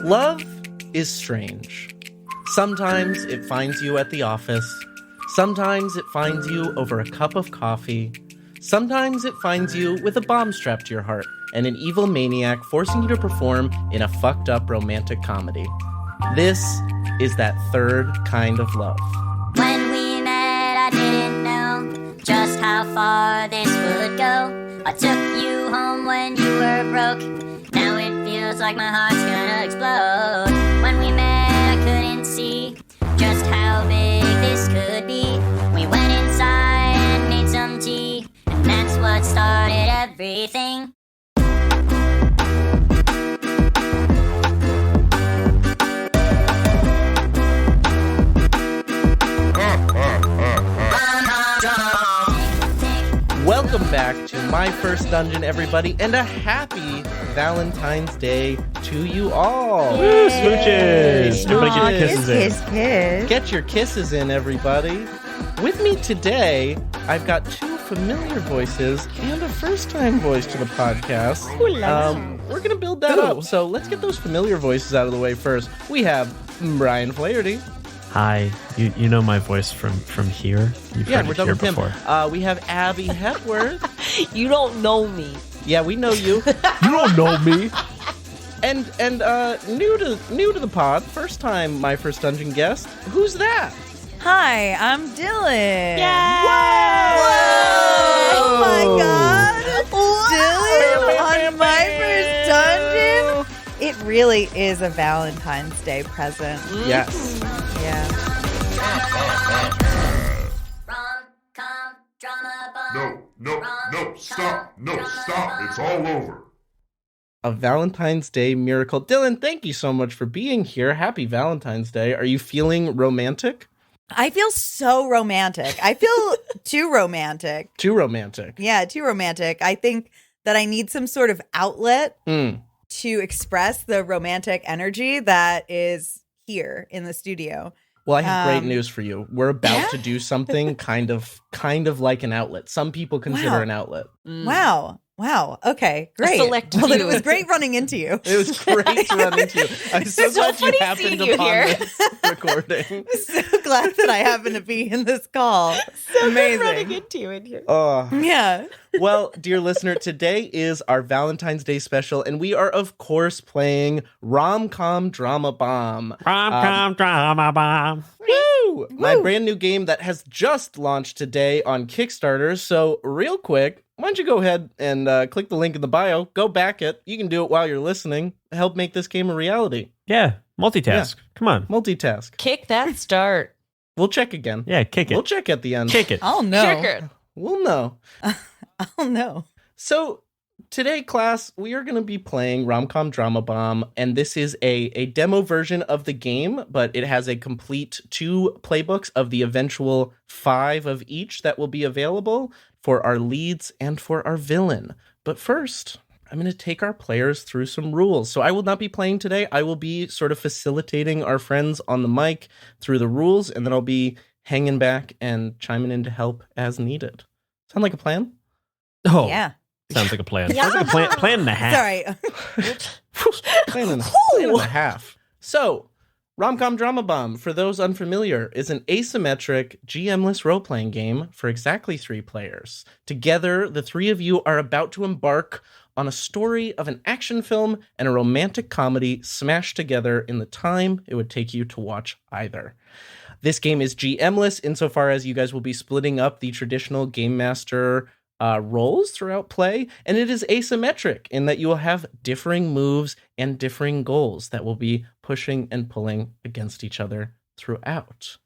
Love is strange. Sometimes it finds you at the office. Sometimes it finds you over a cup of coffee. Sometimes it finds you with a bomb strapped to your heart and an evil maniac forcing you to perform in a fucked up romantic comedy. This is that third kind of love. When we met, I didn't know just how far this would go. I took you home when you were broke. Now it feels like my heart's gonna explode. When we met, I couldn't see just how big this could be. We went inside and made some tea, and that's what started everything. Welcome back to My First Dungeon, everybody, and a happy Valentine's Day to you all. Woo, smooches! Everybody Aw, get your kisses in. Kiss. Get your kisses in, everybody. With me today, I've got two familiar voices and a first-time voice to the podcast. We're going to build that up, so let's get those familiar voices out of the way first. We have Brian Flaherty. Hi, you know my voice from here? You've heard We're it done here with him. before. We have Abby Hepworth. You don't know me. Yeah, we know you. You don't know me. And new to the pod, first time My First Dungeon guest. Who's that? Hi, I'm Dylan. Whoa! Oh my god! Dylan on My First Dungeon? It really is a Valentine's Day present. Yes. Yeah. Rom Com Drama Bomb. No, stop. It's all over. A Valentine's Day miracle. Dylan, thank you so much for being here. Happy Valentine's Day. Are you feeling romantic? I feel so romantic. I feel too romantic. Too romantic. Yeah, too romantic. I think that I need some sort of outlet to express the romantic energy that is here in the studio. Well, I have great news for you. We're about to do something kind of like an outlet. Some people consider an outlet. Wow. Okay, great. select Well, then few. it was great running into you. It was great to run into you. I'm so So glad you funny happened seeing you upon here. this recording. So glad that I happen to be in this call. Running Amazing. into you in here. Oh. Yeah. Well, dear listener, today is our Valentine's Day special, and we are, of course, playing Rom Com Drama Bomb. Rom-com drama bomb. Woo! My brand new game that has just launched today on Kickstarter. So, real quick, why don't you go ahead and click the link in the bio, go back it. You can do it while you're listening. Help make this game a reality. Yeah, multitask. Come on. Multitask. Kick that start. We'll check again. Yeah, kick it. We'll check at the end. Kick it. Oh no. Triggered. We'll know. Oh no. So today, class, we are going to be playing Rom Com Drama Bomb, and this is a demo version of the game, but it has a complete 2 playbooks of the eventual 5 of each that will be available for our leads and for our villain. But first, I'm going to take our players through some rules. So I will not be playing today. I will be sort of facilitating our friends on the mic through the rules, and then I'll be hanging back and chiming in to help as needed. Sound like a plan? Oh, Yeah. sounds like a plan. Sounds like a plan and a half. Sorry. Plan and a half. So, Rom-Com Drama Bomb, for those unfamiliar, is an asymmetric, GM-less role-playing game for exactly 3 players. Together, the 3 of you are about to embark on a story of an action film and a romantic comedy smashed together in the time it would take you to watch either. This game is GM-less insofar as you guys will be splitting up the traditional Game Master roles throughout play, and it is asymmetric in that you will have differing moves and differing goals that will be pushing and pulling against each other throughout.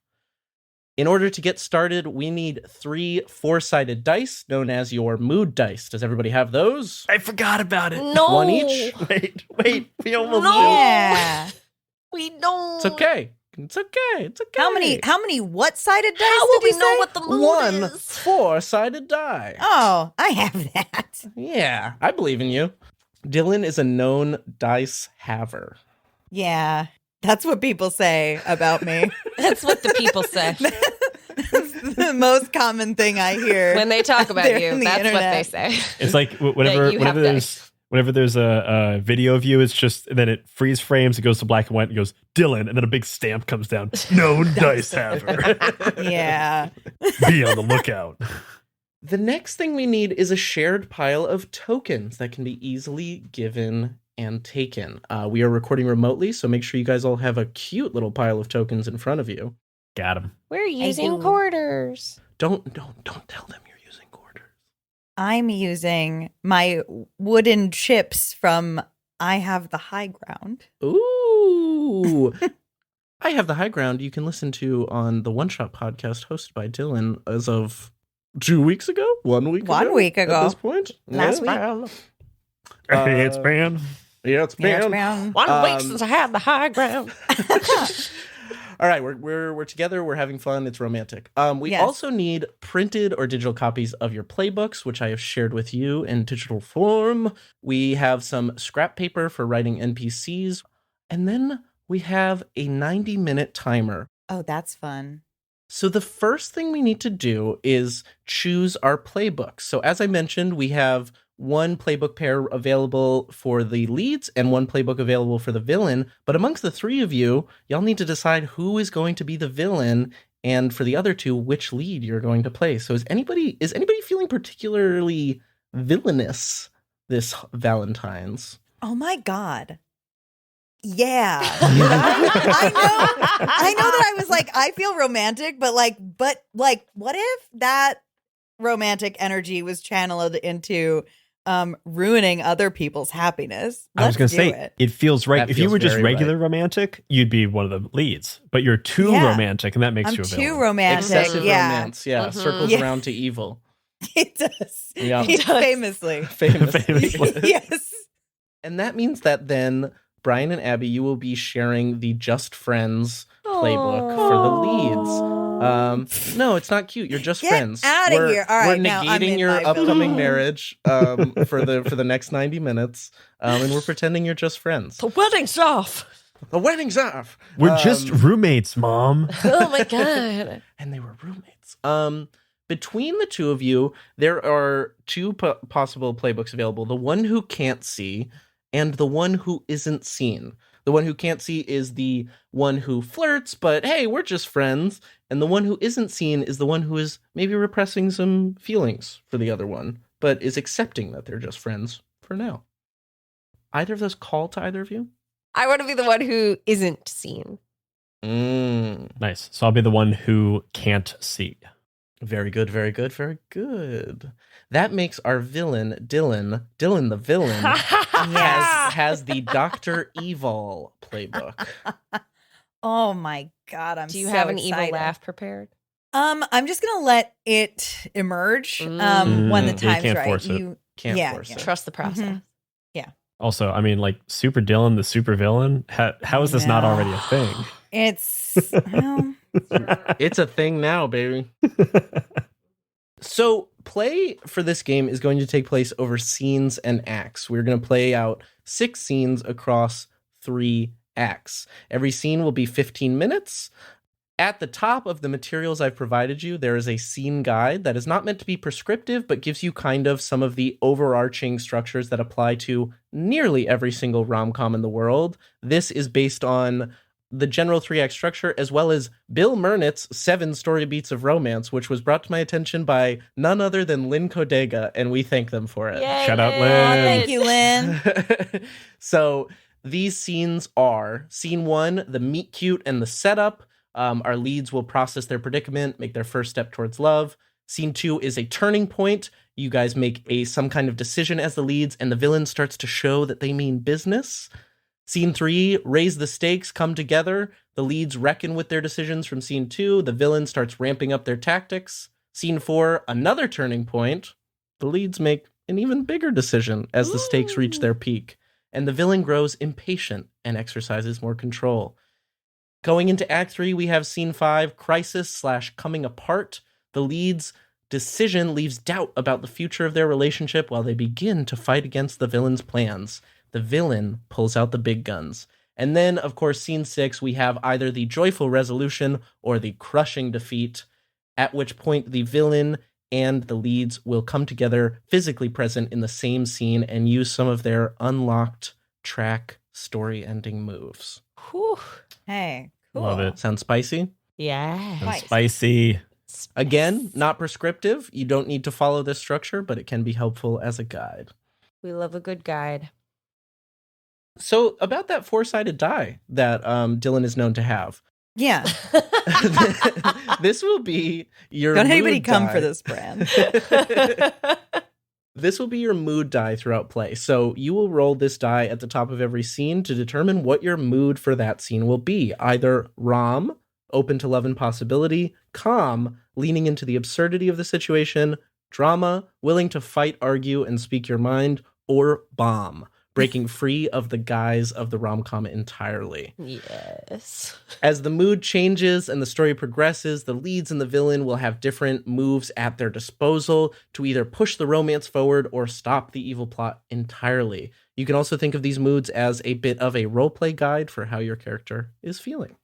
In order to get started, we need 3 4-sided dice, known as your mood dice. Does everybody have those? I forgot about it. No. 1 each? Wait. We almost No. did. Yeah. We don't. It's okay. It's okay. How many what-sided dice How will did you we know say? what the mood 1 is? 4-sided die. Oh, I have that. Yeah, I believe in you. Dylan is a known dice haver. Yeah. That's what people say about me. That's what the people say. That's the most common thing I hear. When they talk about They're you, on the that's what they internet. say. It's like whatever That you have there's Whenever there's a video of you, it's just, and then it freeze frames, it goes to black and white, and goes, Dylan, and then a big stamp comes down. No dice haver. Yeah. Be on the lookout. The next thing we need is a shared pile of tokens that can be easily given and taken. We are recording remotely, so make sure you guys all have a cute little pile of tokens in front of you. Got him. We're using do. quarters. Don't tell them you're using quarters. I'm using my wooden chips from I Have the High Ground. Ooh. I Have the High Ground you can listen to on the One Shot podcast hosted by Dylan as of 2 weeks ago? 1 week ago? 1 week ago. At this point? Last Yeah. round. Hey, it's banned. Yeah, it's Yeah, banned. round. 1 week since I had the high ground. All right, we're together. We're having fun. It's romantic. We Yes. also need printed or digital copies of your playbooks, which I have shared with you in digital form. We have some scrap paper for writing NPCs, and then we have a 90-minute timer. Oh, that's fun. So the first thing we need to do is choose our playbooks. So as I mentioned, we have one playbook pair available for the leads and one playbook available for the villain. But amongst the three of you, y'all need to decide who is going to be the villain, and for the other two, which lead you're going to play. So is anybody feeling particularly villainous this Valentine's? Oh my God. Yeah. I know that I was like, I feel romantic, but what if that romantic energy was channeled into ruining other people's happiness? I was going to say, it. it feels right. That If you feels were just very regular romantic, you'd be one of the leads. But you're too Yeah. romantic, and that makes I'm you a too villain. romantic. Excessive Yeah. romance, yeah, Mhm. circles Yeah. around to evil. It does. Yeah. It does. Famously. Famously. Yes. And that means that then, Brian and Abby, you will be sharing the Just Friends playbook for the leads. No, it's not cute. You're just Get friends. outta We're- here. All right, we're now I'm negating in your my upcoming villain. marriage for the next 90 minutes, and we're pretending you're just friends. The wedding's off. The wedding's off. We're just roommates, Mom. Oh my God. And they were roommates. Between the two of you, there are two possible playbooks available. The one who can't see and the one who isn't seen. The one who can't see is the one who flirts, but hey, we're just friends. And the one who isn't seen is the one who is maybe repressing some feelings for the other one, but is accepting that they're just friends for now. Either of those call to either of you? I want to be the one who isn't seen. Nice. So I'll be the one who can't see. Very good, very good, very good. That makes our villain, Dylan the villain, has the Dr. Evil playbook. Oh my God. I'm Do you so have an excited. evil laugh prepared? I'm just gonna let it emerge when the You time's can't right. force it. Can't Yeah, force yeah. it. Trust the process. Also, I mean, like, Super Dylan, the super villain. How is this not Yeah. already a thing? It's well, It's a thing now, baby. So, play for this game is going to take place over scenes and acts. We're going to play out 6 scenes across 3 acts. Every scene will be 15 minutes. At the top of the materials I've provided you, there is a scene guide that is not meant to be prescriptive, but gives you kind of some of the overarching structures that apply to nearly every single rom-com in the world. This is based on the general 3-act structure, as well as Bill Murnitz's 7 story beats of romance, which was brought to my attention by none other than Lynn Kodega, and we thank them for it. Yay, Shout out, oh, Lynn. thank you, Lynn. So these scenes are scene 1, the meet cute and the setup. Our leads will process their predicament, make their first step towards love. Scene 2 is a turning point. You guys make some kind of decision as the leads, and the villain starts to show that they mean business. Scene 3, raise the stakes, come together. The leads reckon with their decisions from scene 2. The villain starts ramping up their tactics. Scene 4, another turning point. The leads make an even bigger decision as the stakes reach their peak. And the villain grows impatient and exercises more control. Going into Act 3, we have Scene 5, Crisis/Coming Apart. The lead's decision leaves doubt about the future of their relationship while they begin to fight against the villain's plans. The villain pulls out the big guns. And then, of course, Scene 6, we have either the joyful resolution or the crushing defeat, at which point the villain and the leads will come together physically present in the same scene and use some of their unlocked track story ending moves. Whew. Hey, cool. Love it. Sound spicy? Yeah. Nice. Spicy. Again, not prescriptive. You don't need to follow this structure, but it can be helpful as a guide. We love a good guide. So about that four-sided die that Dylan is known to have. Yeah. This will be your Don't mood anybody come die. for this brand. This will be your mood die throughout play. So you will roll this die at the top of every scene to determine what your mood for that scene will be. Either rom, open to love and possibility, calm, leaning into the absurdity of the situation, drama, willing to fight, argue, and speak your mind, or bomb, breaking free of the guise of the rom-com entirely. Yes. As the mood changes and the story progresses, the leads and the villain will have different moves at their disposal to either push the romance forward or stop the evil plot entirely. You can also think of these moods as a bit of a roleplay guide for how your character is feeling.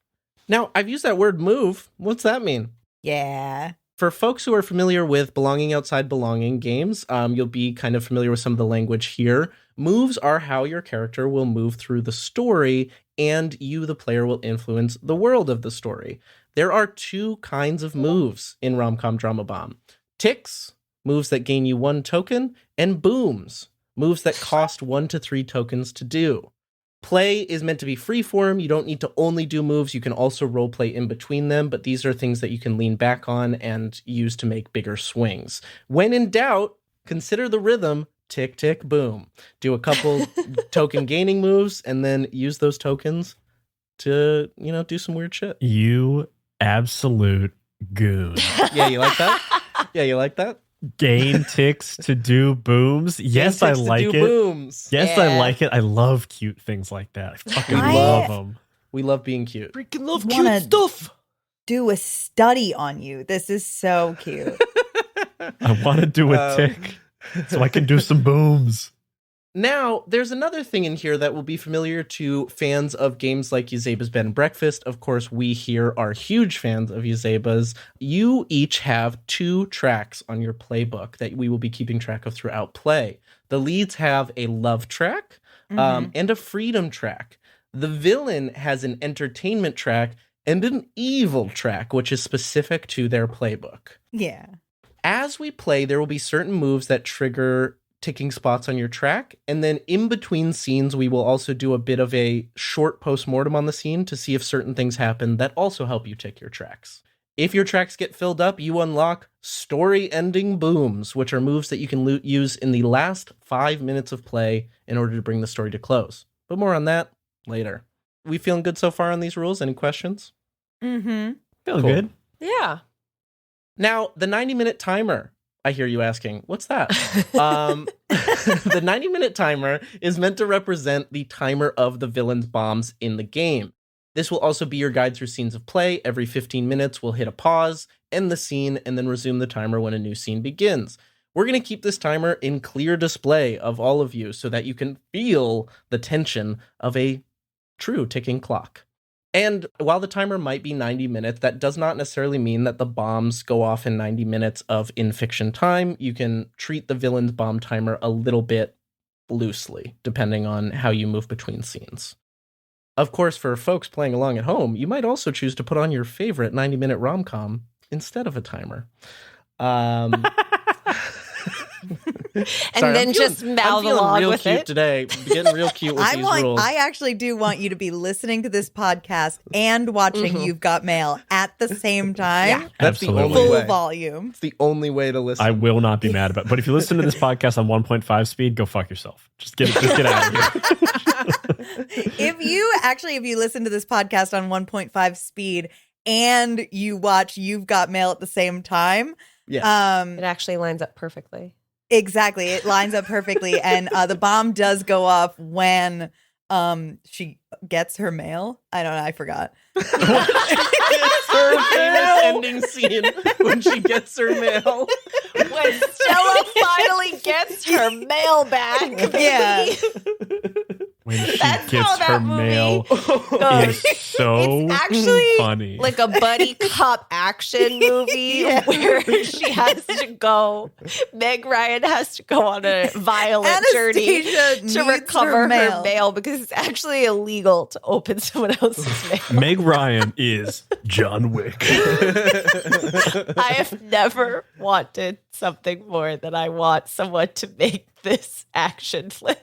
Now, I've used that word move. What's that mean? Yeah. For folks who are familiar with belonging outside belonging games, you'll be kind of familiar with some of the language here. Moves are how your character will move through the story, and you, the player, will influence the world of the story. There are two kinds of moves in Rom Com Drama Bomb. Ticks, moves that gain you 1 token, and booms, moves that cost 1 to 3 tokens to do. Play is meant to be freeform. You don't need to only do moves. You can also roleplay in between them, but these are things that you can lean back on and use to make bigger swings. When in doubt, consider the rhythm, tick, tick, boom. Do a couple token gaining moves and then use those tokens to, do some weird shit. You absolute goon. Yeah, you like that? Yeah, you like that? Gain ticks to do booms. Yes, Gain I ticks to like do it. Booms. Yes, Yeah. I like it. I love cute things like that. I fucking I- love them. We love being cute. Freaking love Wanna- cute stuff. Do a study on you. This is so cute. I want to do a tick so I can do some booms. Now, there's another thing in here that will be familiar to fans of games like Yuzeba's Bed and Breakfast. Of course, we here are huge fans of Yuzeba's. You each have 2 tracks on your playbook that we will be keeping track of throughout play. The leads have a love track and a freedom track. The villain has an entertainment track and an evil track, which is specific to their playbook. Yeah. As we play, there will be certain moves that trigger ticking spots on your track, and then in between scenes we will also do a bit of a short post-mortem on the scene to see if certain things happen that also help you tick your tracks. If your tracks get filled up, you unlock story-ending booms, which are moves that you can use in the last 5 minutes of play in order to bring the story to close. But more on that later. We feeling good so far on these rules? Any questions? Mm-hmm. Feeling Cool. good. Yeah. Now, the 90-minute timer. I hear you asking, what's that? The 90-minute timer is meant to represent the timer of the villain's bombs in the game. This will also be your guide through scenes of play. Every 15 minutes, we'll hit a pause, end the scene, and then resume the timer when a new scene begins. We're going to keep this timer in clear display of all of you so that you can feel the tension of a true ticking clock. And while the timer might be 90 minutes, that does not necessarily mean that the bombs go off in 90 minutes of in-fiction time. You can treat the villain's bomb timer a little bit loosely, depending on how you move between scenes. Of course, for folks playing along at home, you might also choose to put on your favorite 90-minute rom-com instead of a timer. And Sorry, then I'm just feeling- mouth I'm feeling along real with cute it. today. Getting real cute with these rules. I actually do want you to be listening to this podcast and watching You've Got Mail at the same time. Yeah. That's the Absolutely. only Full way. volume. It's the only way to listen. I will not be mad about it. But if you listen to this podcast on 1.5 speed, go fuck yourself. Just get out of here. If you listen to this podcast on 1.5 speed and you watch You've Got Mail at the same time, Yeah. It actually lines up perfectly. exactly, it lines up perfectly, and the bomb does go off when she gets her mail. I don't know, I forgot. It's her famous ending scene when she gets her mail. When Stella finally gets her mail back. Yeah. when she That's gets how that her movie mail goes. is so It's actually funny. like a buddy cop action movie where she has to go. Meg Ryan has to go on a violent journey Anastasia to needs recover her her mail. mail because it's actually illegal to open someone else's mail. Meg Ryan is John Wick. I have never wanted something more than I want someone to make this action flick.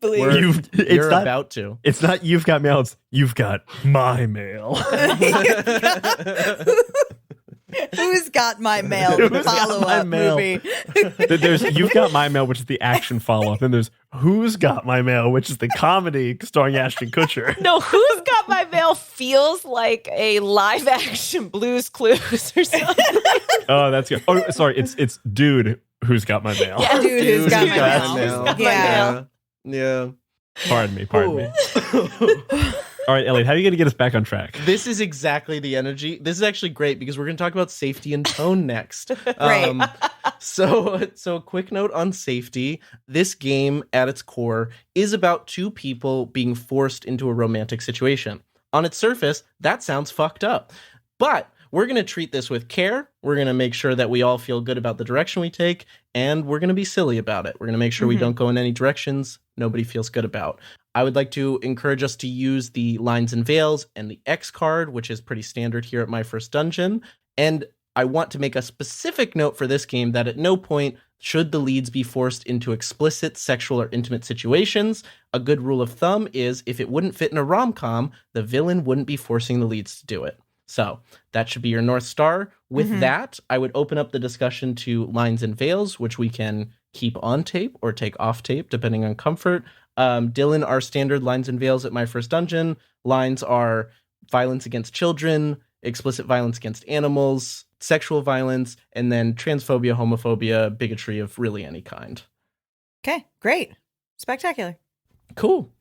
Believe We're- me. It's You're not, about to. It's not you've got mail. It's you've got my mail. Who's got my mail? Who's got Follow my up mail? movie. There's you've got my mail, which is the action follow up. Then there's who's got my mail, which is the comedy starring Ashton Kutcher. No, Who's Got My Mail feels like a live action Blues Clues or something. Oh, that's good. Oh, sorry, it's dude who's got my mail. Yeah. Dude, who's got my got mail? my mail. Yeah. Yeah. Pardon me. All right, Elliot, how are you going to get us back on track? This is exactly the energy. This is actually great because we're going to talk about safety and tone next. Great. So a quick note on safety. This game at its core is about two people being forced into a romantic situation. On its surface, that sounds fucked up. But we're going to treat this with care. We're going to make sure that we all feel good about the direction we take, and we're going to be silly about it. We're going to make sure we don't go in any directions nobody feels good about. I would like to encourage us to use the lines and veils and the X card, which is pretty standard here at My First Dungeon. And I want to make a specific note for this game that at no point should the leads be forced into explicit sexual or intimate situations. A good rule of thumb is if it wouldn't fit in a rom-com, the villain wouldn't be forcing the leads to do it. So that should be your North Star. With that, I would open up the discussion to lines and veils, which we can keep on tape or take off tape, depending on comfort. Dylan, our standard lines and veils at My First Dungeon. Lines are violence against children, explicit violence against animals, sexual violence, and then transphobia, homophobia, bigotry of really any kind. Okay, great. Spectacular. Cool.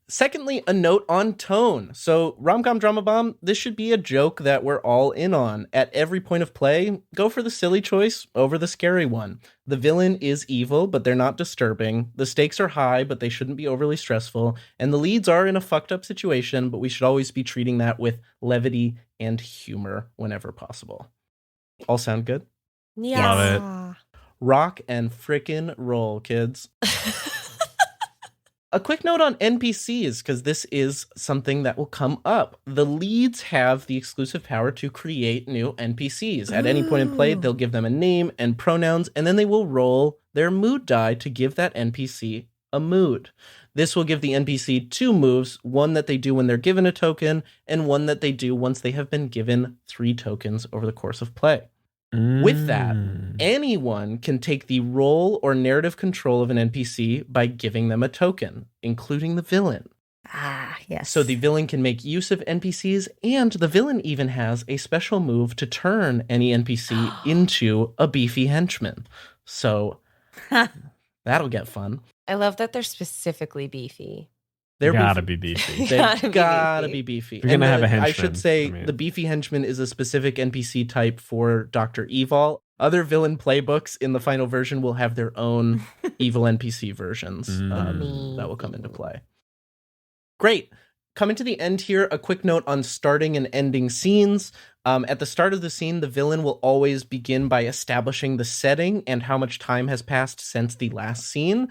Secondly, a note on tone. So, Rom Com Drama Bomb, this should be a joke that we're all in on. At every point of play, go for the silly choice over the scary one. The villain is evil, but they're not disturbing. The stakes are high, but they shouldn't be overly stressful. And the leads are in a fucked up situation, but we should always be treating that with levity and humor whenever possible. All sound good? Yeah. Love Rock and frickin' roll, kids. A quick note on NPCs, because this is something that will come up. The leads have the exclusive power to create new NPCs. At any point in play, they'll give them a name and pronouns, and then they will roll their mood die to give that NPC a mood. This will give the NPC two moves, one that they do when they're given a token, and one that they do once they have been given 3 tokens over the course of play. With that, anyone can take the role or narrative control of an NPC by giving them a token, including the villain. Ah, yes. So the villain can make use of NPCs, and the villain even has a special move to turn any NPC into a beefy henchman. So that'll get fun. I love that they're specifically beefy. They're gotta beefy. be beefy. They've gotta be beefy. You're gonna have a I henchman. should say I mean- the beefy henchman is a specific NPC type for Dr. Evil. Other villain playbooks in the final version will have their own evil NPC versions that will come into play. Great. Coming to the end here, a quick note on starting and ending scenes. At the start of the scene, the villain will always begin by establishing the setting and how much time has passed since the last scene.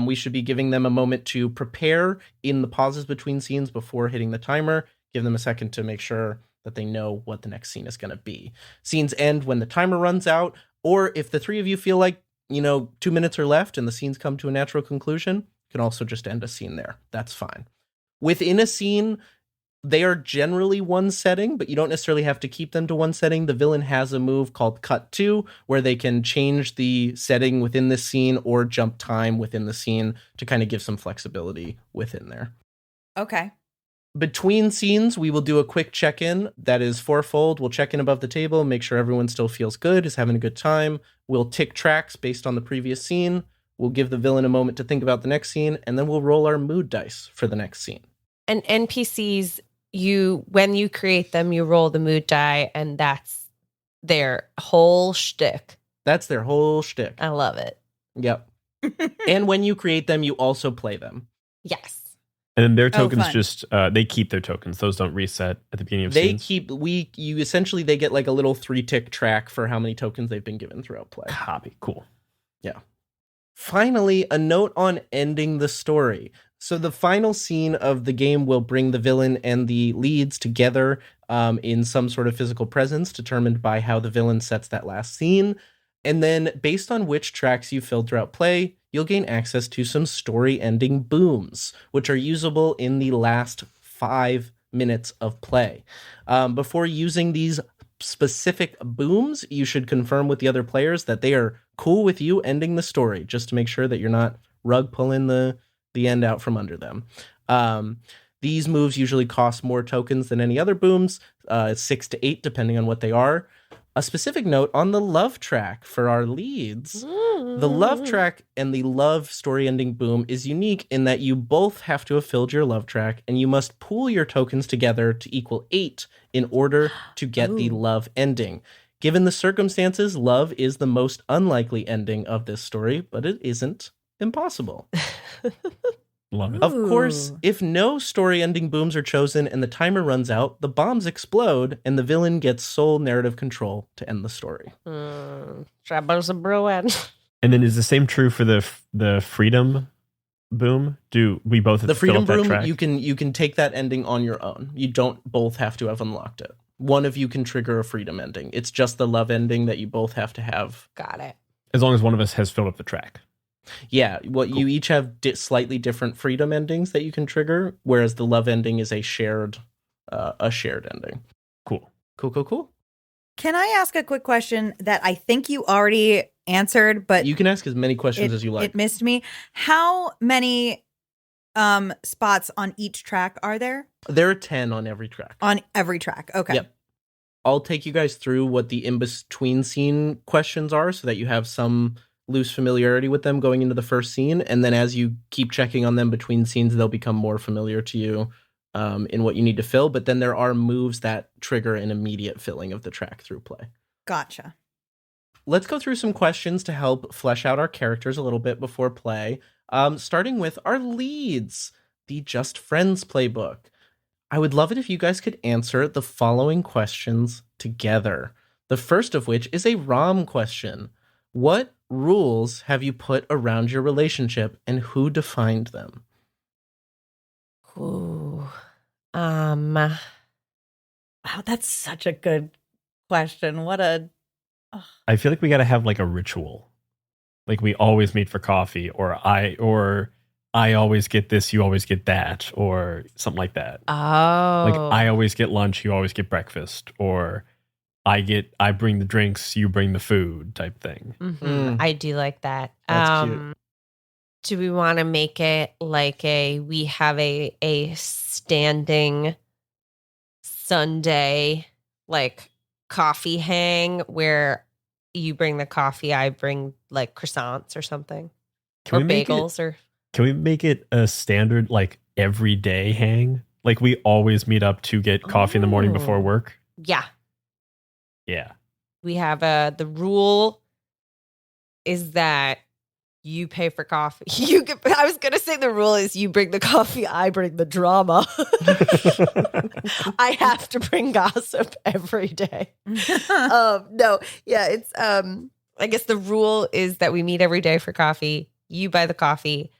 We should be giving them a moment to prepare in the pauses between scenes before hitting the timer. Give them a second to make sure that they know what the next scene is going to be. Scenes end when the timer runs out, or if the 3 of you feel like, 2 minutes are left and the scenes come to a natural conclusion, you can also just end a scene there. That's fine. Within a scene, they are generally one setting, but you don't necessarily have to keep them to one setting. The villain has a move called Cut To, where they can change the setting within the scene or jump time within the scene to kind of give some flexibility within there. Okay. Between scenes, we will do a quick check-in that is fourfold. We'll check in above the table, make sure everyone still feels good, is having a good time. We'll tick tracks based on the previous scene. We'll give the villain a moment to think about the next scene, and then we'll roll our mood dice for the next scene. And NPCs, when you create them, you roll the mood die, and that's their whole shtick. That's their whole shtick. I love it. Yep. And when you create them, you also play them. Yes. And then their tokens fun. just they keep their tokens. Those don't reset at the beginning of They scenes. essentially they get like a little 3-tick track for how many tokens they've been given throughout play. Copy. Cool. Finally, a note on ending the story. So the final scene of the game will bring the villain and the leads together in some sort of physical presence determined by how the villain sets that last scene. And then based on which tracks you filled throughout play, you'll gain access to some story ending booms, which are usable in the last 5 minutes of play. Before using these specific booms, you should confirm with the other players that they are cool with you ending the story, just to make sure that you're not rug pulling the end out from under them. These moves usually cost more tokens than any other booms, 6 to 8 depending on what they are. A specific note on the love track for our leads. The love track and the love story ending boom is unique in that you both have to have filled your love track, and you must pool your tokens together to equal 8 in order to get the love ending. Given the circumstances, love is the most unlikely ending of this story, but it isn't impossible. Love it. Of course, if no story ending booms are chosen and the timer runs out, the bombs explode and the villain gets sole narrative control to end the story. Troubles are brewing. And then is the same true for the freedom boom? Do we both have The to fill freedom up that boom, track? you can take that ending on your own. You don't both have to have unlocked it. One of you can trigger a freedom ending. It's just the love ending that you both have to have. Got it. As long as one of us has filled up the track. Yeah, you each have slightly different freedom endings that you can trigger, whereas the love ending is a shared ending. Cool. Cool. Can I ask a quick question that I think you already answered, but You can ask as many questions as you like. it missed me? How many spots on each track are there? There are 10 on every track. On every track. Okay. Yep. I'll take you guys through what the in-between scene questions are so that you have some loose familiarity with them going into the first scene. And then as you keep checking on them between scenes, they'll become more familiar to you in what you need to fill. But then there are moves that trigger an immediate filling of the track through play. Gotcha. Let's go through some questions to help flesh out our characters a little bit before play. Starting with our leads, the Just Friends playbook. I would love it if you guys could answer the following questions together. The first of which is a Rom question. What rules have you put around your relationship and who defined them? Ooh. Wow, that's such a good question. I feel like we got to have like a ritual. Like we always meet for coffee, or I always get this, you always get that, or something like that. Oh. Like I always get lunch, you always get breakfast, or I bring the drinks, you bring the food type thing. I do like that. That's cute. Do we want to make it like we have a standing Sunday like coffee hang where you bring the coffee, I bring like croissants or something, or bagels, or Can we make it a standard like everyday hang? Like we always meet up to get coffee in the morning before work. yeah. Yeah. We have the rule is that you pay for coffee. I was gonna say the rule is you bring the coffee, I bring the drama. I have to bring gossip every day. No, yeah, it's I guess the rule is that we meet every day for coffee. You buy the coffee,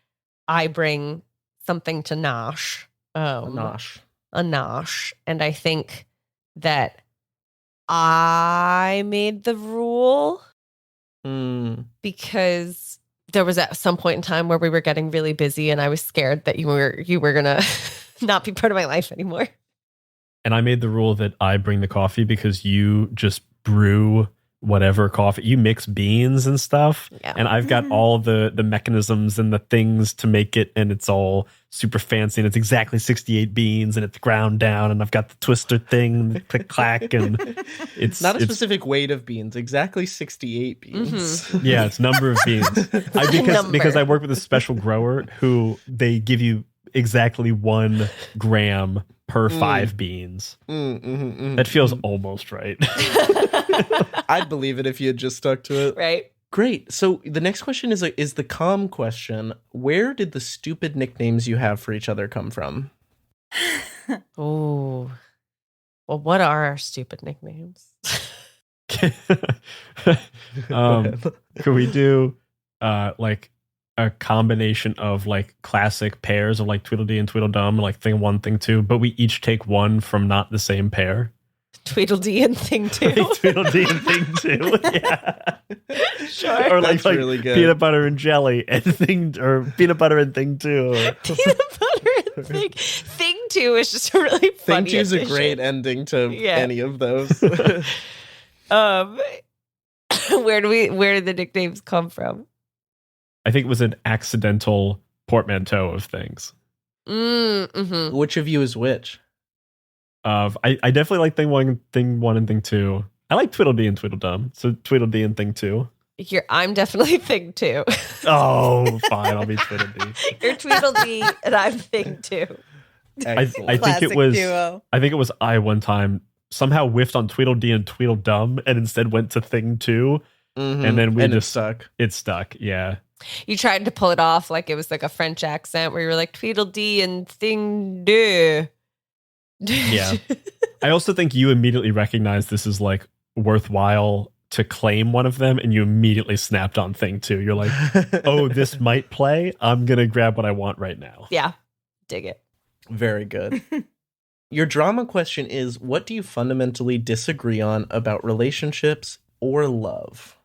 I bring something to nosh. A nosh. A nosh. And I think that I made the rule because there was at some point in time where we were getting really busy and I was scared that you were gonna not be part of my life anymore. And I made the rule that I bring the coffee because you just brew whatever coffee. You mix beans and stuff. Yeah. And I've got all the mechanisms and the things to make it, and it's all super fancy, and it's exactly 68 beans, and it's ground down, and I've got the twister thing, and the click clack, and it's Not a specific weight of beans, exactly 68 beans. Yeah, it's number of beans. Because I work with a special grower who they give you exactly 1 gram per 5 beans. That feels almost right. I'd believe it if you had just stuck to it. Right. Great. So the next question is the calm question. Where did the stupid nicknames you have for each other come from? Oh. Well, what are our stupid nicknames? Could we do like a combination of like classic pairs of like Tweedledee and Tweedledum, like thing 1, thing 2, but we each take one from not the same pair? Tweedledee and thing 2. Like Tweedledee and thing 2. Yeah. Sure. Or like really good. peanut butter and jelly and or peanut butter and thing 2. Or Peanut butter and thing 2 is just a really funny Thing 2's a addition. great ending to Yeah. any of those. Where did the nicknames come from? I think it was an accidental portmanteau of things. Mm-hmm. Which of you is which? I definitely like thing 1 and thing 2. I like Tweedledee and Tweedledum, so Tweedledee and thing 2. I'm definitely thing 2. Oh, fine, I'll be Tweedledee. You're Tweedledee and I'm thing 2. I Excellent. think Classic it was. duo. I think it was I one time somehow whiffed on Tweedledee and Tweedledum, and instead went to thing 2, Mhm. and then we it just stuck. It stuck. Yeah. You tried to pull it off like it was like a French accent where you were like Tweedledee and thing 2. Yeah. I also think you immediately recognized this is like worthwhile to claim one of them, and you immediately snapped on thing 2. You're like, oh, this might play. I'm gonna grab what I want right now. Yeah. Dig it. Very good. Your drama question is, what do you fundamentally disagree on about relationships or love?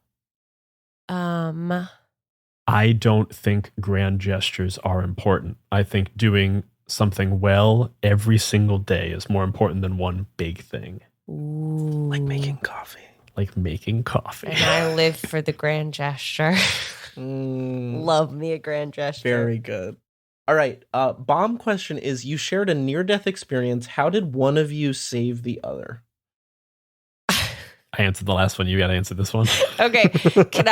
I don't think grand gestures are important. I think doing something well every single day is more important than one big thing. Ooh. Like making coffee. Like making coffee. And I live for the grand gesture. Mm, Love me a grand gesture. very good. All right. Bomb question is, you shared a near-death experience. How did one of you save the other? I answered the last one. You got to answer this one. Okay. Can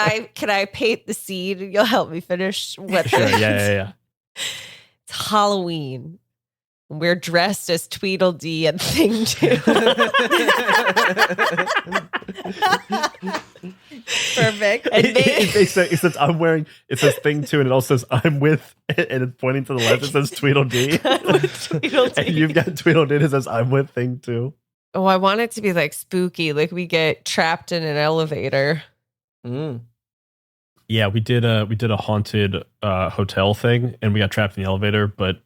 I paint the scene and you'll help me finish what Sure. this- Yeah. It's Halloween. We're dressed as Tweedledee and Thing 2. Perfect. And It says I'm wearing. It says thing 2, and it also says I'm with, and it's pointing to the left. It says Tweedledee. With Tweedledee. And you've got Tweedledee. It says I'm with thing 2. Oh, I want it to be like spooky, like we get trapped in an elevator. Mm. Yeah, we did a haunted hotel thing, and we got trapped in the elevator. But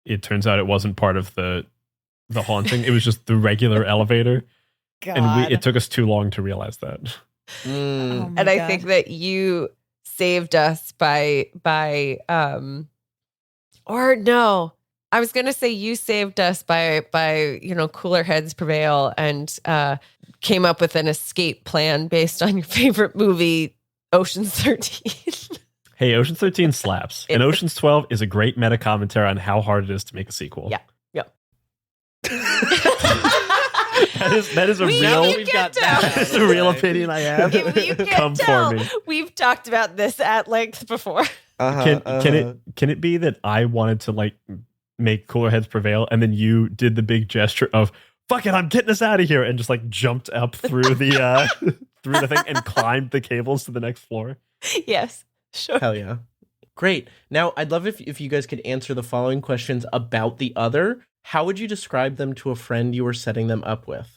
it turns out it wasn't part of the haunting. It was just the regular elevator, God. and it took us too long to realize that. Mm. Oh my And I God. think that you saved us by or no, I was gonna say you saved us by cooler heads prevail and came up with an escape plan based on your favorite movie, Ocean's 13. Hey, Ocean's 13 slaps, and Ocean's 12 is a great meta commentary on how hard it is to make a sequel. Yeah. That is a We- real. you can't tell. That is a real opinion I have. If you can't Come tell, for me. we've talked about this at length before. Can it be that I wanted to like make cooler heads prevail, and then you did the big gesture of "fuck it, I'm getting us out of here," and just like jumped up through the through the thing and climbed the cables to the next floor? Yes, sure. Hell yeah. Great. Now, I'd love if you guys could answer the following questions about the other. How would you describe them to a friend you were setting them up with?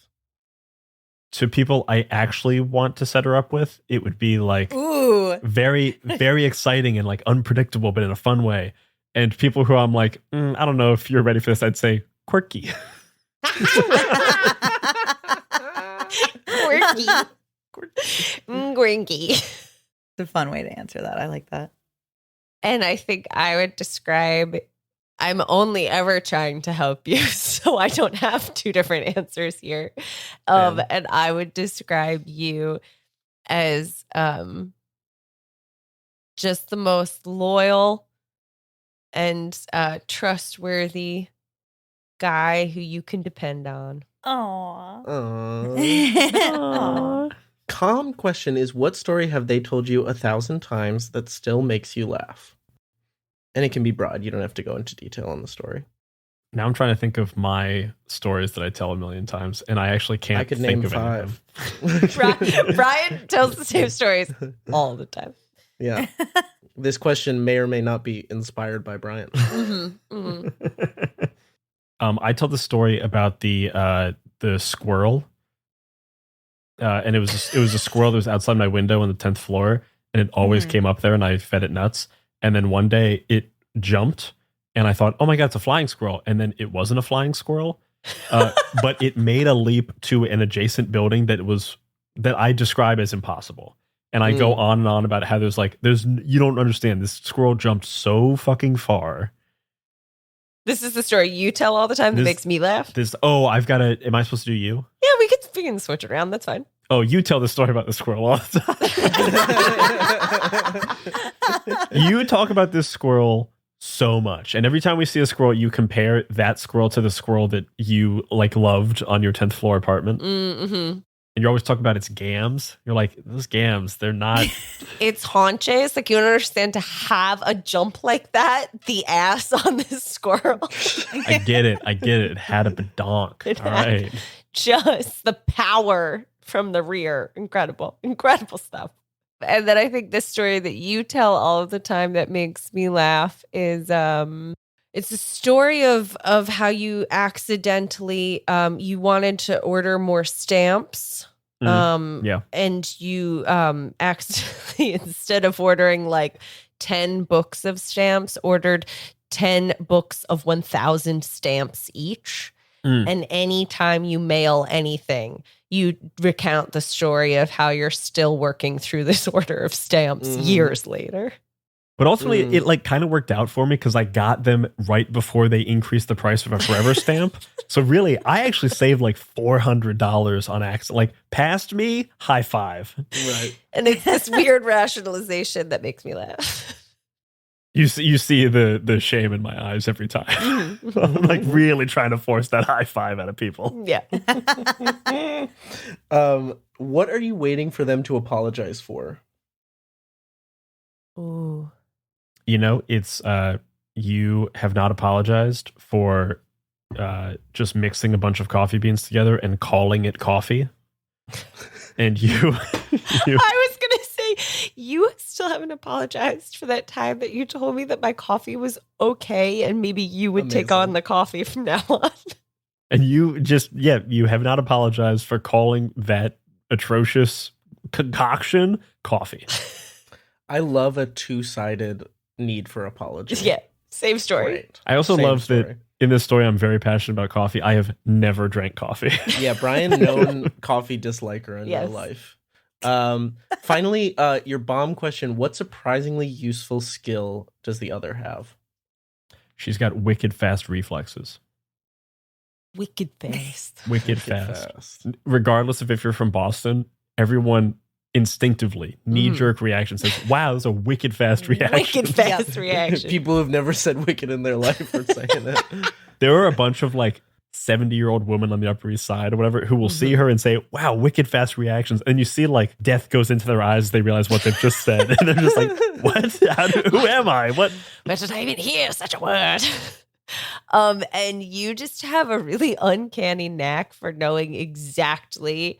To people I actually want to set her up with, it would be like Ooh. very, very exciting and like unpredictable, but in a fun way. And people who I'm like, I don't know if you're ready for this, I'd say quirky. Quirky. Grinky. It's a fun way to answer that. I like that. And I think I would describe, I'm only ever trying to help you, so I don't have two different answers here. And I would describe you as just the most loyal and trustworthy guy who you can depend on. Aww. Aww. Calm question is, what story have they told you 1,000 times that still makes you laugh? And it can be broad. You don't have to go into detail on the story. Now I'm trying to think of my stories that I tell a million times, and I actually can't I could think name of any of 5. them. Brian tells the same stories all the time. Yeah. This question may or may not be inspired by Brian. I tell the story about the squirrel, and it was a squirrel that was outside my window on the 10th floor, and it always came up there, and I fed it nuts. And then one day it jumped, and I thought, "Oh my god, it's a flying squirrel!" And then it wasn't a flying squirrel, but it made a leap to an adjacent building that I describe as impossible. And I go on and on about how there's you don't understand. This squirrel jumped so fucking far. This is the story you tell all the time that makes me laugh. I've got to. Am I supposed to do you? Yeah, we can switch it around. That's fine. Oh, you tell the story about the squirrel all the time. You talk about this squirrel so much, and every time we see a squirrel, you compare that squirrel to the squirrel that you loved on your 10th floor apartment. Mm-hmm. And you're always talking about its gams. You're like, those gams, they're not. Its haunches. Like, you don't understand to have a jump like that. The ass on this squirrel. I get it. It had a badonk. All right. Just the power from the rear. Incredible stuff. And then I think this story that you tell all of the time that makes me laugh is it's a story of how you accidentally you wanted to order more stamps. And you accidentally, instead of ordering 10 books of stamps, ordered 10 books of 1,000 stamps each. And anytime you mail anything, you recount the story of how you're still working through this order of stamps years later. But ultimately, it kind of worked out for me because I got them right before they increased the price of a forever stamp. So really, I actually saved $400 on accident. Past me, high five. Right. And it's this weird rationalization that makes me laugh. You see the shame in my eyes every time. I'm really trying to force that high five out of people. Yeah. What are you waiting for them to apologize for? Ooh. It's you have not apologized for just mixing a bunch of coffee beans together and calling it coffee. And you I was going to say, you still haven't apologized for that time that you told me that my coffee was okay and maybe you would take on the coffee from now on. And you have not apologized for calling that atrocious concoction coffee. I love a two-sided need for apology. Yeah, same story. Right. I also love that in this story, I'm very passionate about coffee. I have never drank coffee. Yeah, Brian, known coffee disliker in real life. Finally, your bomb question: what surprisingly useful skill does the other have? She's got wicked fast reflexes. Wicked fast. Wicked fast. Regardless of if you're from Boston, everyone instinctively knee-jerk reaction says, wow, that's a wicked fast reaction. Wicked fast reaction. People who've never said wicked in their life are saying it. There are a bunch of 70-year-old women on the Upper East Side or whatever who will see her and say, wow, wicked fast reactions. And you see death goes into their eyes as they realize what they've just said. And they're just like, what? Who am I? What? Where did I even hear such a word? And you just have a really uncanny knack for knowing exactly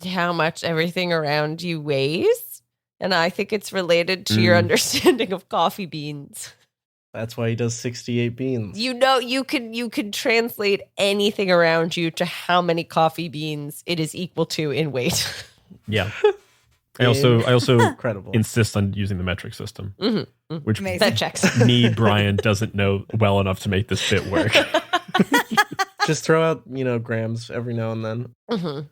how much everything around you weighs. And I think it's related to your understanding of coffee beans. That's why he does 68 beans. You can translate anything around you to how many coffee beans it is equal to in weight. Yeah. I also incredible. insist on using the metric system, which that checks. Me, Brian, doesn't know well enough to make this bit work. Just throw out, grams every now and then.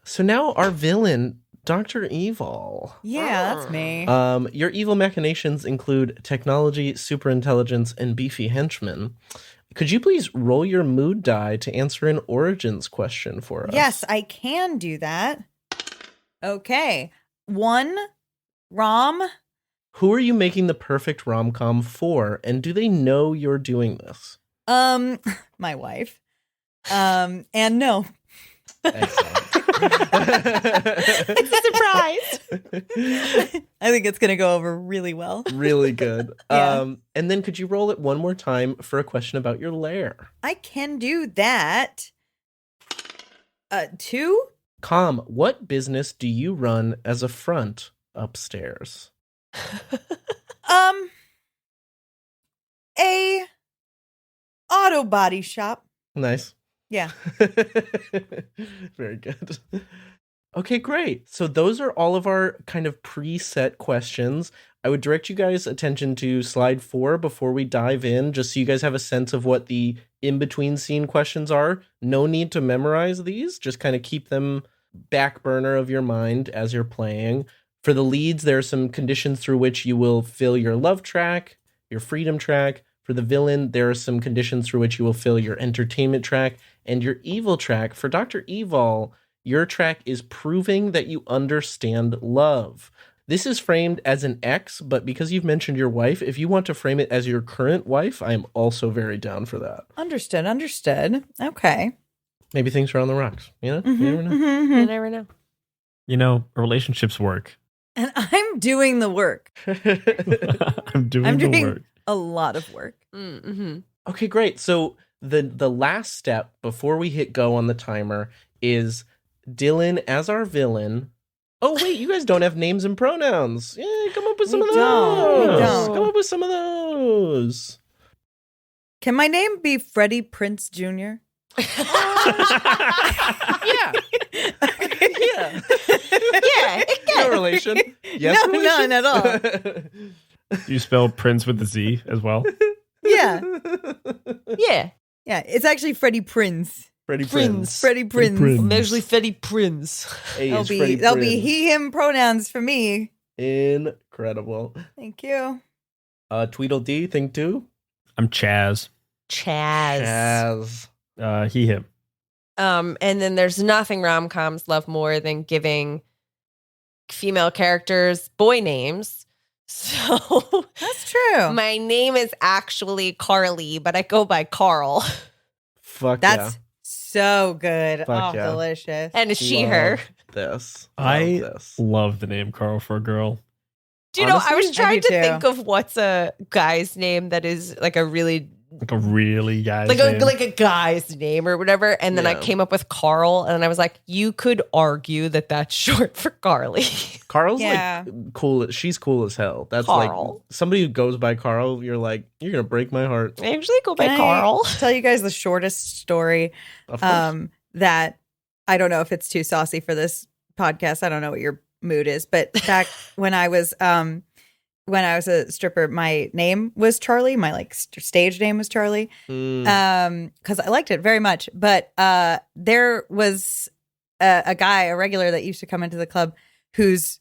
So now our villain, Dr. Evil. Yeah, that's me. Your evil machinations include technology, superintelligence, and beefy henchmen. Could you please roll your mood die to answer an origins question for us? Yes, I can do that. Okay. 1, Rom. Who are you making the perfect rom-com for, and do they know you're doing this? My wife. And no. Excellent. It's a surprise. I think it's going to go over really well. Really good. Yeah. And then could you roll it one more time for a question about your lair? I can do that. 2? Com, what business do you run as a front upstairs? A auto body shop. Nice. Yeah. Very good. Okay, great. So those are all of our kind of preset questions. I would direct you guys' attention to slide 4 before we dive in, just so you guys have a sense of what the in-between scene questions are. No need to memorize these. Just kind of keep them back burner of your mind as you're playing. For the leads, there are some conditions through which you will fill your love track, your freedom track. For the villain, there are some conditions through which you will fill your entertainment track and your evil track. For Dr. Evil, your track is proving that you understand love. This is framed as an X, but because you've mentioned your wife, if you want to frame it as your current wife, I am also very down for that. Understood. Okay. Maybe things are on the rocks, you know? You never know. You never know. You know, relationships work. And I'm doing the work. I'm doing I'm the doing work. a lot of work. Mm-hmm. Okay, great. So the last step before we hit go on the timer is Dylan as our villain. Oh, wait, you guys don't have names and pronouns. Yeah, come up with some We of don't. those. We don't. Come up with some of those. Can my name be Freddie Prince Jr.? Yeah. Yeah. Yeah, it No can. relation. Yes, No, relation? none at all. Do you spell Prince with the Z as well? Yeah. Yeah. Yeah. It's actually Freddie Prince. Freddie Prince. Prince. Freddie Prince. Prince. Majorly Freddie Prince. Hey, That'll it's Freddie be Prinze. he, him pronouns for me. Incredible. Thank you. Tweedledee, thing two. I'm Chaz. Chaz. Chaz. He, him. And then there's nothing rom-coms love more than giving female characters boy names. So That's true. my name is actually Carly, but I go by Carl. Fuck That's so good. Fuck oh, yeah. delicious. And it's yeah. she, her. Love this. I Love this. love the name Carl for a girl. Do you know, I was Honestly, trying I do to too. think of what's a guy's name that is like a really Like a really guy's like name. a guy's name or whatever. And then I Yeah. came up with Carl, and I was like, you could argue that that's short for Carly. Carl's Yeah. like cool. She's cool as hell. That's Carl. like somebody who goes by Carl. You're like, you're gonna break my heart. I usually go by Can I Carl. tell you guys the shortest story Of course. that I don't know if it's too saucy for this podcast. I don't know what your mood is, but back when I was a stripper, my name was Charlie. My like stage name was Charlie. Mm. Because I liked it very much. But there was a guy, a regular that used to come into the club whose,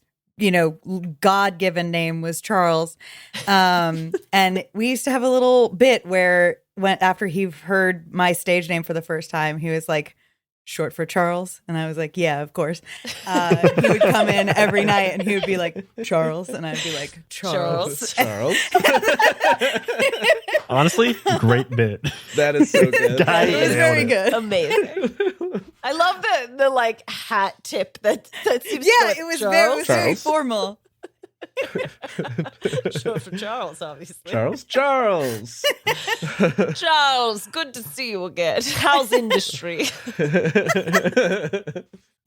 God-given name was Charles. And we used to have a little bit where after he heard my stage name for the first time, he was like, short for Charles? And I was like, yeah, of course. He would come in every night and he would be like, Charles. And I'd be like, Charles. Charles. Honestly, great bit. That is so good. Guy It was nailed very it. good. Amazing. I love the like hat tip that seems Yeah, short. it was Charles. very Charles. formal. Short for Charles, obviously. Charles. Charles, good to see you again. How's industry?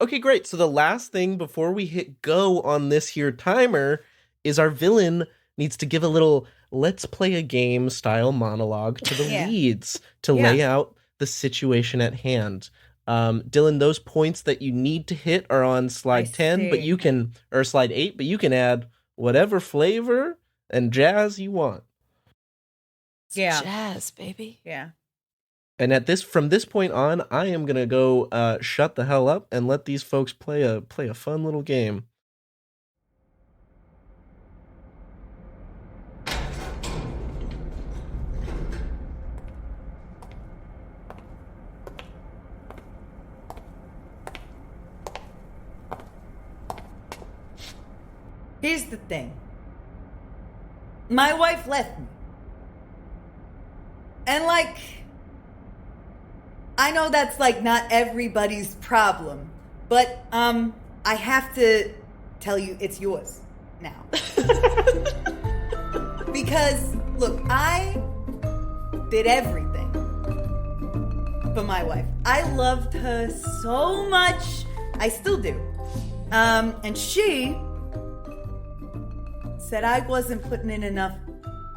Okay, great. So the last thing before we hit go on this here timer is our villain needs to give a little let's play a game style monologue to the Yeah. leads to Yeah. lay out the situation at hand. Dylan, those points that you need to hit are on slide 10, but see. you can, or slide 8, but you can add whatever flavor and jazz you want. Yeah. Jazz, baby. Yeah. And from this point on, I am gonna go shut the hell up and let these folks play a fun little game. Here's the thing. My wife left me. And I know that's not everybody's problem, But I have to tell you, it's yours now. Because, look, I did everything for my wife. I loved her so much. I still do. And she said I wasn't putting in enough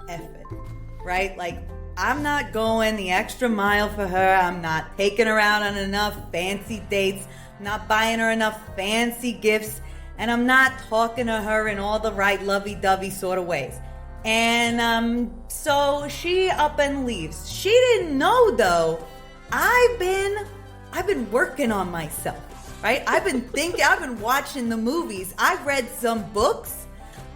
effort, right? Like, I'm not going the extra mile for her. I'm not taking her out on enough fancy dates. I'm not buying her enough fancy gifts. And I'm not talking to her in all the right lovey-dovey sort of ways. And so she up and leaves. She didn't know, though, I've been working on myself, right? I've been watching the movies. I've read some books.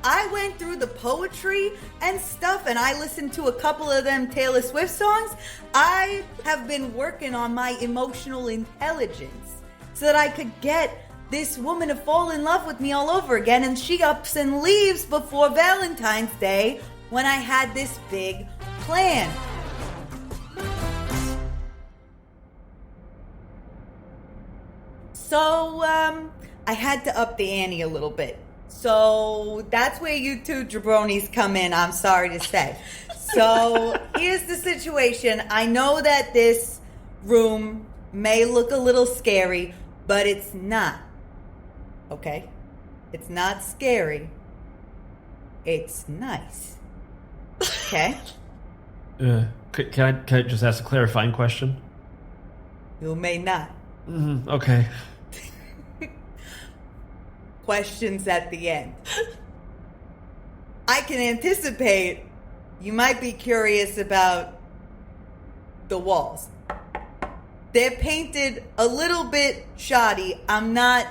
I went through the poetry and stuff, and I listened to a couple of them Taylor Swift songs. I have been working on my emotional intelligence so that I could get this woman to fall in love with me all over again, and she ups and leaves before Valentine's Day when I had this big plan. So, I had to up the ante a little bit. So that's where you two jabronis come in, I'm sorry to say. So here's the situation. I know that this room may look a little scary, but it's not. Okay? It's not scary. It's nice. Okay? Can I just ask a clarifying question? You may not. Okay. Questions at the end. I can anticipate you might be curious about the walls. They're painted a little bit shoddy. I'm not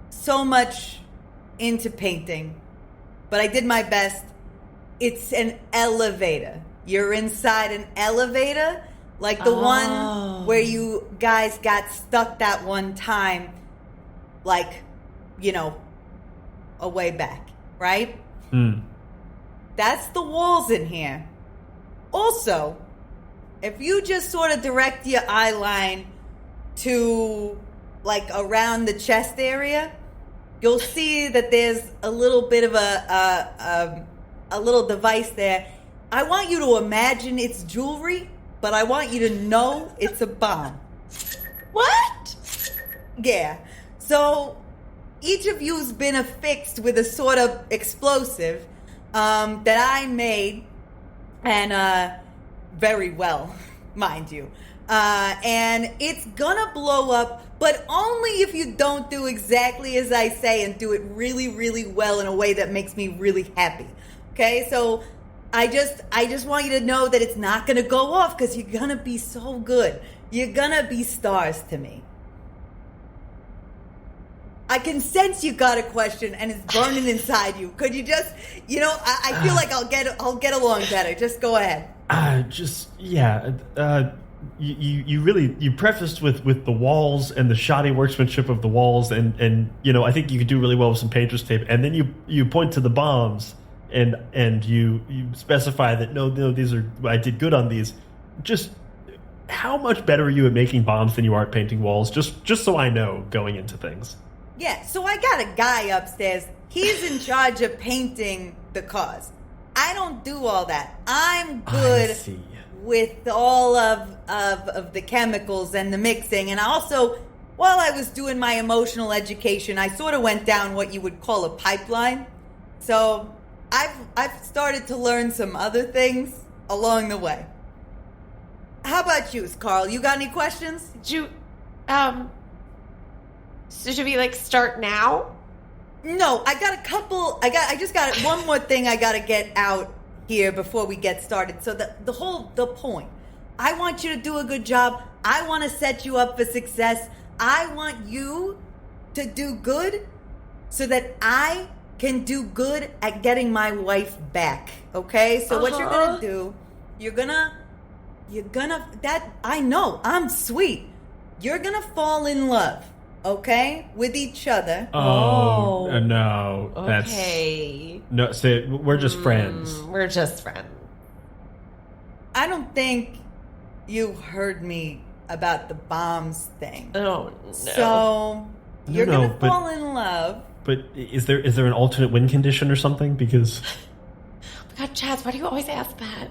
so much into painting, but I did my best. It's an elevator. You're inside an elevator, like the one where you guys got stuck that one time, like, you know, a way back, right? That's the walls in here. Also, if you just sort of direct your eye line to, like, around the chest area, you'll see that there's a little bit of a little device there. I want you to imagine it's jewelry, but I want you to know it's a bomb. What? Yeah. So each of you's been affixed with a sort of explosive that I made, and very well, mind you. And it's gonna blow up, but only if you don't do exactly as I say and do it really, really well in a way that makes me really happy. Okay, so I just want you to know that it's not gonna go off because you're gonna be so good. You're gonna be stars to me. I can sense you got a question and it's burning inside you. Could you just, I feel like I'll get along better. Just go ahead. You prefaced with the walls and the shoddy workmanship of the walls, and I think you could do really well with some painter's tape. And then you point to the bombs and you specify that no, these are, I did good on these. Just how much better are you at making bombs than you are at painting walls? Just so I know going into things. Yeah, so I got a guy upstairs. He's in charge of painting the cars. I don't do all that. I'm good with all of the chemicals and the mixing. And also, while I was doing my emotional education, I sort of went down what you would call a pipeline. So I've started to learn some other things along the way. How about you, Carl? You got any questions? So should we start now? No, I got a couple. I just got one more thing I got to get out here before we get started. So the point. I want you to do a good job. I want to set you up for success. I want you to do good so that I can do good at getting my wife back. Okay? So what you're going to do, you're gonna that I know, I'm sweet. You're going to fall in love. Okay, with each other. Oh no! Okay. No, say we're just friends. We're just friends. I don't think you heard me about the bombs thing. Oh no! So You're going to fall in love. But is there an alternate win condition or something? Because Oh my God, Chaz, why do you always ask that?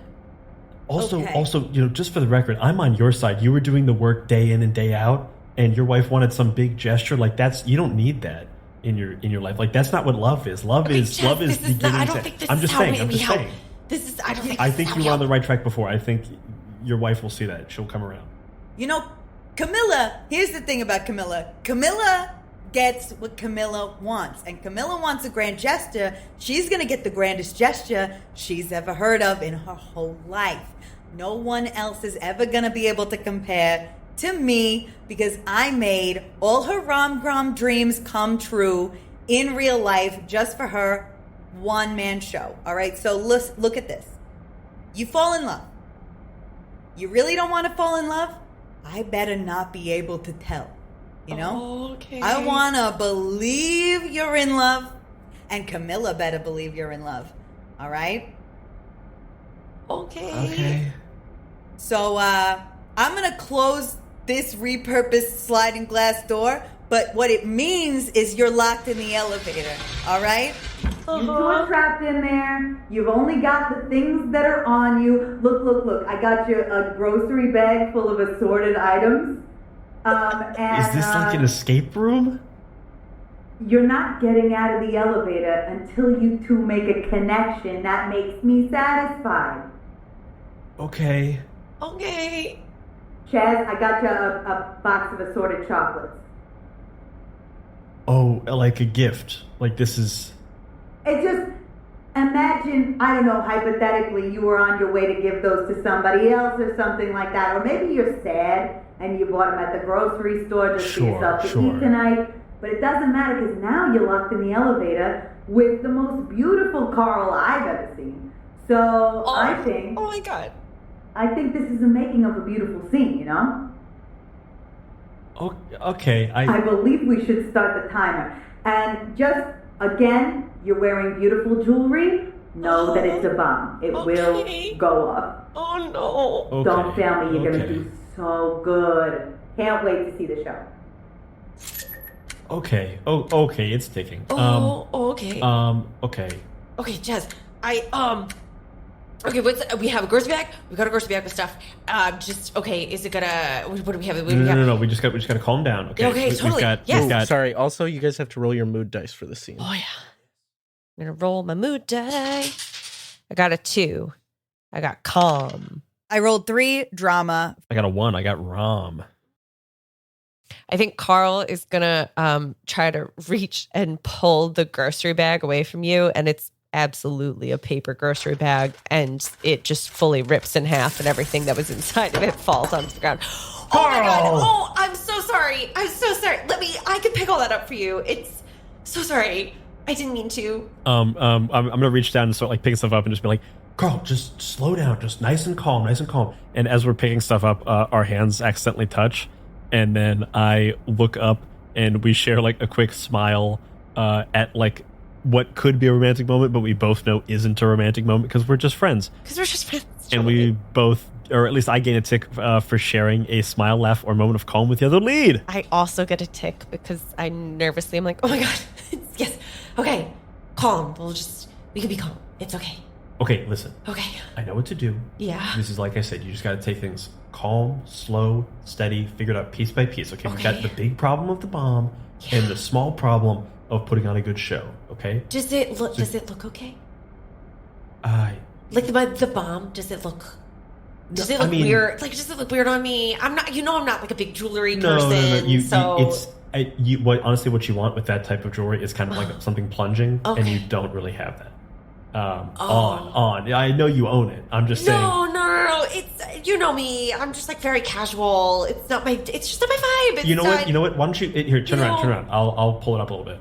also, just for the record, I'm on your side. You were doing the work day in and day out, and your wife wanted some big gesture. Like you don't need that in your life. Like that's not what love is. Love is beginning. I don't think this I'm is just how saying. we I'm just help. saying. I I think you were on the right track before. I think your wife will see that. She'll come around. Camilla, here's the thing about Camilla. Camilla gets what Camilla wants. And Camilla wants a grand gesture. She's going to get the grandest gesture she's ever heard of in her whole life. No one else is ever going to be able to compare to me because I made all her rom-com dreams come true in real life just for her one-man show. All right? So look at this. You fall in love. You really don't want to fall in love? I better not be able to tell. Okay. I want to believe you're in love, and Camilla better believe you're in love. All right? Okay. So I'm going to close this repurposed sliding glass door, but what it means is you're locked in the elevator. All right? You two are trapped in there. You've only got the things that are on you. Look. I got you a grocery bag full of assorted items. And, Is this like an escape room? You're not getting out of the elevator until you two make a connection that makes me satisfied. Okay. Chaz, I got you a box of assorted chocolates. Oh, like a gift. Like this is... It's just, imagine, I don't know, hypothetically, you were on your way to give those to somebody else or something like that. Or maybe you're sad and you bought them at the grocery store just for yourself to eat tonight. But it doesn't matter because now you're locked in the elevator with the most beautiful Carl I've ever seen. So I think... Oh my God. I think this is the making of a beautiful scene, Okay, I believe we should start the timer. And just, again, you're wearing beautiful jewelry. Know that it's a bomb. It will go off. Oh no. Okay. Don't tell me you're going to do so good. Can't wait to see the show. Okay. Oh, okay, it's ticking. Okay. Okay. Okay, Jazz. Okay, we have a grocery bag. We got a grocery bag with stuff. Is it gonna? What do we have? No. We just got to calm down. Okay. Okay, totally. We've got, Sorry. Also, you guys have to roll your mood dice for the scene. Oh yeah. I'm gonna roll my mood die. I got a 2. I got calm. I rolled 3, drama. I got a 1. I got Rom. I think Carl is gonna try to reach and pull the grocery bag away from you, and it's absolutely a paper grocery bag, and it just fully rips in half, and everything that was inside of it falls onto the ground. Oh my God! Oh, I'm so sorry. I can pick all that up for you. It's so sorry. I didn't mean to. I'm gonna reach down and start like picking stuff up and just be like, Carl, just slow down, just nice and calm. And as we're picking stuff up, our hands accidentally touch, and then I look up and we share like a quick smile at like what could be a romantic moment, but we both know isn't a romantic moment because we're just friends. And we both, or at least I gain a tick for sharing a smile, laugh, or moment of calm with the other lead. I also get a tick because I nervously am like, oh my God, yes, okay, calm. We can be calm. It's okay. Okay, listen. Okay. I know what to do. Yeah. This is like I said, you just got to take things calm, slow, steady, figure it out piece by piece. Okay, we've got the big problem of the bomb and the small problem of putting on a good show. Okay. Does it look okay? Like the bomb. Does it look? Does it look weird? Like, does it look weird on me? I'm not. I'm not like a big jewelry person. Honestly, what you want with that type of jewelry is kind of like something plunging, and you don't really have that. On. I know you own it. I'm just saying. No. It's me. I'm just like very casual. It's not my. It's just not my vibe. You know what? Why don't you here? Turn around. I'll pull it up a little bit.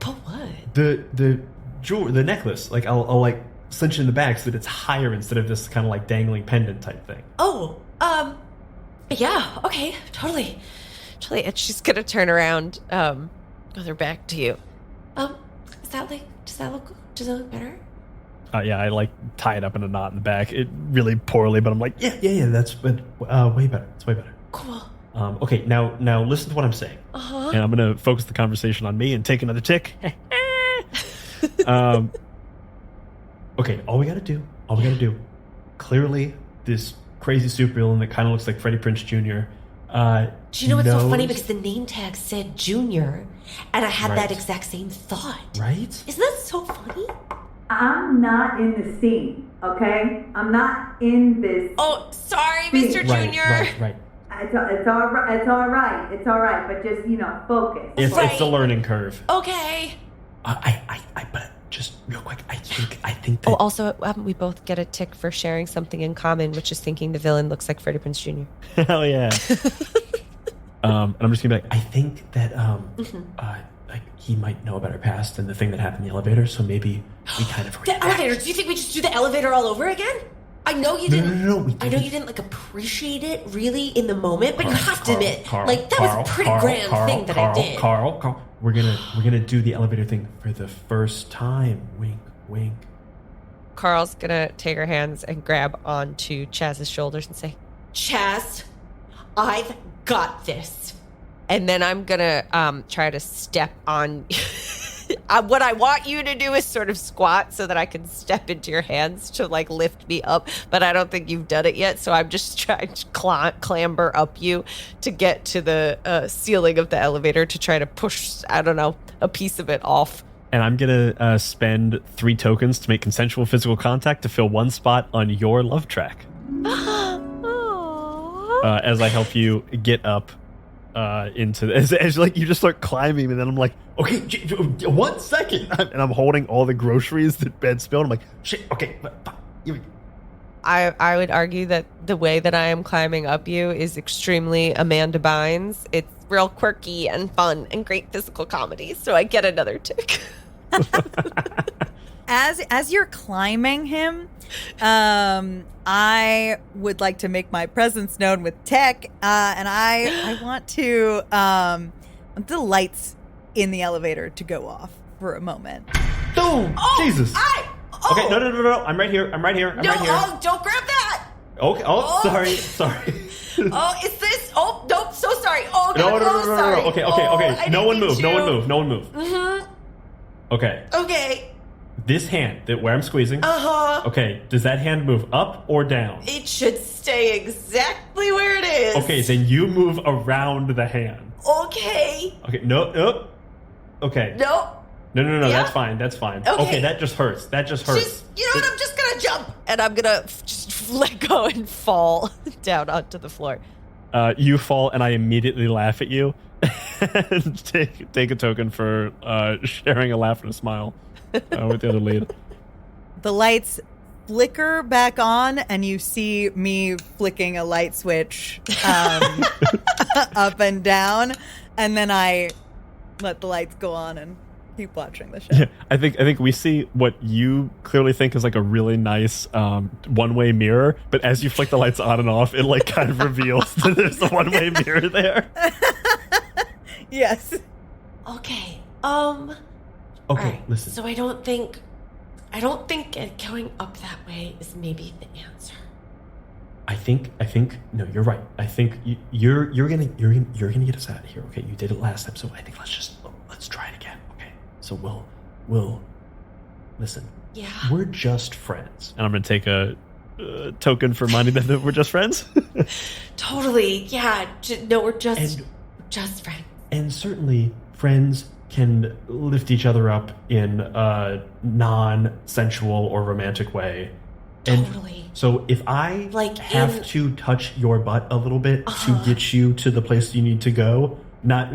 Pull what? The jewelry, the necklace. Like I'll like cinch it in the back so that it's higher instead of this kind of like dangling pendant type thing. Oh, yeah. Okay, totally. And she's gonna turn around, with her back to you. Does that look better? Yeah, I like tie it up in a knot in the back. It really poorly, but I'm like, yeah, that's way better. It's way better. Cool. Okay, now listen to what I'm saying. And I'm going to focus the conversation on me and take another tick. Okay, all we got to do, clearly this crazy supervillain that kind of looks like Freddie Prinze Jr. Do you know what's so funny? Because the name tag said Junior, and I had Right. that exact same thought. Right? Isn't that so funny? I'm not in the scene, okay? I'm not in this. Oh, sorry, Mr. Junior. Right. It's all right, but just, focus. It's a learning curve. Okay. But just real quick, I think that... Oh, also, we both get a tick for sharing something in common, which is thinking the villain looks like Freddie Prinze Jr. Hell yeah. And I'm just gonna be like, I think that like he might know about our past and the thing that happened in the elevator, so maybe we kind of The elevator. Do you think we just do the elevator all over again? I know you didn't. No, we I know you didn't appreciate it really in the moment, but you have to admit, that was a pretty grand thing that I did. Carl, we're gonna do the elevator thing for the first time. Wink, wink. Carl's gonna take her hands and grab onto Chaz's shoulders and say, Chaz, I've got this. and then I'm gonna try to step on. What I want you to do is sort of squat so that I can step into your hands to lift me up, but I don't think you've done it yet, so I'm just trying to clamber up you to get to the ceiling of the elevator to try to push, I don't know, a piece of it off. And I'm gonna spend 3 tokens to make consensual physical contact to fill 1 spot on your love track. As I help you get up into as you just start climbing, and then I'm like, okay, 1 second, and I'm holding all the groceries that Ben spilled. I'm like, shit, okay. I would argue that the way that I am climbing up you is extremely Amanda Bynes. It's real quirky and fun and great physical comedy, so I get another tick. As you're climbing him, I would like to make my presence known with tech, and I want to the lights in the elevator to go off for a moment. Boom! Jesus. Okay, no. I'm right here. I'm right here. Oh, don't grab that. Okay. Oh, sorry. Oh, is this? Oh, nope. So sorry. Oh, No. sorry. Okay. I No one didn't move. mean No one move. to. Mm-hmm. Okay. Okay. This hand where I'm squeezing. Uh-huh. Okay. Does that hand move up or down? It should stay exactly where it is. Okay, then you move around the hand. Okay. Okay. No. Okay. No. No. Yeah? That's fine. Okay. Okay, that just hurts. You know what? I'm just gonna jump. And I'm gonna just let go and fall down onto the floor. You fall, and I immediately laugh at you. And take a token for sharing a laugh and a smile with the other lead. The lights flicker back on, and you see me flicking a light switch up and down, and then I let the lights go on and keep watching the show. Yeah, I think we see what you clearly think is a really nice one-way mirror, but as you flick the lights on and off, it kind of reveals that there's a one-way mirror there. Yes. Okay. Okay, Alright, listen. So I don't think going up that way is maybe the answer. I think no, you're right. I think you're gonna get us out of here. Okay, you did it last time, so I think let's try it again. Okay, so we'll listen. Yeah. We're just friends, and I'm gonna take a token for reminding them that we're just friends. Totally. Yeah. No, we're just friends. And certainly, friends can lift each other up in a non-sensual or romantic way. And Totally. so if I have to touch your butt a little bit to get you to the place you need to go, not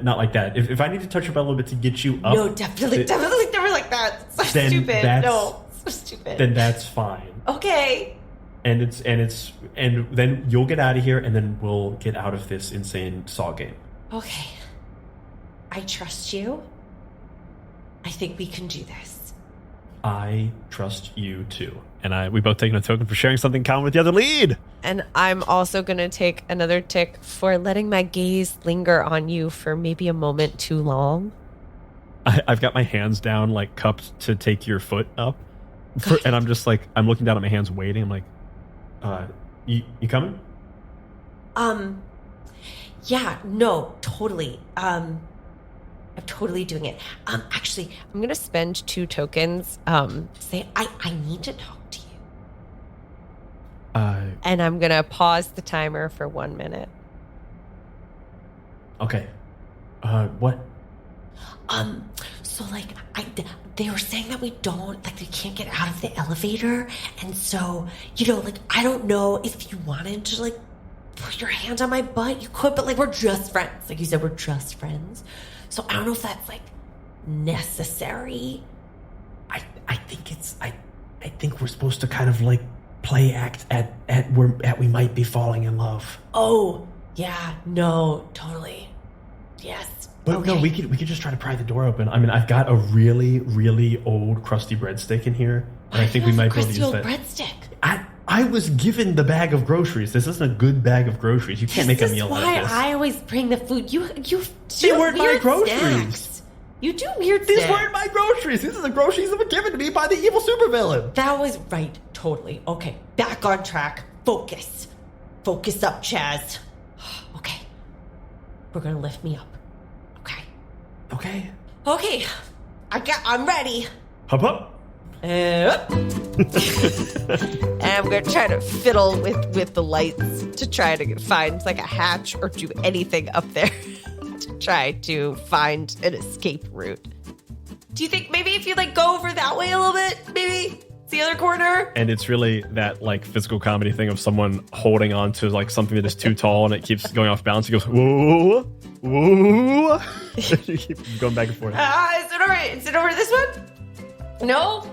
like that. If I need to touch your butt a little bit to get you up, No, definitely never like that. It's so Then stupid. that's- No, so stupid. then that's fine. Okay. And then you'll get out of here, and then we'll get out of this insane Saw game. Okay. I trust you. I think we can do this. I trust you too. And we both taken a token for sharing something common with the other lead. And I'm also going to take another tick for letting my gaze linger on you for maybe a moment too long. I've got my hands down, cupped to take your foot up. And I'm just I'm looking down at my hands waiting. I'm like, you coming? Yeah, no, totally. I'm totally doing it. Actually, I'm going to spend 2 tokens. say I need to talk to you. And I'm going to pause the timer for 1 minute. Okay. What? So like they were saying that we can't get out of the elevator, and so like I don't know if you wanted to like put your hand on my butt, you could, but like we're just friends. Like you said, we're just friends. So I don't know if that's like necessary. I think we're supposed to kind of like play act at we might be falling in love. Oh yeah, no, totally. Yes. But okay. no, we could just try to pry the door open. I mean, I've got a really, really old crusty breadstick in here, and I think we might be able to use that. Breadstick. I was given the bag of groceries. This isn't a good bag of groceries. You can't make a meal out of this. This is why I always bring the food. You They weren't my weird groceries. snacks. You do weird These snacks. weren't my groceries. These are the groceries that were given to me by the evil supervillain. That was right. Totally. Okay. Back on track. Focus. Focus up, Chaz. Okay. We're gonna lift me up. Okay. Okay. I'm ready. Hop up. And I'm going to try to fiddle with the lights to try to find like a hatch or do anything up there to try to find an escape route. Do you think maybe if you like go over that way a little bit, maybe it's the other corner? And it's really that like physical comedy thing of someone holding on to like something that is too tall and it keeps going off balance. He goes, whoa, whoa. You keep going back and forth. Is it all right? Is it over this one? No?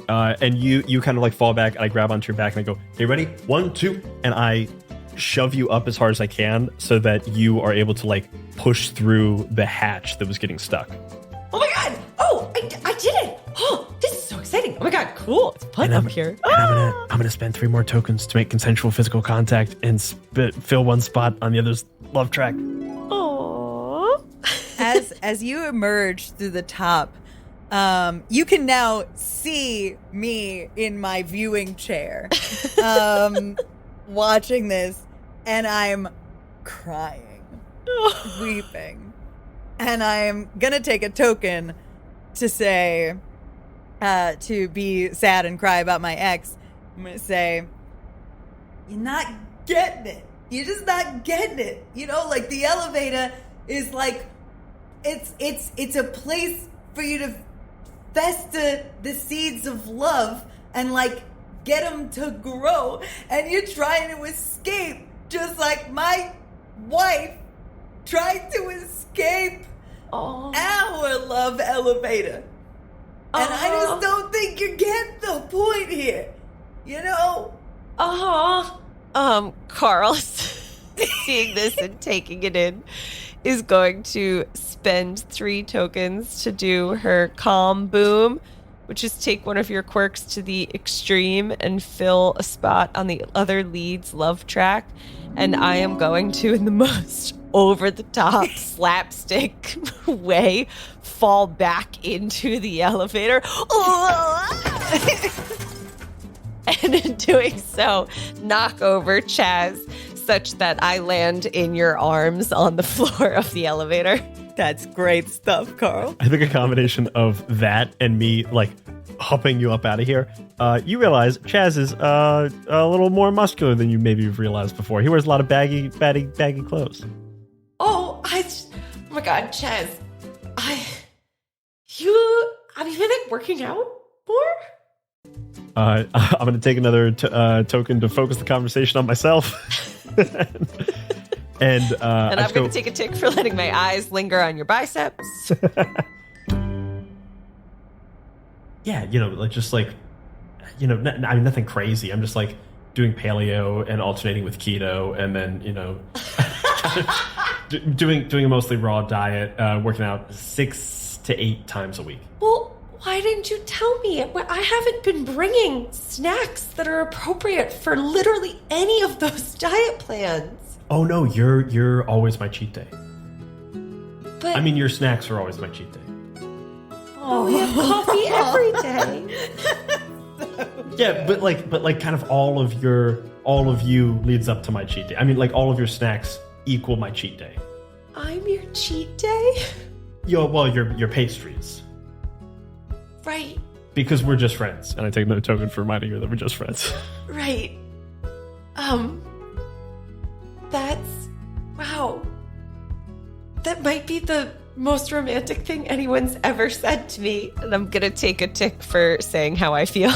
And you kind of like fall back and I grab onto your back and I go, hey, ready? 1, 2. And I shove you up as hard as I can so that you are able to like push through the hatch that was getting stuck. Oh my god! Oh, I did it! Oh, this is so exciting! Oh my god, cool! It's fun up here. And I'm gonna spend 3 more tokens to make consensual physical contact and fill 1 spot on the other's love track. Aww. As you emerge through the top, you can now see me in my viewing chair, watching this, and I'm crying, weeping. And I'm gonna take a token to say, to be sad and cry about my ex. I'm gonna say, you're not getting it. You're just not getting it. Like the elevator is like, it's a place for you to fester the seeds of love and like get them to grow. And you're trying to escape just like my wife tried to escape our love elevator. And I just don't think you get the point here. Carl, seeing this and taking it in, is going to spend 3 tokens to do her calm boom, which is take one of your quirks to the extreme and fill a spot on the other lead's love track. And I am going to, in the most over-the-top slapstick way, fall back into the elevator. And in doing so, knock over Chaz such that I land in your arms on the floor of the elevator. That's great stuff, Carl. I think a combination of that and me like hopping you up out of here, you realize Chaz is a little more muscular than you maybe have realized before. He wears a lot of baggy clothes. Oh my god, Chaz. Have you been like working out more? I'm going to take another token to focus the conversation on myself. And I'm going to take a tick for letting my eyes linger on your biceps. Yeah, nothing crazy. I'm just like doing paleo and alternating with keto, and then doing a mostly raw diet, working out 6 to 8 times a week. Well, why didn't you tell me? I haven't been bringing snacks that are appropriate for literally any of those diet plans. Oh no, you're always my cheat day. But I mean, your snacks are always my cheat day. we have coffee every day. Yeah, but like kind of all of you leads up to my cheat day. I mean, like all of your snacks equal my cheat day. I'm your cheat day? Your pastries. Right. Because we're just friends. And I take no token for reminding you that we're just friends. Right. That's... Wow. That might be the most romantic thing anyone's ever said to me. And I'm going to take a tick for saying how I feel.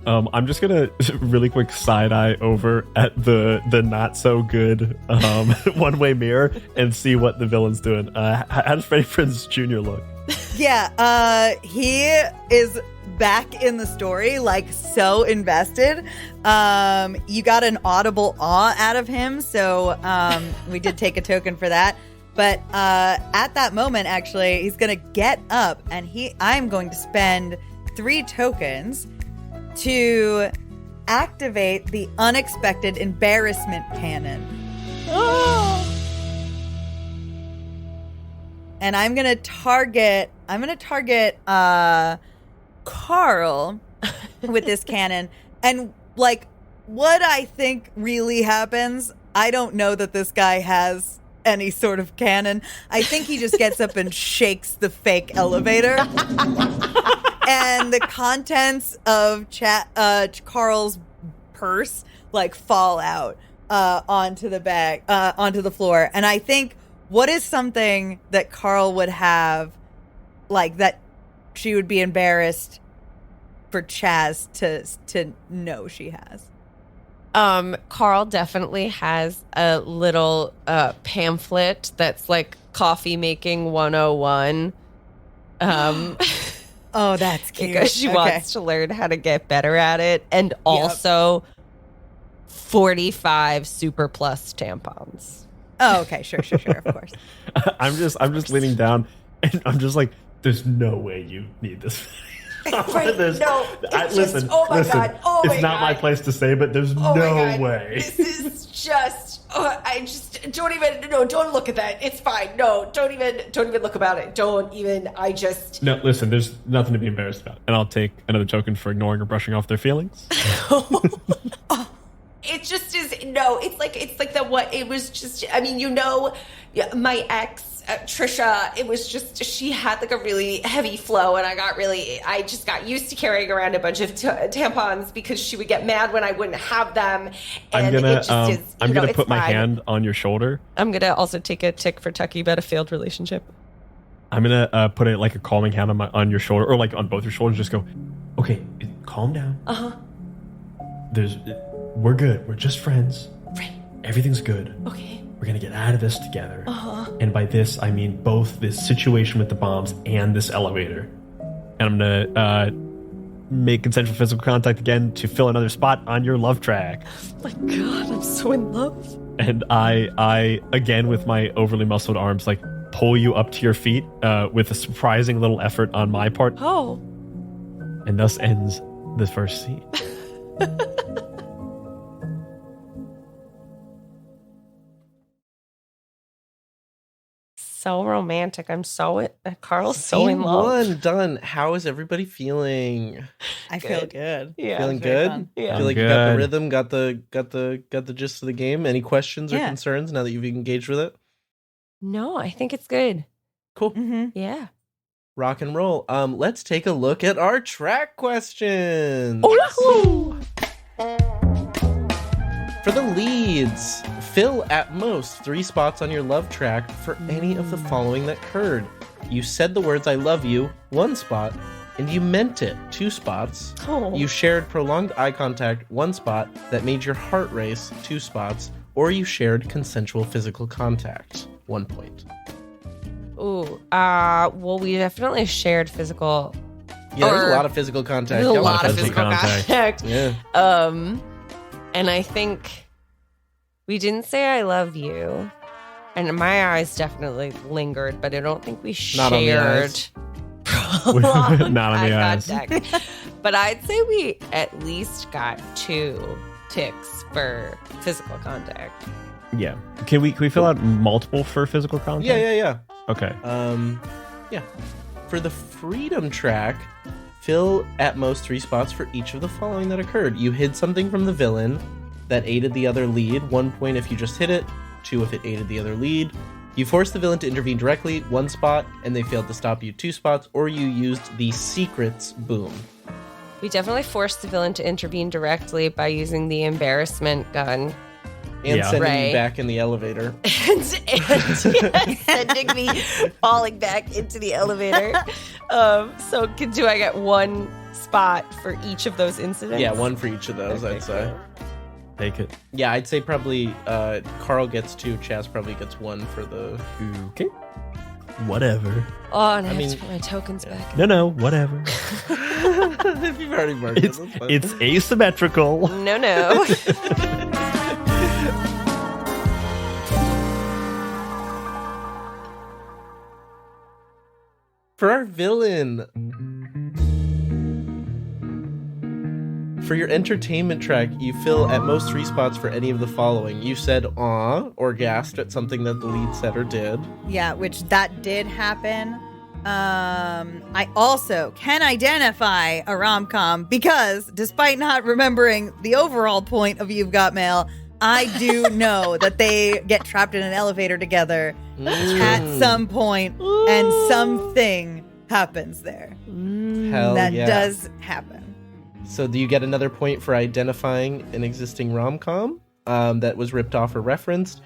I'm just going to really quick side eye over at the not so good one-way mirror and see what the villain's doing. How does Freddie Prinze Jr. look? Yeah, he is back in the story, like so invested. You got an audible awe out of him, so we did take a token for that. But at that moment, actually, he's going to get up, and I'm going to spend 3 tokens to activate the unexpected embarrassment cannon. Oh! And I'm gonna target Carl with this cannon. And like what I think really happens, I don't know that this guy has any sort of cannon. I think he just gets up and shakes the fake elevator. And the contents of Carl's purse like fall out onto the floor. And I think what is something that Carl would have, like that she would be embarrassed for Chaz to know she has? Carl definitely has a little pamphlet that's like coffee making 101. Oh, that's cute. Because she wants to learn how to get better at it. And also 45 super plus tampons. Oh, okay. Sure, of course. I'm just leaning down and I'm just like, there's no way you need this. Right, no. Listen, God. Oh it's not my place to say, but there's no way. This is just, don't look at that. It's fine. No, don't even look about it. No, listen, there's nothing to be embarrassed about. And I'll take another token for ignoring or brushing off their feelings. It just is, it's like that what, it was just, I mean, my ex, Trisha, it was just, she had like a really heavy flow and I just got used to carrying around a bunch of tampons because she would get mad when I wouldn't have them. And I'm gonna put my hand on your shoulder. I'm gonna also take a tick for Tucky about a failed relationship. I'm gonna put a calming hand on your shoulder, or like on both your shoulders. Just go, okay, calm down. We're good. We're just friends. Right. Everything's good. Okay. We're going to get out of this together. And by this, I mean both this situation with the bombs and this elevator. And I'm going to make consensual physical contact again to fill another spot on your love track. Oh my God, I'm so in love. And I again, with my overly muscled arms, like pull you up to your feet with a surprising little effort on my part. Oh. And thus ends the first scene. So romantic. I'm Carl's so in love. Scene 1 done. How is everybody feeling? I feel good. Yeah. Feeling good? Yeah. Feel like you got the rhythm, got the gist of the game. Any questions or concerns now that you've engaged with it? No, I think it's good. Cool. Mm-hmm. Yeah. Rock and roll. Let's take a look at our track questions. For the leads, fill at most 3 spots on your love track for any of the following that occurred. You said the words I love you, 1 spot, and you meant it, 2 spots. Oh. You shared prolonged eye contact, 1 spot, that made your heart race, 2 spots, or you shared consensual physical contact, 1 point. Ooh, well, we definitely shared physical. Yeah, there's a lot of physical contact. There's a lot of physical contact. Yeah. And I think we didn't say I love you. And my eyes definitely lingered, but I don't think we shared. Not on the eyes. Not on the eyes. Contact. But I'd say we at least got 2 ticks for physical contact. Yeah. Can we fill out multiple for physical contact? Yeah. Okay. Yeah. For the freedom track, Fill at most 3 spots for each of the following that occurred. You hid something from the villain that aided the other lead. 1 point if you just hid it. 2 if it aided the other lead. You forced the villain to intervene directly, 1 spot, and they failed to stop you, 2 spots, or you used the secrets boom. We definitely forced the villain to intervene directly by using the embarrassment gun. And sending Ray. you back in the elevator. and sending me falling back into the elevator. So do I get 1 spot for each of those incidents? Yeah, 1 for each of those, Okay, I'd say. Take it. Yeah, I'd say probably Carl gets 2, Chaz probably gets 1 for the... Okay. Whatever. Oh, and I, mean, have to put my tokens back. No, whatever. If you've already marked it, It's that's fine. it's asymmetrical. No. For our villain, for your entertainment track, you fill at most 3 spots for any of the following. You said "aw" or gasped at something that the lead said or did. Yeah, which that did happen. I also can identify a rom-com because despite not remembering the overall point of You've Got Mail, I do know that they get trapped in an elevator together at some point and something happens there. Hell That yeah. does happen. So do you get another point for identifying an existing rom-com that was ripped off or referenced?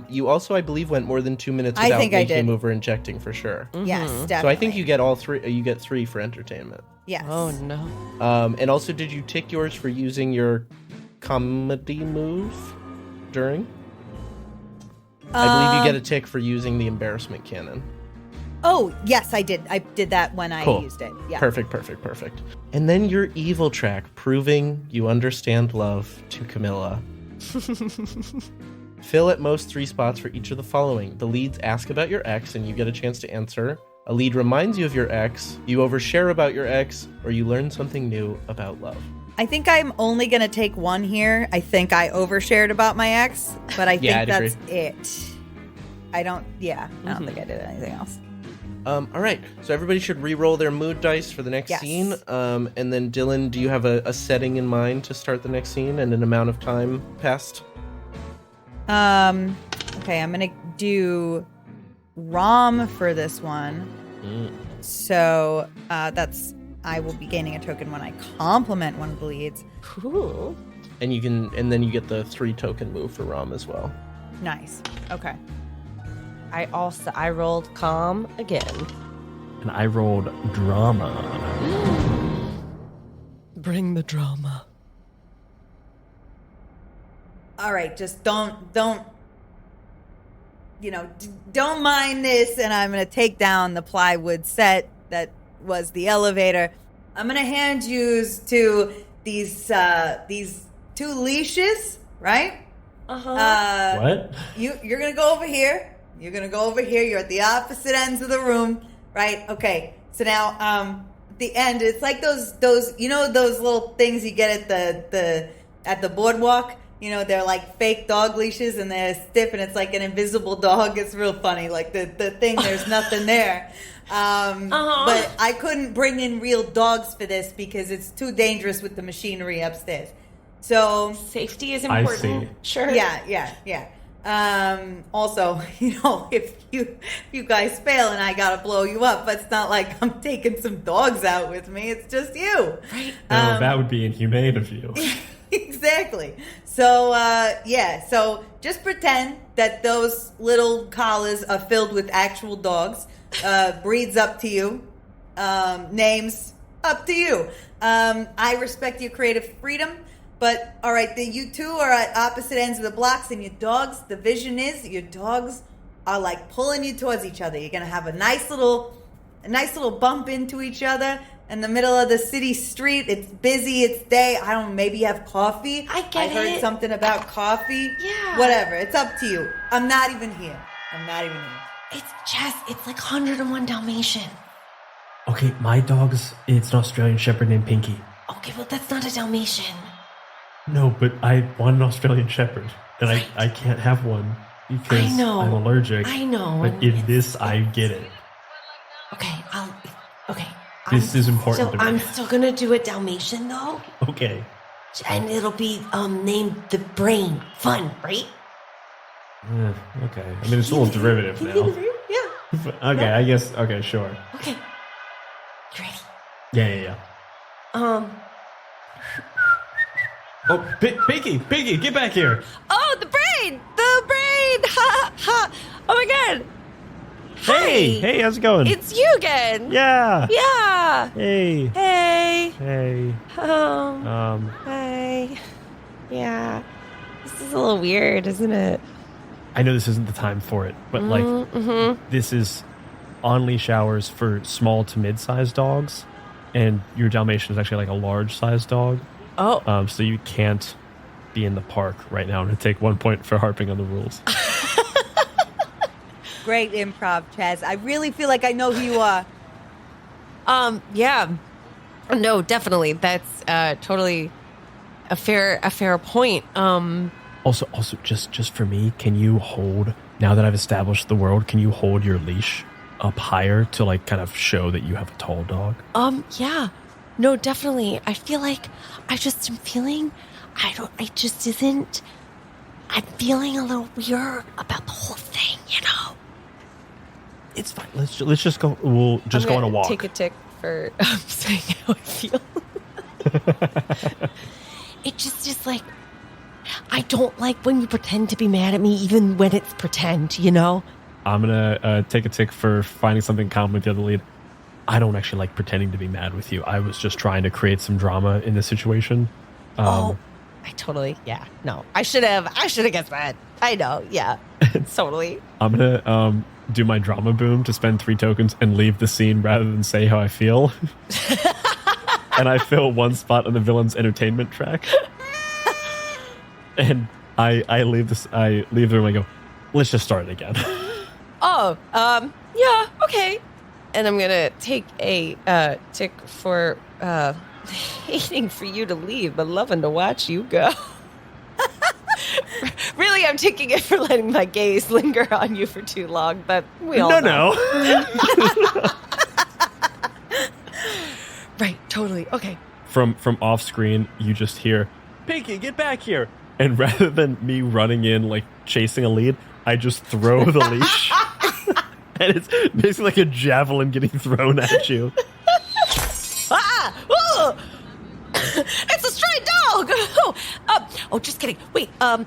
You also, I believe, went more than 2 minutes I without think I making a did. move or injecting for sure. Yes, definitely. So I think you get all 3. You get 3 for entertainment. Yes. Oh, no. And also, did you tick yours for using your comedy move during? I believe you get a tick for using the embarrassment cannon. Oh, yes, I did. I did that when I Cool. used it. Yeah. Perfect. And then your evil track, proving you understand love to Camilla. Fill at most 3 spots for each of the following. The leads ask about your ex, and you get a chance to answer. A lead reminds you of your ex, you overshare about your ex, or you learn something new about love. I think I'm only going to take 1 here. I think I overshared about my ex, but I think Yeah, I'd that's agree. it. I don't think I did anything else. All right, so everybody should re-roll their mood dice for the next Yes. scene. And then, Dylan, do you have a setting in mind to start the next scene and an amount of time passed? Okay, I'm going to do Rom for this one. So I will be gaining a token when I compliment one of the leads. Cool. And then you get the 3 token move for Rom as well. Nice. Okay. I rolled calm again. And I rolled drama. Bring the drama. All right, just don't don't mind this, and I'm going to take down the plywood set that was the elevator. I'm going to hand you to these 2 leashes, right? What? You're going to go over here. You're going to go over here. You're at the opposite ends of the room, right? Okay. So now at the end, it's like those those little things you get at the boardwalk. They're like fake dog leashes and they're stiff and it's like an invisible dog. It's real funny. Like the thing, there's nothing there. But I couldn't bring in real dogs for this because it's too dangerous with the machinery upstairs. So Safety is I important. see. Sure. yeah. Also, if you guys fail and I gotta blow you up, but it's not like I'm taking some dogs out with me. It's just you. Right. No, that would be inhumane of you. Exactly. So, so just pretend that those little collars are filled with actual dogs. Breeds up to you. Names up to you. I respect your creative freedom, but all right, you two are at opposite ends of the blocks, and your dogs, the vision is your dogs are like pulling you towards each other. You're going to have a nice little bump into each other. In the middle of the city street, it's busy, it's day. I don't know, maybe you have coffee. I heard something about coffee. Yeah. Whatever, it's up to you. I'm not even here. It's Jess. It's like 101 Dalmatian. Okay, my dog's, it's an Australian Shepherd named Pinky. Okay, well, that's not a Dalmatian. No, but I want an Australian Shepherd, and I can't have one because I know. I'm allergic. I know. But in this, I get it. Okay, This is important to me. I'm still gonna do a Dalmatian though, Okay. and it'll be named the Brain. Fun, right? Okay. I mean, it's a little derivative Can you get the now. Brain? Yeah. Okay, I guess. Okay, sure. Okay. You ready? Yeah. Oh, Pinky, get back here. Oh, the brain! Ha ha! Oh my god! Hey, how's it going? It's you again. Yeah. Yeah. Hey. Hey. Hi. Yeah. This is a little weird, isn't it? I know this isn't the time for it, but like, this is on-leash hours for small to mid-sized dogs, and your Dalmatian is actually like a large-sized dog. Oh. So you can't be in the park right now. I'm going to take 1 point for harping on the rules. Great improv, Chaz. I really feel like I know who you are. Yeah. No, definitely. That's totally a fair point. Also, just for me, can you hold, now that I've established the world, can you hold your leash up higher to like kind of show that you have a tall dog? Yeah. No, definitely. I feel like I just am feeling, I'm feeling a little weird about the whole thing, you know? It's fine. Let's just go. We'll just go on a walk. Take a tick for saying how I feel. It just is like, I don't like when you pretend to be mad at me, even when it's pretend, you know? I'm gonna take a tick for finding something common with the other lead. I don't actually like pretending to be mad with you. I was just trying to create some drama in this situation. I totally, yeah. No, I should have guessed that. I know, yeah. Totally. I'm gonna do my drama boom to spend 3 tokens and leave the scene rather than say how I feel. And I fill 1 spot on the villain's entertainment track. And I leave the room and I go, let's just start it again. Yeah, okay. And I'm gonna take a tick for hating for you to leave, but loving to watch you go. Really, I'm taking it for letting my gaze linger on you for too long, but we all know. Right, totally. Okay. From off screen, you just hear, Pinky, get back here. And rather than me running in, like chasing a lead, I just throw the leash. And it's basically like a javelin getting thrown at you. Oh! It's a stray dog! Oh, just kidding. Wait, ha.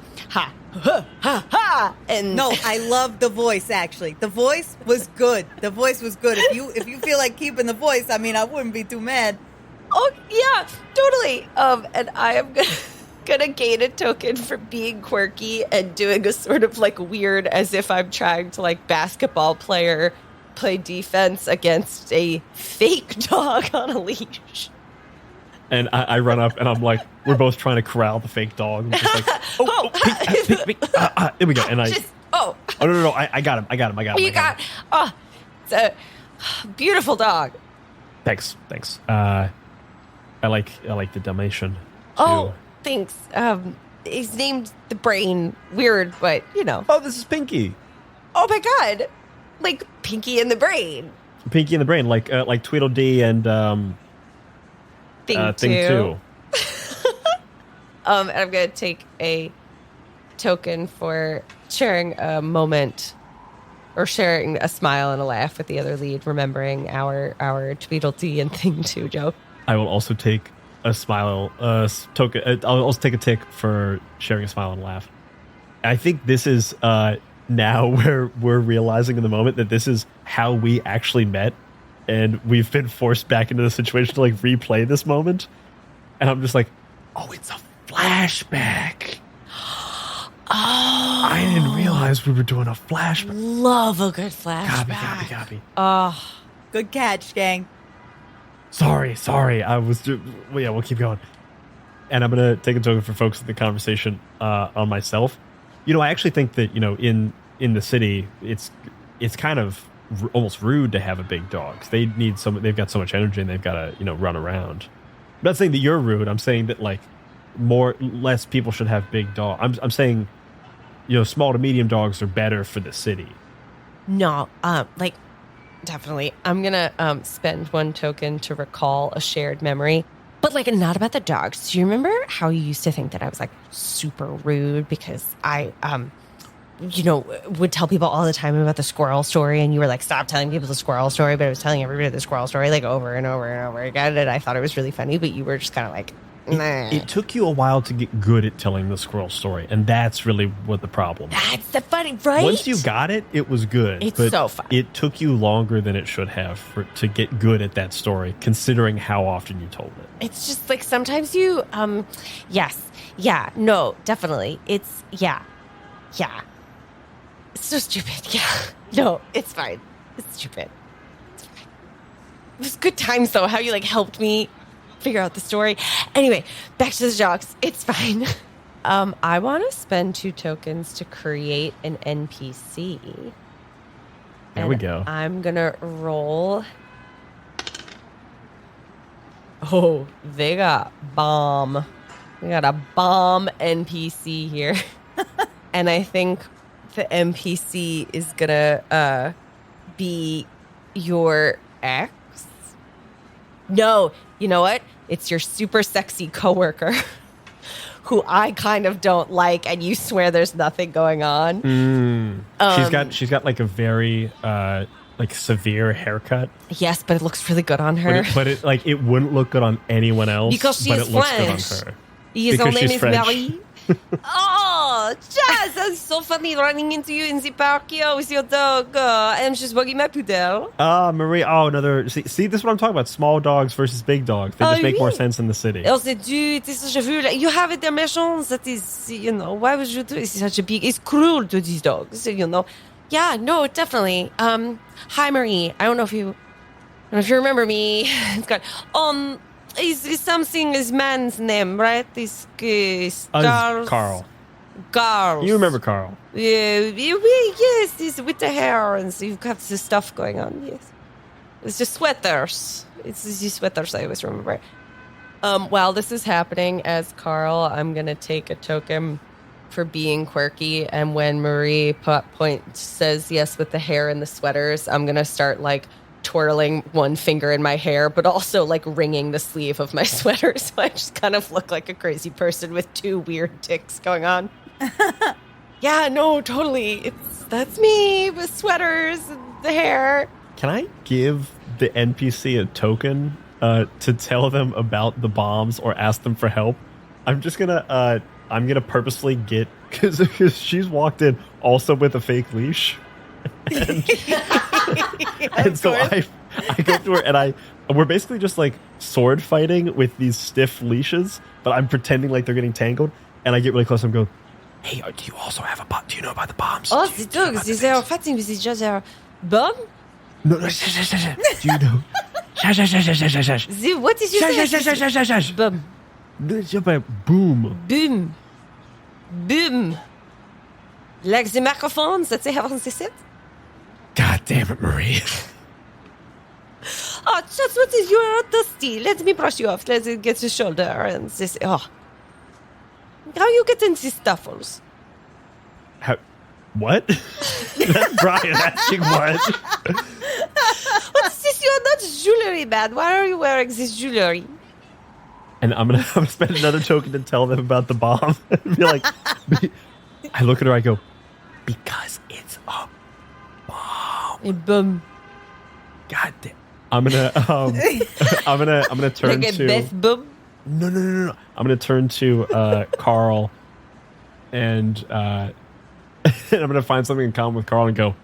And No, I love the voice, actually. The voice was good. If you feel like keeping the voice, I mean, I wouldn't be too mad. Oh, yeah, totally. And I am gonna gain a token for being quirky and doing a sort of like weird, as if I'm trying to like basketball player play defense against a fake dog on a leash. And I run up and I'm like, we're both trying to corral the fake dog. I'm just like, Pink, here we go. And no, I got him. You got, it's a beautiful dog. Thanks. I like the Dalmatian. Too. Oh, thanks. He's named the Brain. Weird, but you know. Oh, this is Pinky. Oh my god, like Pinky and the Brain. Pinky and the Brain, like Tweedledee and Thing two. And I'm gonna take a token for sharing a moment, or sharing a smile and a laugh with the other lead, remembering our Tweedledee and Thing 2 joke. I will also take a smile token. I'll also take a tick for sharing a smile and a laugh. I think this is now where we're realizing in the moment that this is how we actually met, and we've been forced back into the situation to like replay this moment. And I'm just like, oh, it's a flashback. Oh, I didn't realize we were doing a flashback. Love a good flashback. Copy. Oh, Good catch, gang. Sorry. I was. We'll keep going. And I'm gonna take a token for focusing the conversation on myself. You know, I actually think that in the city, it's kind of almost rude to have a big dog. They've got so much energy and they've got to run around. I'm not saying that you're rude. I'm saying that like less people should have big dogs. I'm saying definitely. I'm gonna spend 1 token to recall a shared memory, but like not about the dogs. Do you remember how you used to think that I was like super rude because I would tell people all the time about the squirrel story, and you were like, stop telling people the squirrel story, but I was telling everybody the squirrel story like over and over and over again, and I thought it was really funny, but you were just kind of like, nah. It took you a while to get good at telling the squirrel story, and that's really what the problem is. That's the funny, right? Once you got it, it was good. It's but so fun. It took you longer than it should have to get good at that story, considering how often you told it. It's just like sometimes you, yes, yeah, no, definitely. It's, yeah. It's so stupid. Yeah. No, it's fine. It's stupid. It's fine. It was good times though, how you like helped me figure out the story. Anyway, back to the dogs. It's fine. I want to spend 2 tokens to create an NPC. There we go. I'm going to roll. Oh, they got bomb. We got a bomb NPC here. And I think the NPC is gonna be your ex. No, you know what? It's your super sexy coworker who I kind of don't like, and you swear there's nothing going on. She's got like a very like severe haircut. Yes, but it looks really good on her. But it wouldn't look good on anyone else. Because she but is it looks French. good on her. His Because name she's is French. Marie. Oh, Jazz, that's so funny running into you in the park here with your dog. I'm just walking my poodle. Marie. Oh, another. See, this is what I'm talking about. Small dogs versus big dogs. They just make more sense in the city. Oh, c'est du, je veux, you have it, they're méchants. That is, why would you do it? It's such a big, it's cruel to these dogs, Yeah, no, definitely. Hi, Marie. I don't know if you remember me. It's got, is something is man's name, right? This Carl. Carl. You remember Carl? Yeah, yes, he's with the hair and so you've got this stuff going on. Yes, it's just sweaters. It's these sweaters I always remember. While this is happening as Carl, I'm gonna take a token for being quirky, and when Marie says yes with the hair and the sweaters, I'm gonna start like twirling one finger in my hair, but also like wringing the sleeve of my sweater, so I just kind of look like a crazy person with 2 weird ticks going on. Yeah, no, totally. That's me with sweaters and the hair. Can I give the NPC a token to tell them about the bombs or ask them for help? I'm just gonna purposely get because she's walked in also with a fake leash. And so I go up to her and we're basically just like sword fighting with these stiff leashes, but I'm pretending like they're getting tangled, and I get really close and go, hey, do you also have a bomb? Do you know about the bombs? Oh, the dogs, they are fighting with each other. Bomb? No, do you know? What did you say? Bomb. Boom. Boom. Boom. Like the microphones that they have on the set? God damn it, Marie. Oh, just what is you're dusty. Let me brush you off. Let's get your shoulder and this. Oh. How you get in these stuffles? What? That's Brian asking what? What's this? You're not jewelry man. Why are you wearing this jewelry? And I'm gonna spend another token to tell them about the bomb. Be like, I look at her, I go, because it's a bomb. A bomb. God damn. I'm gonna turn like a to Beth bomb. No. I'm gonna turn to Carl, and I'm gonna find something in common with Carl and go,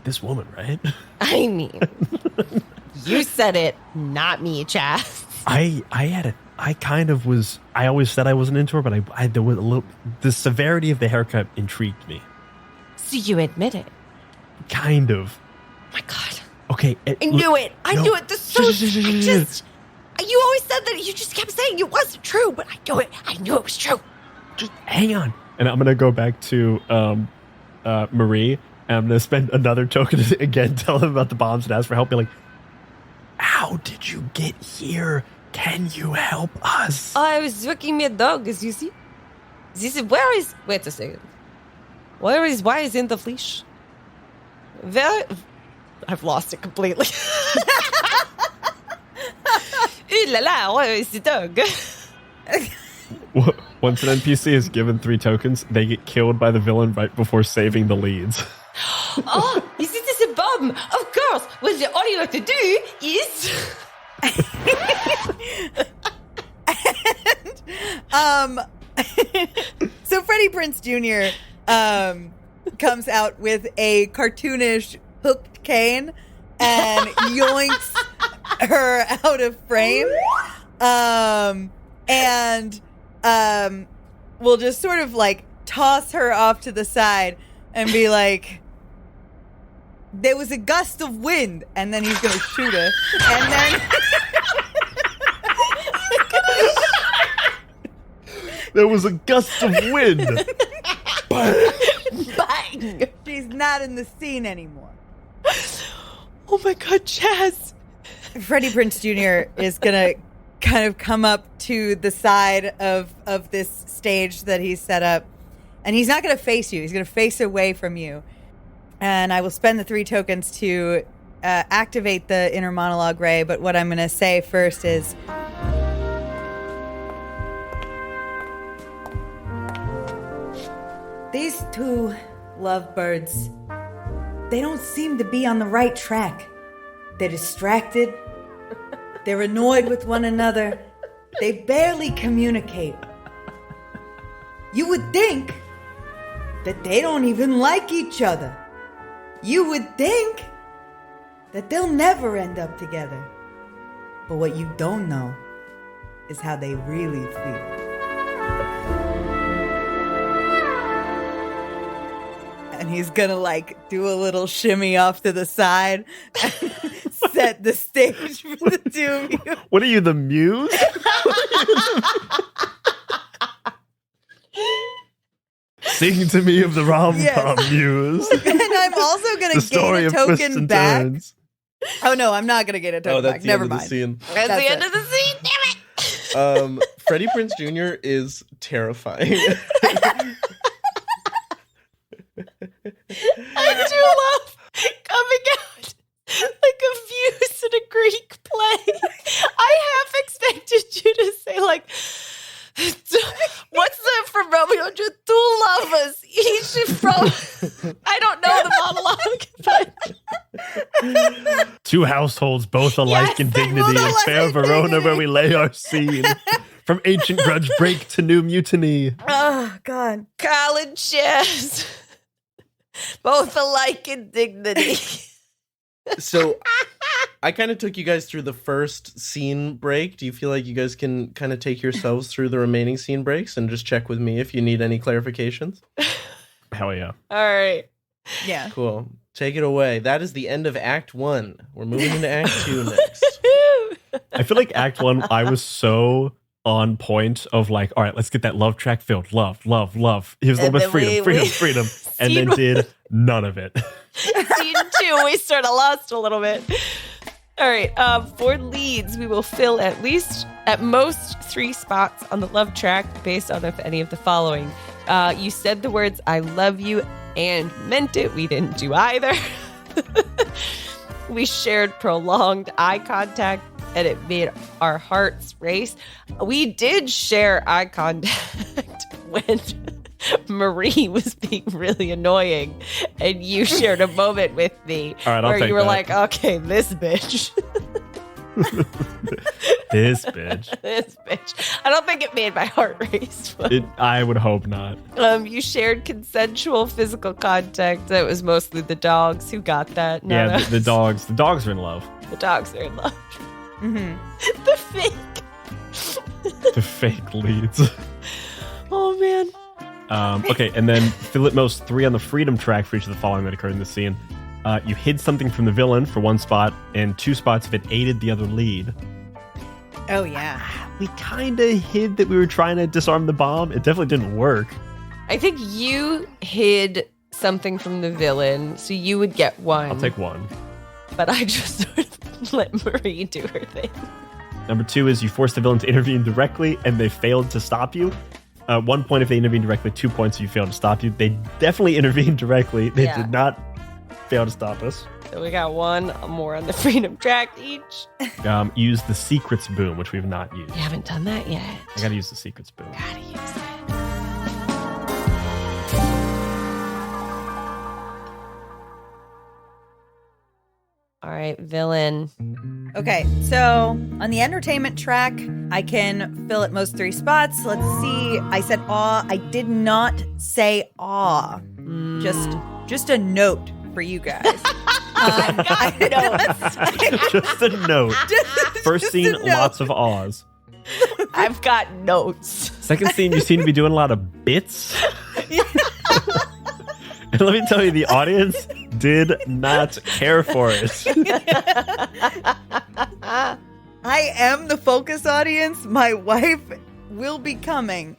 this woman, right? I mean, you said it, not me, Chaz. I always said I wasn't into her, but there was a little. The severity of the haircut intrigued me. So you admit it? Kind of. Oh my God. Okay. I knew it. I knew it. You always said that. You just kept saying it wasn't true, but I knew it. I knew it was true. Just hang on. And I'm gonna go back to Marie, and I'm gonna spend another token to again tell them about the bombs and ask for help. Be like, how did you get here? Can you help us? I was walking my dog, as you see. Wait a second. Why isn't the leash? I've lost it completely. Ooh la la, what is the dog? Once an NPC is given 3 tokens, they get killed by the villain right before saving the leads. Oh, is this a bomb? Of course. Well, all you have to do is. So Freddie Prinze Jr. Comes out with a cartoonish hooked cane and yoinks her out of frame. And we'll just sort of like toss her off to the side and be like, there was a gust of wind, and then he's gonna shoot her, and then There was a gust of wind. Bang! she's not in the scene anymore. Oh my god, Chaz. Freddie Prinze Jr. is gonna kind of come up to the side of this stage that he's set up, and he's not gonna face you. He's gonna face away from you. And I will spend the 3 tokens to activate the inner monologue ray. But what I'm gonna say first is, these 2 lovebirds, they don't seem to be on the right track. They're distracted. They're annoyed with one another. They barely communicate. You would think that they don't even like each other. You would think that they'll never end up together. But what you don't know is how they really feel. And he's gonna like do a little shimmy off to the side and set the stage for the 2 of you. What are you, the muse? Sing to me of the rom-com muse. And I'm also gonna The story gain a of twists token and back. turns. Oh no, I'm not gonna get a token back. that's the Never end of mind. the scene. That's That's the end it. of the scene, damn it! Freddie Prinze Jr. is terrifying. I do love coming out like a Muse in a Greek play. I half expected you to say like, what's that from Romeo and Juliet? 2 lovers, each from, I don't know the monologue, but 2 households, both alike Yes, in they're dignity, both and alike fair in Verona dignity. where we lay our scene. From ancient grudge break to new mutiny. Oh God. Colin Chaz, both alike in dignity. So I kind of took you guys through the first scene break. Do you feel like you guys can kind of take yourselves through the remaining scene breaks and just check with me if you need any clarifications? Hell yeah. All right. Yeah. Cool. Take it away. That is the end of Act 1. We're moving into Act 2 next. I feel like Act 1, I was so on point of like, all right, let's get that love track filled. Love, love, love. Here's a little And bit of then freedom, we- freedom. And then Scene- did none of it. Scene 2, we sort of lost a little bit. All right. For leads, we will fill at most 3 spots on the love track based on if any of the following. You said the words "I love you" and meant it. We didn't do either. We shared prolonged eye contact, and it made our hearts race. We did share eye contact when Marie was being really annoying, and you shared a moment with me All right, I'll where take you were that. like, okay, this bitch. This bitch. This bitch. I don't think it made my heart race. But, I would hope not. you shared consensual physical contact. That was mostly the dogs who got that. not Yeah, us. the dogs. The dogs are in love. The dogs are in love. Mm-hmm. The fake. The fake leads. Oh man. Okay, and then fill at most 3 on the freedom track for each of the following that occurred in the scene. You hid something from the villain for 1 spot, and 2 spots if it aided the other lead. Oh yeah. We kind of hid that we were trying to disarm the bomb. It definitely didn't work. I think you hid something from the villain, so you would get 1. I'll take 1. But I just sort of let Marie do her thing. Number 2 is you forced the villain to intervene directly, and they failed to stop you. 1 point if they intervened directly, 2 points if you failed to stop you. They definitely intervened directly. They Yeah. did not fail to stop us. So we got one more on the freedom track each. Use the secrets boom, which we have not used. We haven't done that yet. I gotta use the secrets boom. Gotta use it. All right, villain. Okay, so on the entertainment track, I can fill at most 3 spots. Let's see. I said awe. I did not say awe. Just a note for you guys. Just a note. First scene, lots of awes. I've got notes. Second scene, you seem to be doing a lot of bits. And let me tell you, the audience did not care for it. I am the focus audience. My wife will be coming.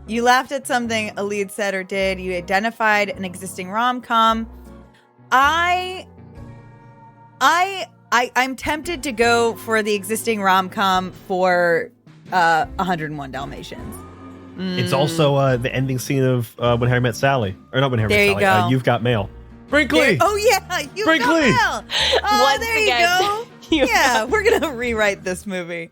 You laughed at something a lead said or did. You identified an existing rom-com. I'm tempted to go for the existing rom-com for 101 Dalmatians. It's also the ending scene of When Harry Met Sally. Or not When Harry There Met you Sally. go. You've Got Mail. Brinkley! Oh, yeah. You've Brinkley! got mail. Oh, Once there again, you go. Yeah, we're going to rewrite this movie.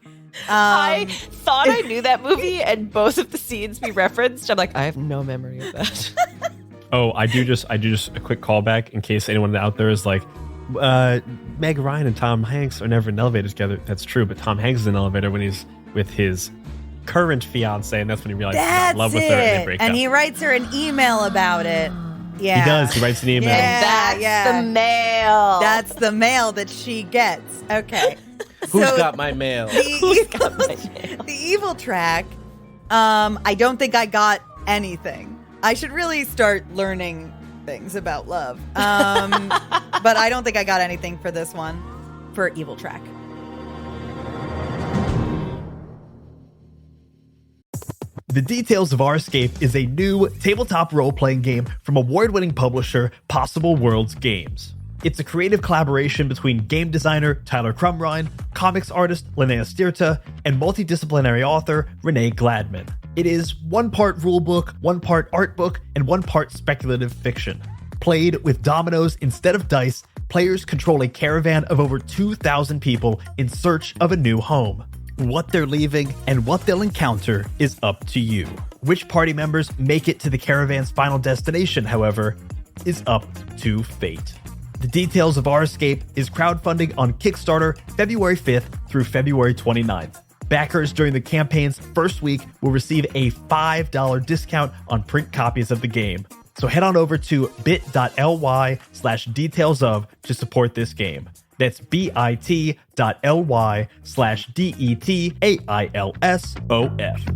I thought I knew that movie, and both of the scenes we referenced, I'm like, I have no memory of that. Oh, I do just a quick callback in case anyone out there is like, Meg Ryan and Tom Hanks are never in an elevator together. That's true, but Tom Hanks is in an elevator when he's with his current fiance, and that's when he realizes he's not in love with her, and they break and up. he writes her an email about it. Yeah, He does. He writes an email. Yeah, The mail. That's the mail that she gets. Okay. Who's So got my mail? the evil track, I don't think I got anything. I should really start learning things about love. But I don't think I got anything for this one, for evil track. The Details of Our Escape is a new tabletop role-playing game from award-winning publisher Possible Worlds Games. It's a creative collaboration between game designer Tyler Crumrine, comics artist Linnea Stirta, and multidisciplinary author Renee Gladman. It is 1 part rulebook, 1 part art book, and 1 part speculative fiction. Played with dominoes instead of dice, players control a caravan of over 2,000 people in search of a new home. What they're leaving and what they'll encounter is up to you. Which party members make it to the caravan's final destination, however, is up to fate. The Details of Our Escape is crowdfunding on Kickstarter February 5th through February 29th. Backers during the campaign's first week will receive a $5 discount on print copies of the game. So head on over to bit.ly/detailsof to support this game. That's bit.ly/detailsof.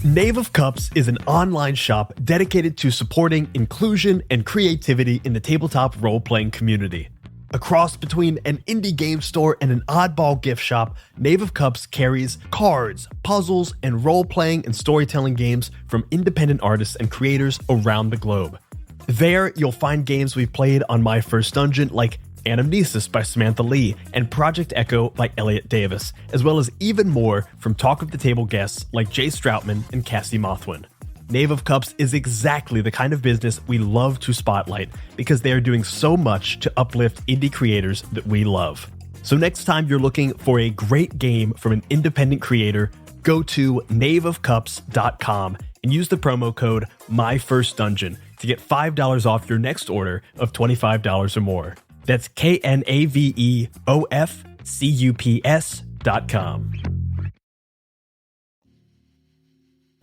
Knave of Cups is an online shop dedicated to supporting inclusion and creativity in the tabletop role-playing community. A cross between an indie game store and an oddball gift shop, Knave of Cups carries cards, puzzles, and role-playing and storytelling games from independent artists and creators around the globe. There, you'll find games we've played on My First Dungeon like Anamnesis by Samantha Lee and Project Echo by Elliot Davis, as well as even more from Talk of the Table guests like Jay Stroutman and Cassie Mothwin. Knave of Cups is exactly the kind of business we love to spotlight because they are doing so much to uplift indie creators that we love. So next time you're looking for a great game from an independent creator, go to knaveofcups.com and use the promo code MyFirstDungeon to get $5 off your next order of $25 or more. That's KNAVEOFCUPS.com.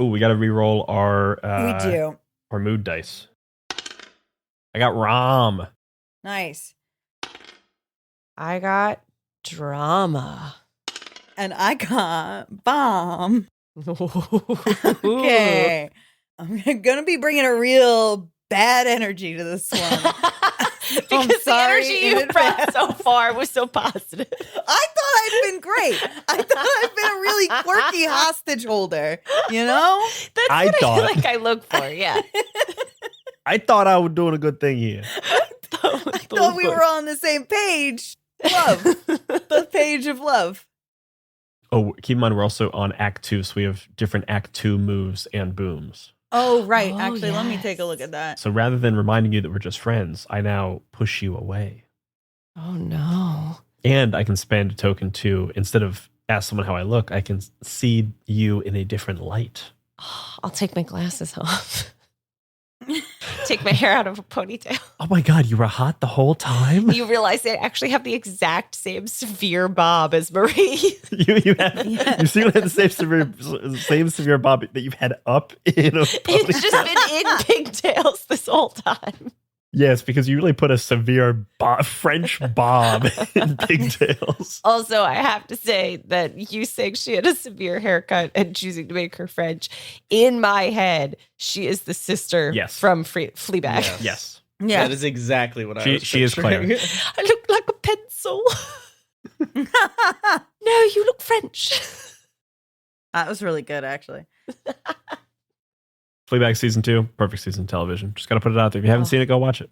Ooh, we got to re-roll our We do. our mood dice. I got Rom. Nice. I got drama. And I got bomb. Okay. I'm going to be bringing a real bad energy to this one. Because the energy you brought so far was so positive. I thought I'd been great. I thought I'd been a really quirky hostage holder, you know? That's I what thought- I feel like I look for, yeah. I thought I was doing a good thing here. I thought we were on the same page. Love. The page of love. Oh, keep in mind we're also on Act 2, so we have different Act 2 moves and booms. Oh, right. Oh, Actually, let me yes. take a look at that. So rather than reminding you that we're just friends, I now push you away. Oh no. And I can spend a token to, instead of ask someone how I look, I can see you in a different light. I'll take my glasses off. Take my hair out of a ponytail. Oh my God, you were hot the whole time? You realize I actually have the exact same severe bob as Marie. you seem to have the same severe bob that you've had up in a ponytail. It's just been in pigtails this whole time. Yes, because you really put a severe French bob in pigtails. Also, I have to say that you saying she had a severe haircut and choosing to make her French, in my head, she is the sister from Fleabag. Yes. That is exactly what I was She is Claire. I look like a pencil. No, you look French. That was really good, actually. Fleabag season 2, perfect season of television. Just got to put it out there. If you haven't seen it, go watch it.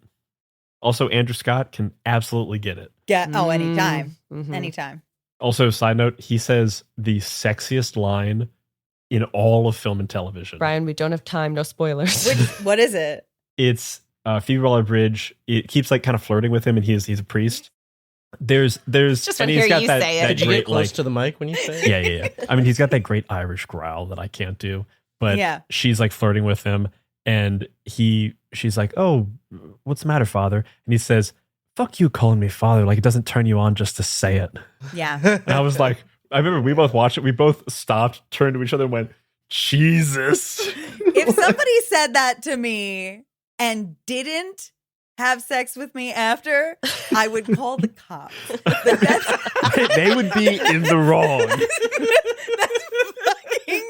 Also, Andrew Scott can absolutely get it. Yeah. Oh, anytime. Mhm. Anytime. Also, side note, he says the sexiest line in all of film and television. Brian, we don't have time. No spoilers. What is it? It's Phoebe Waller-Bridge. It keeps like kind of flirting with him, and he's a priest. There's just want to hear you say it. Did you great, get close like, to the mic when you say it? Yeah. I mean, he's got that great Irish growl that I can't do. But she's like flirting with him, and she's like, "Oh, what's the matter, father?" And he says, "Fuck you calling me father. Like it doesn't turn you on just to say it." Yeah. And I was like, I remember we both watched it. We both stopped, turned to each other, and went, "Jesus." If somebody said that to me and didn't have sex with me after, I would call the cops. They would be in the wrong. That's fucking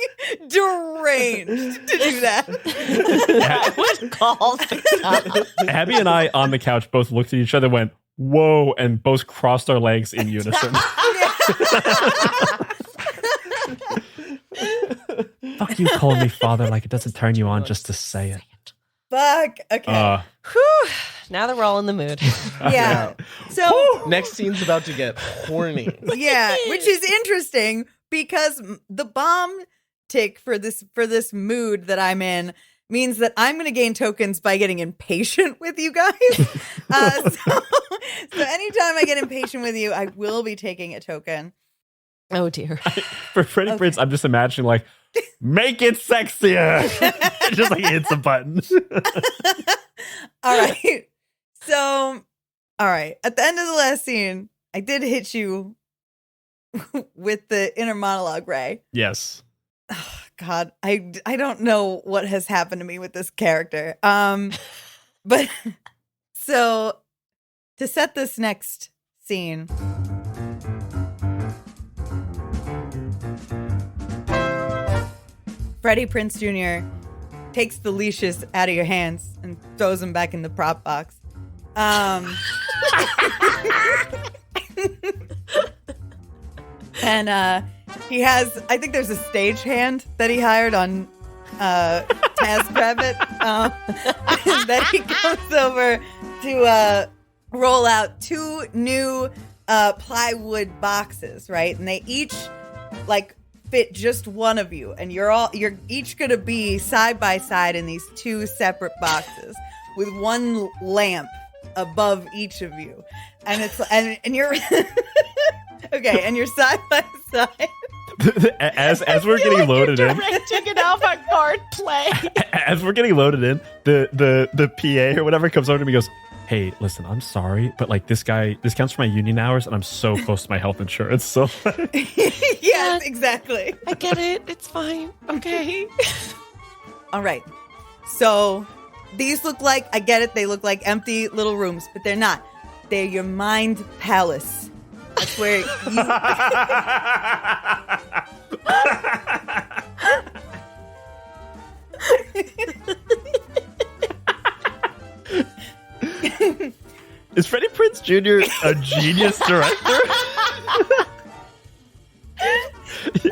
deranged to do that. I would call the cops. Abby and I on the couch both looked at each other, went, "Whoa," and both crossed our legs in unison. Fuck you calling me father like it doesn't turn you on just to say it. Fuck. Okay. Whew. Now that we're all in the mood. Yeah. So next scene's about to get horny. Yeah, which is interesting because the bomb tick for this mood that I'm in means that I'm going to gain tokens by getting impatient with you guys. So anytime I get impatient with you, I will be taking a token. Oh dear. For Freddie Prinze, I'm just imagining like, make it sexier. Just like hits a button. All right. So, all right. At the end of the last scene, I did hit you with the inner monologue, Ray. Yes. Oh, God, I don't know what has happened to me with this character. But so to set this next scene. Freddie Prinze Jr. takes the leashes out of your hands and throws them back in the prop box. And he has, I think there's a stagehand that he hired on TaskRabbit that he comes over to roll out 2 new plywood boxes, right? And they each like fit just one of you, and you're each gonna be side by side in these 2 separate boxes with one lamp above each of you, and it's and you're okay, and you're side by side. As we're getting loaded in, Taking off a card play. as we're getting loaded in, the PA or whatever comes over to me and goes, "Hey, listen, I'm sorry, but like this counts for my union hours, and I'm so close to my health insurance." So, Yes, exactly. I get it. It's fine. Okay. All right. So these look like, I get it, they look like empty little rooms, but they're not. They're your mind palace. That's where you... is Freddie Prinze Jr. a genius director?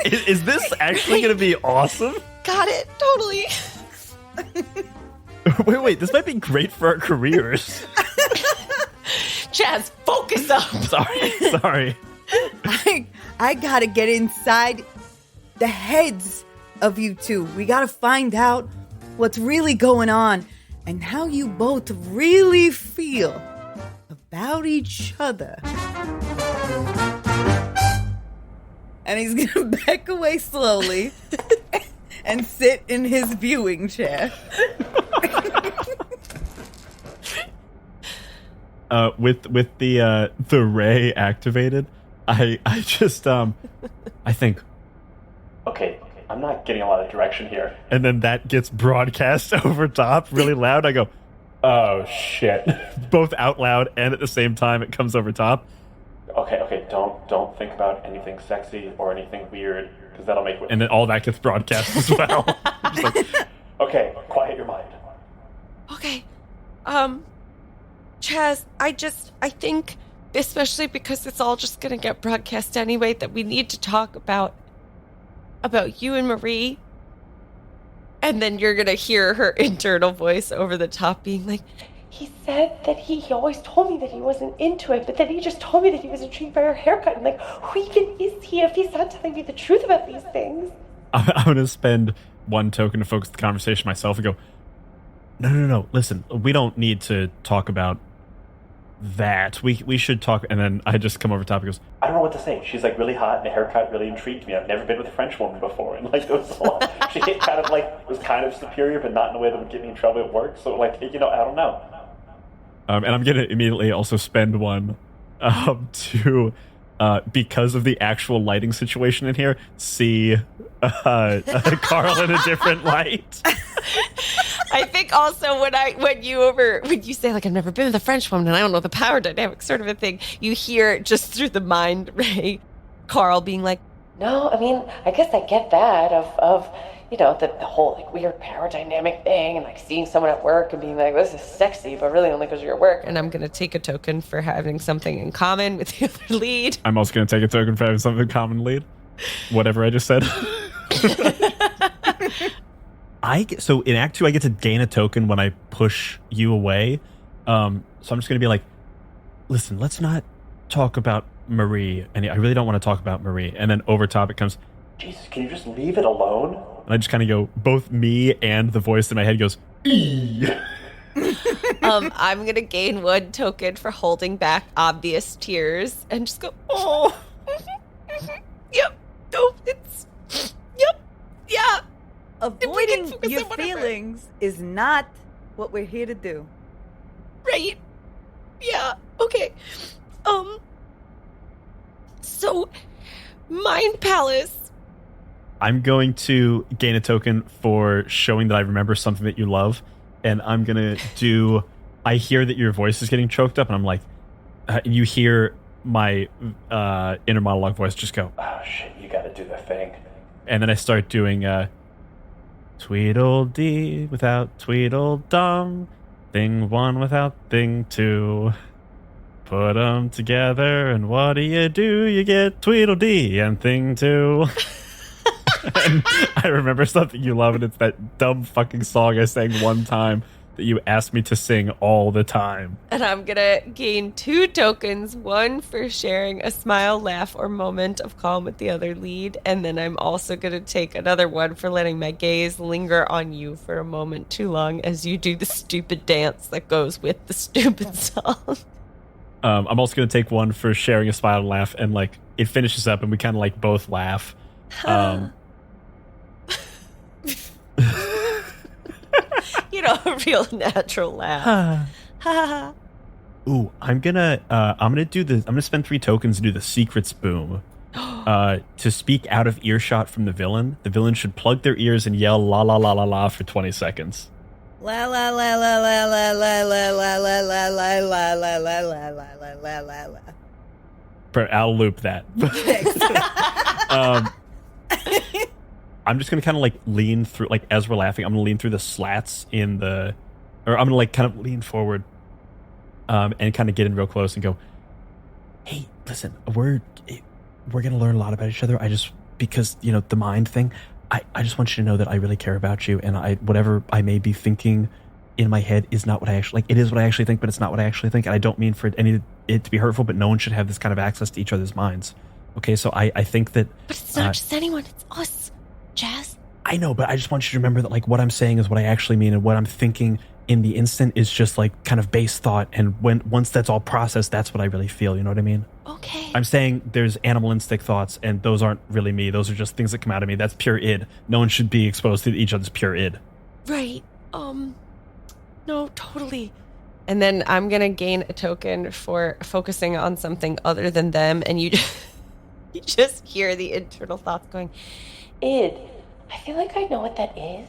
Is this actually going to be awesome? Got it. Totally. Wait, this might be great for our careers. Chaz, focus up. Sorry. I gotta get inside the heads of you two. We gotta find out what's really going on and how you both really feel about each other. And he's gonna back away slowly and sit in his viewing chair. With the ray activated, I just I think, okay, I'm not getting a lot of direction here. And then that gets broadcast over top really loud. I go, oh shit. Both out loud and at the same time it comes over top. Okay, don't think about anything sexy or anything weird, because that'll make... And then all that gets broadcast as well. Just like, okay, quiet your mind. Okay. Chaz, I think, especially because it's all just going to get broadcast anyway, that we need to talk about you and Marie. And then you're going to hear her internal voice over the top being like, He said that he always told me that he wasn't into it, but then he just told me that he was intrigued by her haircut. And like, who even is he if he's not telling me the truth about these things? I'm going to spend one token to focus the conversation myself and go, no, listen, we don't need to talk about that. We should talk. And then I just come over top and goes, I don't know what to say. She's like really hot and the haircut really intrigued me. I've never been with a French woman before. And like, it was a lot. She kind of like was kind of superior, but not in a way that would get me in trouble at work. So like, I don't know. And I'm going to immediately also spend one to, because of the actual lighting situation in here, see Carl in a different light. I think also when you say like, I've never been with a French woman and I don't know the power dynamic sort of a thing, you hear just through the mind ray Carl being like, No, I mean, I guess I get that of the whole like weird power dynamic thing and like seeing someone at work and being like, this is sexy, but really only because you're at work. And I'm going to take a token for having something in common with the other lead. I'm also going to take a token for having something in common lead. Whatever I just said. So in Act 2, I get to gain a token when I push you away. So I'm just going to be like, listen, let's not talk about Marie. And I really don't want to talk about Marie. And then over top it comes, Jesus, can you just leave it alone? And I just kind of go, both me and the voice in my head goes, I'm going to gain one token for holding back obvious tears and just go, oh, yep, no, yep, yeah. Avoiding your feelings is not what we're here to do. Right. Yeah, okay. So, Mind Palace. I'm going to gain a token for showing that I remember something that you love. And I'm going to do... I hear that your voice is getting choked up, and I'm like... you hear my inner monologue voice just go, oh, shit, you got to do the thing. And then I start doing... Tweedledee without Tweedledum. Thing 1 without thing 2. Put them together, and what do? You get Tweedledee and thing 2. And I remember something you love, and it's that dumb fucking song I sang one time that you asked me to sing all the time. And I'm gonna gain 2 tokens, one for sharing a smile, laugh, or moment of calm with the other lead, and then I'm also gonna take another one for letting my gaze linger on you for a moment too long as you do the stupid dance that goes with the stupid song. I'm also gonna take one for sharing a smile and laugh, and like it finishes up and we kind of like both laugh. A real natural laugh. Ooh, I'm gonna spend 3 tokens to do the secrets boom. To speak out of earshot from the villain. The villain should plug their ears and yell la la la la la for 20 seconds. La la la la la la la la la la la la la la la la la la la la. I'll loop that. I'm just gonna kind of like lean through, like as we're laughing, I'm gonna lean through the slats I'm gonna like kind of lean forward, and kind of get in real close and go, hey, listen, we're gonna learn a lot about each other. Because the mind thing, I just want you to know that I really care about you, and whatever I may be thinking in my head is not what I actually, like, it is what I actually think, but it's not what I actually think, and I don't mean for it to be hurtful, but no one should have this kind of access to each other's minds. Okay, so I think that... But it's not just anyone, it's us, Jazz. I know, but I just want you to remember that like what I'm saying is what I actually mean, and what I'm thinking in the instant is just like kind of base thought, and once that's all processed, that's what I really feel. You know what I mean? Okay. I'm saying there's animal instinct thoughts, and those aren't really me. Those are just things that come out of me. That's pure id. No one should be exposed to each other's pure id. Right. No, totally. And then I'm going to gain a token for focusing on something other than them. And you just hear the internal thoughts going, Id. I feel like I know what that is.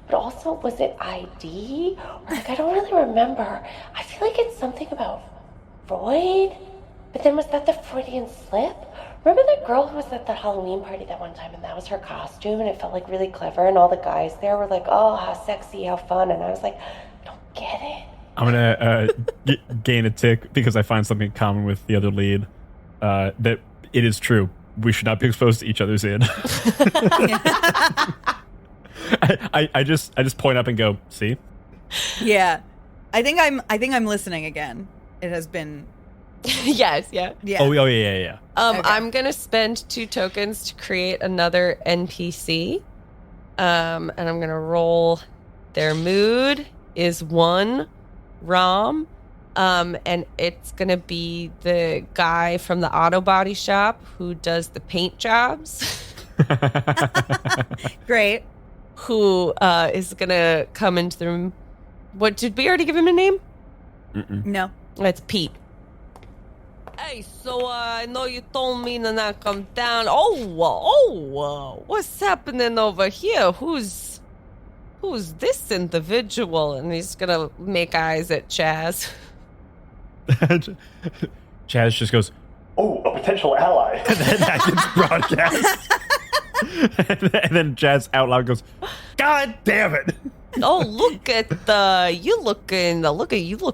But also, was it ID? Or like, I don't really remember. I feel like it's something about Freud. But then was that the Freudian slip? Remember that girl who was at the Halloween party that one time and that was her costume and it felt like really clever and all the guys there were like, oh, how sexy, how fun. And I was like, I don't get it. I'm gonna gain a tick because I find something in common with the other lead. That it is true. We should not be exposed to each other's id. I just point up and go, see? Yeah. I think I'm listening again. It has been yes, yeah. Oh yeah. Okay. I'm going to spend 2 tokens to create another NPC. And I'm going to roll. Their mood is 1 Rom. And it's going to be the guy from the auto body shop who does the paint jobs. Great. Who is going to come into the room. What, did we already give him a name? No. It's Pete. Hey, so I know you told me to not come down. What's happening over here? Who's this individual? And he's gonna make eyes at Chaz. Chaz just goes, Oh, a potential ally. and then that gets broadcast. and then Chaz out loud goes, God damn it. Oh, look at you look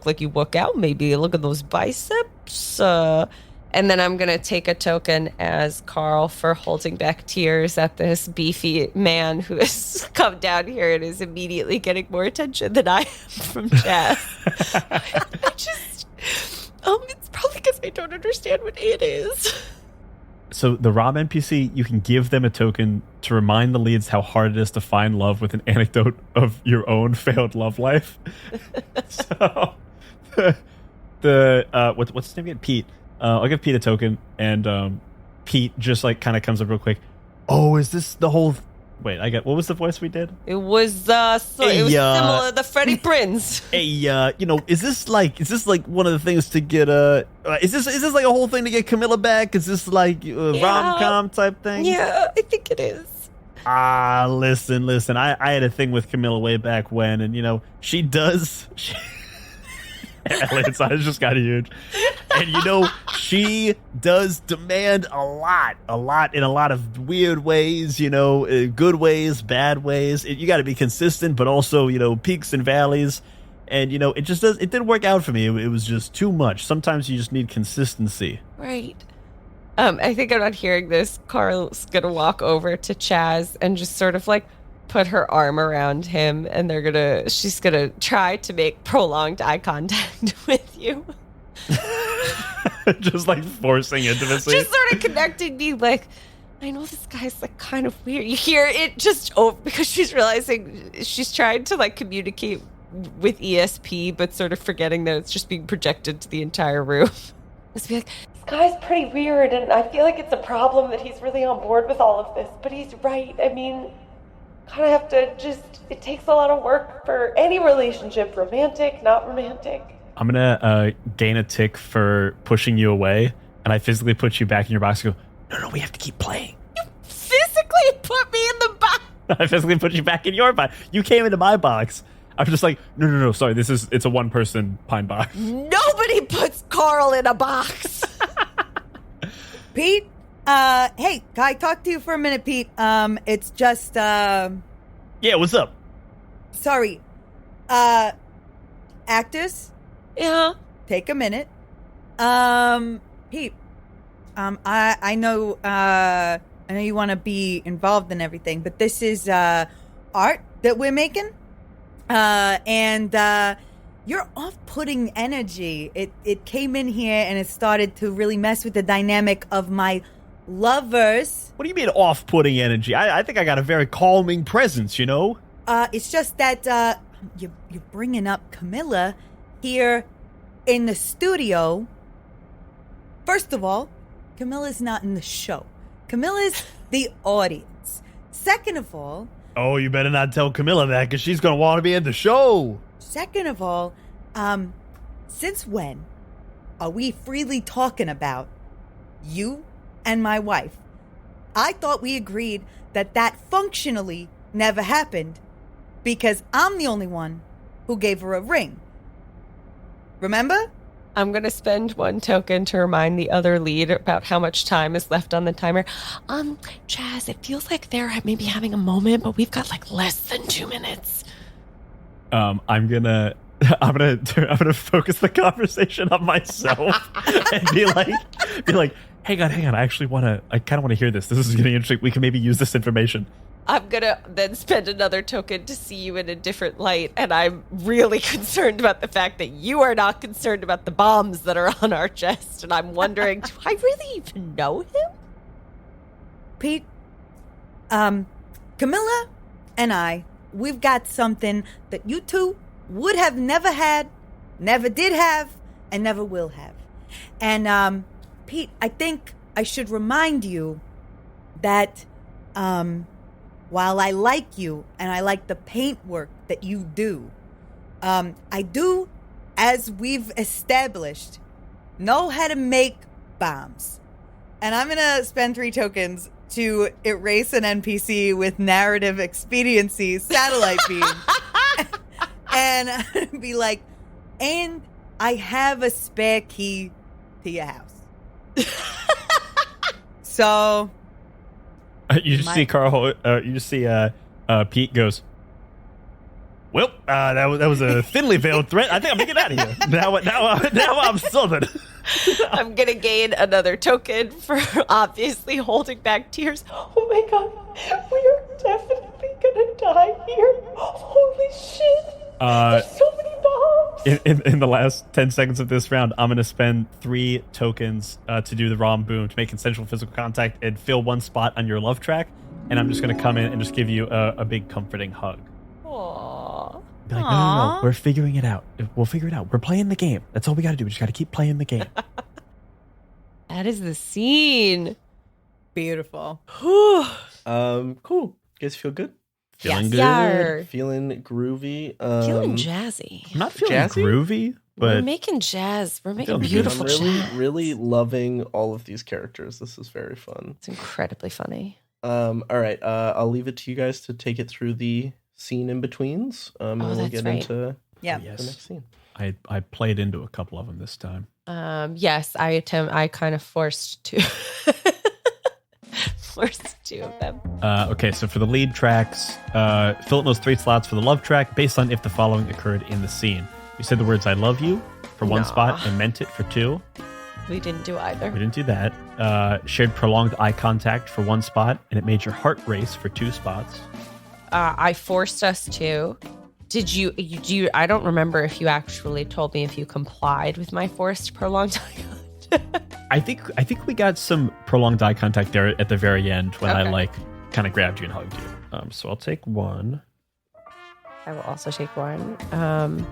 like you work out. Maybe look at those biceps. And then I'm gonna take a token as Carl for holding back tears at this beefy man who has come down here and is immediately getting more attention than I am from Chaz. It's probably because I don't understand what it is. So the Rob NPC, you can give them a token to remind the leads how hard it is to find love with an anecdote of your own failed love life. So what's his name again? Pete. I'll give Pete a token, and Pete just like kind of comes up real quick. Oh, is this the whole? Wait, what was the voice we did? It was similar to Freddie Prinze. Hey, is this like one of the things to get is this like a whole thing to get Camilla back? Is this like a rom-com type thing? Yeah, I think it is. Listen. I had a thing with Camilla way back when, and she does. Elliot's eyes just got huge. And she does demand a lot in a lot of weird ways, good ways, bad ways. You got to be consistent, but also, peaks and valleys. And, it didn't work out for me. It was just too much. Sometimes you just need consistency. Right. I think I'm not hearing this. Carl's going to walk over to Chaz and just sort of like put her arm around him, and she's going to try to make prolonged eye contact with you. Just like forcing intimacy. Just sort of connecting me like, I know this guy's like kind of weird. You hear it just because she's realizing she's trying to like communicate with ESP, but sort of forgetting that it's just being projected to the entire room. Just be like, This guy's pretty weird, and I feel like it's a problem that he's really on board with all of this, but he's right. I mean, kind of have to it takes a lot of work for any relationship, romantic, not romantic. I'm going to gain a tick for pushing you away, and I physically put you back in your box and go, No, we have to keep playing. you physically put me in the box. I physically put you back in your box. You came into my box. I'm just like, no, sorry, it's a one-person pine box. Nobody puts Carl in a box. Pete, hey, can I talk to you for a minute, Pete? It's just, Yeah, what's up? sorry. Actors, Yeah. take a minute. Pete, I know you want to be involved in everything, but this is art that we're making, and you're off-putting energy. It came in here and it started to really mess with the dynamic of my lovers. What do you mean off-putting energy? I think I got a very calming presence, you know? It's just that you're bringing up Camilla here in the studio. First of all, Camilla's not in the show. Camilla's the audience. Second of all... Oh, you better not tell Camilla that, because she's going to want to be in the show. Second of all, since when are we freely talking about you and my wife? I thought we agreed that functionally never happened because I'm the only one who gave her a ring. Remember? I'm going to spend 1 token to remind the other lead about how much time is left on the timer. Chaz, it feels like they're maybe having a moment, but we've got like less than 2 minutes. I'm gonna focus the conversation on myself and be like, hang on. I kind of want to hear this. This is getting interesting. We can maybe use this information. I'm going to then spend another token to see you in a different light. And I'm really concerned about the fact that you are not concerned about the bombs that are on our chest. And I'm wondering, do I really even know him? Pete, Camilla and I, we've got something that you two would have never had, never did have, and never will have. And, Pete, I think I should remind you that, while I like you and I like the paint work that you do, I do, as we've established, know how to make bombs. And I'm going to spend 3 tokens to erase an NPC with narrative expediency satellite beam. And be like, and I have a spare key to your house. So... You just see Carl. You just see Pete goes. Well, that was a thinly veiled threat. I think I'm gonna get out of here. Now I'm southern. I'm gonna gain another token for obviously holding back tears. Oh my god, we are definitely gonna die here. Holy shit! There's so many bombs. In the last 10 seconds of this round, I'm gonna spend 3 tokens to do the Rom Boom to make consensual physical contact and fill 1 spot on your love track. And I'm just gonna come in and just give you a big comforting hug. Aww. Be like, no, we're figuring it out. We'll figure it out. We're playing the game. That's all we gotta do. We just gotta keep playing the game. That is the scene. Beautiful. Cool. You guys feel good? Feeling good. Yar. Feeling groovy. Feeling jazzy. I'm not feeling Jazzy? groovy, We're but making jazz. We're making Feeling good. beautiful I'm really, jazz. really loving all of these characters. This is very fun. It's incredibly funny. All right. I'll leave it to you guys to take it through the scene in betweens. And we'll that's get right. into the yes, next scene. I played into a couple of them this time. Yes, I kind of forced 2. Forced 2 of them. Okay, so for the lead tracks, fill in those 3 slots for the love track based on if the following occurred in the scene. You said the words "I love you" for 1 spot and meant it for 2. We didn't do either. We didn't do that. Shared prolonged eye contact for 1 spot, and it made your heart race for 2 spots. I forced us to. Did you? I don't remember if you actually told me if you complied with my forced prolonged eye contact. I think we got some prolonged eye contact there at the very end when I kind of grabbed you and hugged you. So I'll take 1. I will also take 1.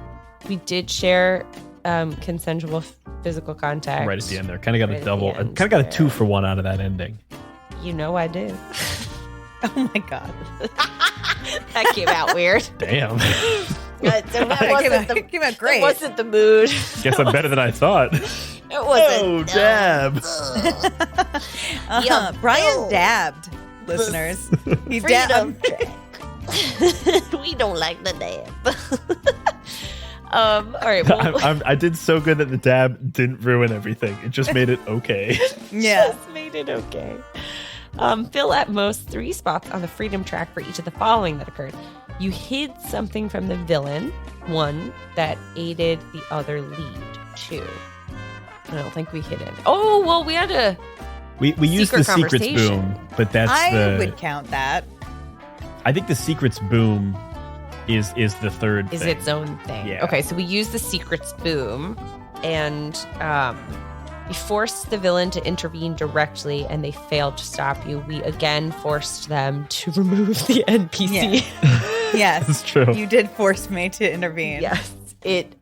We did share consensual physical contact right at the end there. Kind of got right a double. at the Kind end of got a there. 2 for 1 out of that ending. You know I did. Oh my god. That came out weird. Damn. That came out great. It wasn't the mood. Guess I'm better than I thought. It wasn't. Oh, dab. Brian dabbed, listeners. He dabbed. We don't like the dab. All right. Well, I did so good that the dab didn't ruin everything. It just made it okay. Yeah. just made it okay. Fill at most 3 spots on the freedom track for each of the following that occurred. You hid something from the villain, 1 that aided the other lead, 2. I don't think we hid it. Oh, well, we had a We used the secrets conversation. boom, but that's I would count that. I think the secrets boom is the third is thing. its own thing. Yeah. Okay, so we use the secrets boom, and You forced the villain to intervene directly, and they failed to stop you. We again forced them to remove the NPC. Yeah. Yes, That's true. You did force me to intervene. Yes. It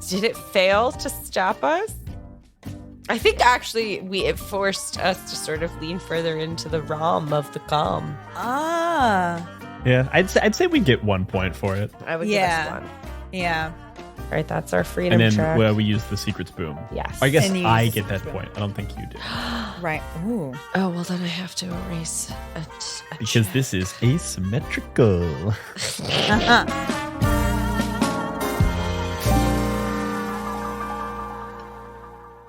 did it fail to stop us? I think actually it forced us to sort of lean further into the Rom of the com. Ah. Yeah, I'd say we get 1 point for it. I would give us one. Yeah. All right, that's our freedom And then track. we use the secrets boom. Yes. I guess And you I use get the that point. I don't think you do. Right. Ooh. Oh, well, then I have to erase a Because this is asymmetrical.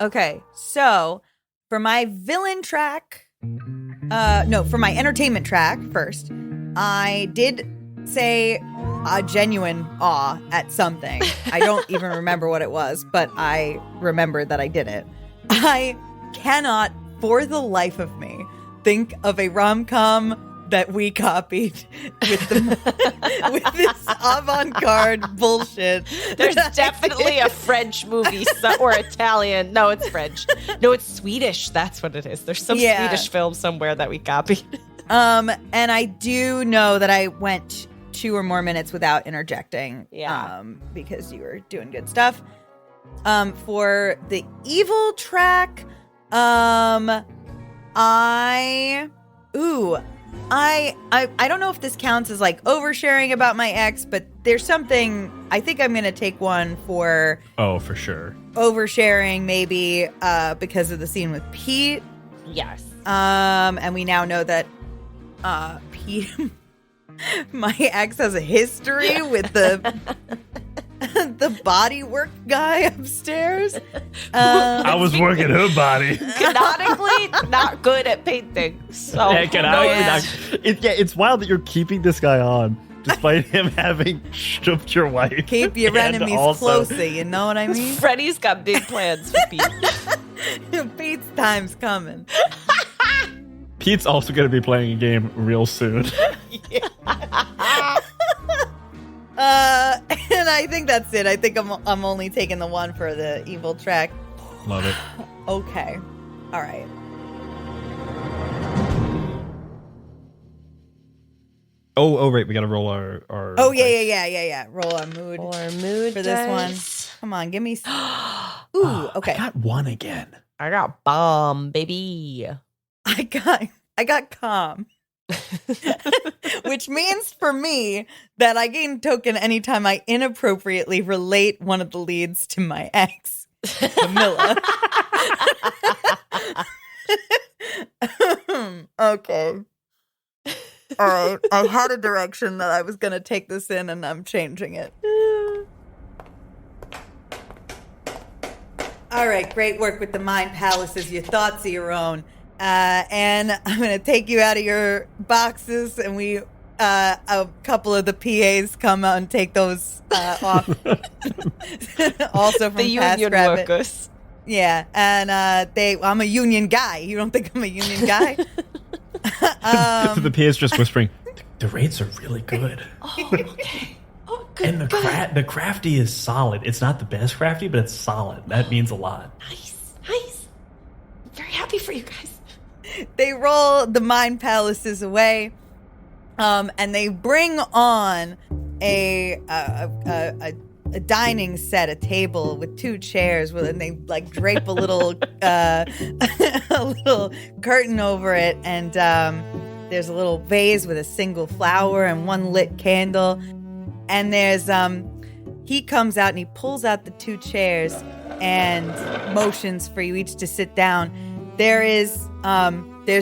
Okay, so for my villain track, for my entertainment track first, I did say a genuine awe at something. I don't even remember what it was, but I remembered that I did it. I cannot, for the life of me, think of a rom-com that we copied with this avant-garde bullshit. There's definitely a French movie or Italian. No, it's French. No, it's Swedish. That's what it is. There's some Swedish film somewhere that we copied. And I do know that I went 2 or more minutes without interjecting. Yeah. Because you were doing good stuff. For the evil track, I don't know if this counts as like oversharing about my ex, but there's something, I think I'm going to take one for. Oh, for sure. Oversharing, maybe, because of the scene with Pete. Yes. And we now know that, Pete, my ex has a history with the body work guy upstairs. I was working her body. Canonically, not good at painting. So It's wild that you're keeping this guy on despite him having stooped your wife. Keep your and enemies also- closer, you know what I mean? Freddie's got big plans for Pete. Pete's time's coming. Pete's also going to be playing a game real soon. And I think that's it. I think I'm only taking the one for the evil track. Love it. Okay. All right. Oh, right. We got to roll our. Oh, yeah. Roll our mood. Roll our mood for this dice. one. Come on, give me. Ooh, okay. I got 1 again. I got bomb, baby. I got calm. Which means for me that I gain token anytime I inappropriately relate one of the leads to my ex, Camilla. Okay. All right. I had a direction that I was going to take this in, and I'm changing it. All right. Great work with the mind palaces. Your thoughts are your own. And I'm going to take you out of your boxes, and a couple of the PAs come out and take those off. Also from the Past union Rabbit. workers. Yeah, and I'm a union guy. You don't think I'm a union guy? The PA's just whispering, The rates are really good. Oh, okay. Oh, good. And the crafty is solid. It's not the best crafty, but it's solid. That means a lot. Nice. Nice. I'm very happy for you guys. They roll the mind palaces away, and they bring on a dining set, a table with 2 chairs, and they like drape a little curtain over it, and there's a little vase with a single flower and 1 lit candle, and there's he comes out and he pulls out the 2 chairs and motions for you each to sit down. There's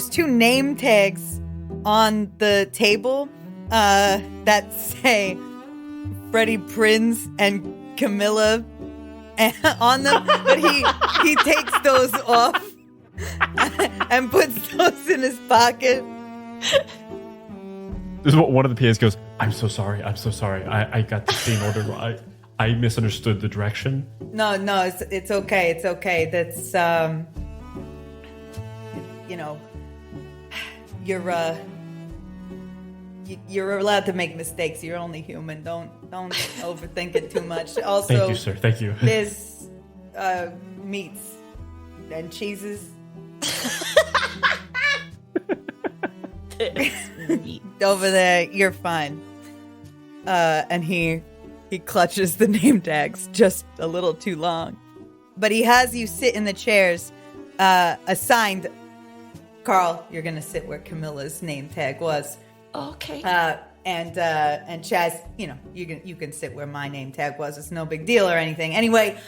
2 name tags on the table that say Freddie Prinz and Camilla on them, but he takes those off and puts those in his pocket. This is what one of the PAs goes, I'm so sorry. I got the scene order wrong. I misunderstood the direction. No, it's okay. It's okay. That's you're allowed to make mistakes. You're only human. Don't overthink it too much. Also, Thank you, sir. Thank you. There's meats and cheeses. Over there, you're fine. And he clutches the name tags just a little too long. But he has you sit in the chairs assigned. Carl, you're gonna sit where Camilla's name tag was. Okay. And Chaz, you can sit where my name tag was. It's no big deal or anything. Anyway,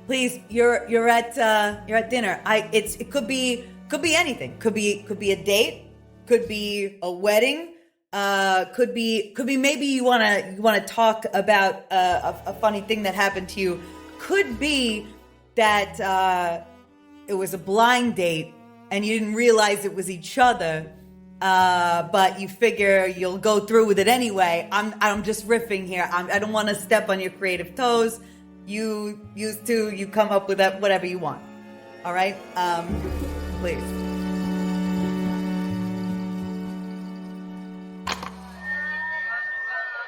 please, you're at dinner. It could be anything. Could be a date. Could be a wedding. Could be maybe you wanna talk about a funny thing that happened to you. Could be that it was a blind date and you didn't realize it was each other. But you figure you'll go through with it anyway. I'm just riffing here. I don't want to step on your creative toes. You come up with whatever you want. All right? Please.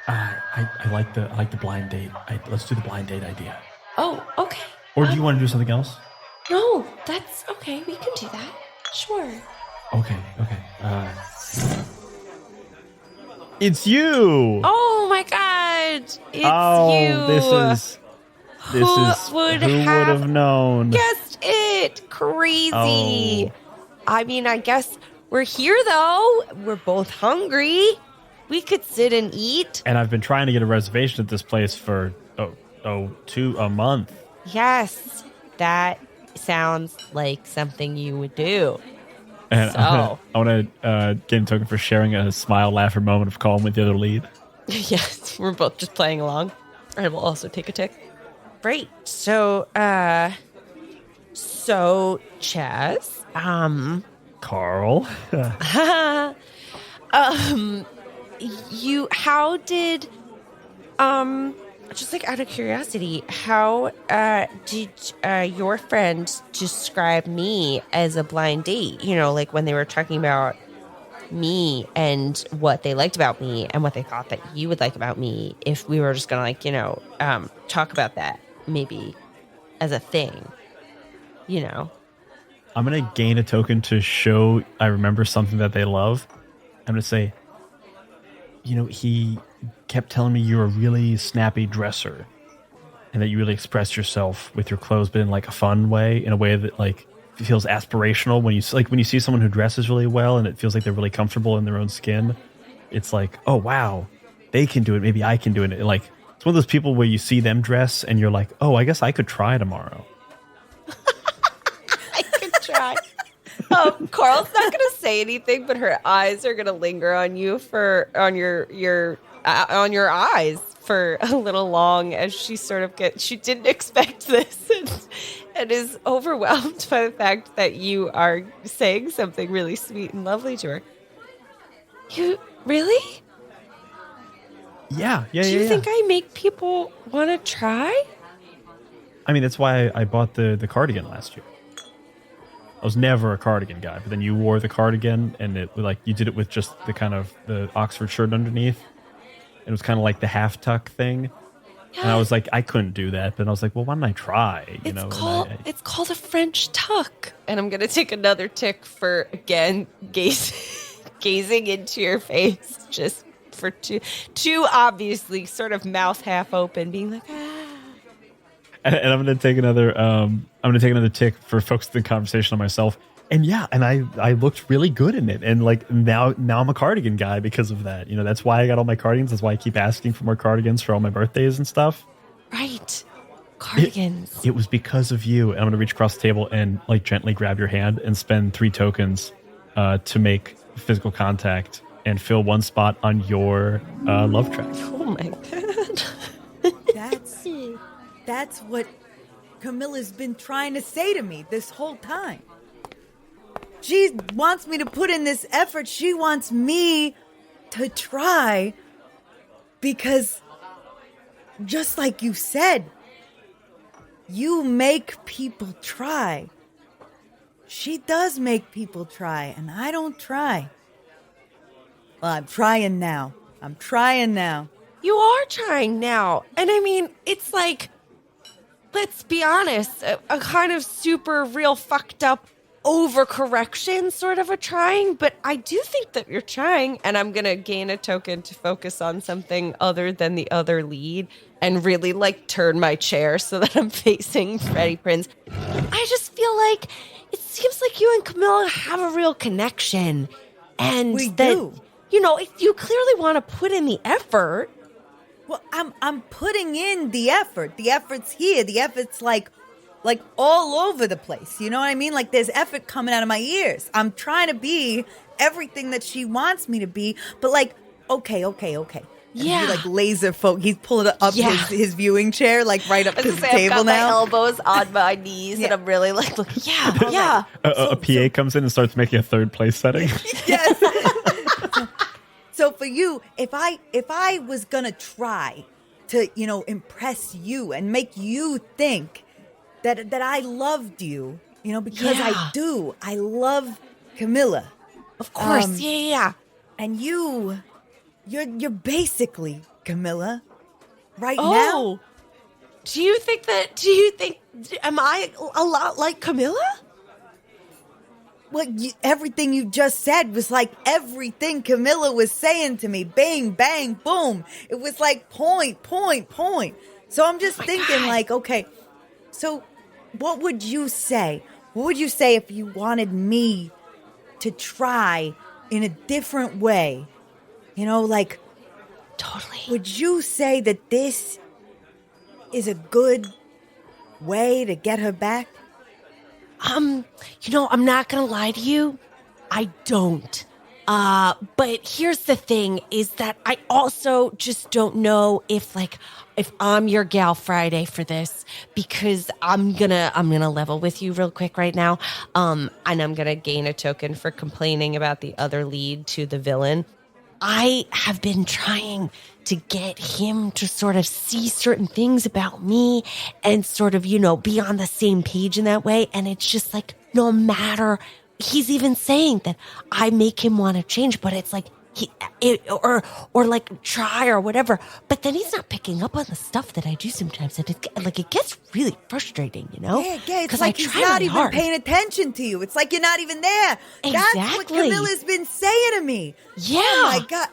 I like the blind date. Let's do the blind date idea. Oh, okay. Or do you want to do something else? No, that's okay. We can do that. Sure. Okay. It's you. Oh my God! It's you. This Who is would who would have known? Guessed it. Crazy. Oh. I mean, I guess we're here though. We're both hungry. We could sit and eat. And I've been trying to get a reservation at this place for a month. Yes, that sounds like something you would do. And So. I want to game token for sharing a smile, laugh, or moment of calm with the other lead. Yes, we're both just playing along. I will also take a tick. Great. So Chaz, Carl. how did, just like out of curiosity, how did your friend describe me as a blind date? Like when they were talking about me and what they liked about me and what they thought that you would like about me, if we were just gonna talk about that maybe as a thing, I'm going to gain a token to show I remember something that they love. I'm going to say, he kept telling me you're a really snappy dresser and that you really express yourself with your clothes, but in like a fun way, in a way that like feels aspirational. When you see someone who dresses really well and it feels like they're really comfortable in their own skin, it's like, oh wow, they can do it. Maybe I can do it. Like, it's one of those people where you see them dress and you're like, oh, I guess I could try tomorrow. I could try. Carl's not going to say anything, but her eyes are going to linger on you on your eyes for a little long as she sort of she didn't expect this and is overwhelmed by the fact that you are saying something really sweet and lovely to her. You really? Yeah. Do you think I make people want to try? I mean, that's why I bought the cardigan last year. I was never a cardigan guy, but then you wore the cardigan and it like you did it with just the kind of the Oxford shirt underneath. It was kind of like the half tuck thing. Yeah. And I was like, I couldn't do that. But I was like, well, why don't I try? It's called a French tuck. And I'm going to take another tick for, again, gazing into your face just for too obviously sort of mouth half open, being like, ah. And I'm going to take another tick for focusing the conversation on myself. And yeah, and I looked really good in it. And like now I'm a cardigan guy because of that. That's why I got all my cardigans. That's why I keep asking for more cardigans for all my birthdays and stuff. Right. Cardigans. It was because of you. And I'm going to reach across the table and like gently grab your hand and spend 3 tokens to make physical contact and fill 1 spot on your love track. Oh my God. That's what Camilla's been trying to say to me this whole time. She wants me to put in this effort. She wants me to try because, just like you said, you make people try. She does make people try, and I don't try. Well, I'm trying now. You are trying now. And I mean, it's like, let's be honest, a kind of super real fucked up overcorrection sort of a trying, but I do think that you're trying, and I'm going to gain a token to focus on something other than the other lead and really like turn my chair so that I'm facing Freddie Prinze. I just feel like it seems like you and Camilla have a real connection, and We that, do. you know, if you clearly want to put in the effort. Well, I'm putting in the effort. The effort's here. The effort's like all over the place. You know what I mean? Like there's effort coming out of my ears. I'm trying to be everything that she wants me to be, but like, okay. And Yeah. he like laser focus. He's pulling up his viewing chair, like right up to the table I've got now. my elbows on my knees, and I'm really like, looking, yeah. A PA comes in and starts making a third place setting. Yes. So for you, if I was gonna try to, you know, impress you and make you think that I loved you, you know, because I do. I love Camilla. Of course, yeah. And you're basically Camilla right now. Oh, do you think, am I a lot like Camilla? Well, everything you just said was like everything Camilla was saying to me. Bang, bang, boom. It was like point. So I'm just thinking like, okay, so what would you say? What would you say if you wanted me to try in a different way? You know, like, totally. Would you say that this is a good way to get her back? You know, I'm not gonna lie to you. I don't. But here's the thing is that I also just don't know if I'm your gal Friday for this, because I'm gonna level with you real quick right now. And I'm gonna gain a token for complaining about the other lead to the villain. I have been trying to get him to sort of see certain things about me and sort of, you know, be on the same page in that way. And it's just like, no matter, he's even saying that I make him want to change, but it's like, or like try or whatever. But then he's not picking up on the stuff that I do sometimes. And it gets really frustrating, you know? Yeah, it's like he's not even paying attention to you. It's like you're not even there. Exactly. That's what Camilla's been saying to me. Yeah. Oh my God.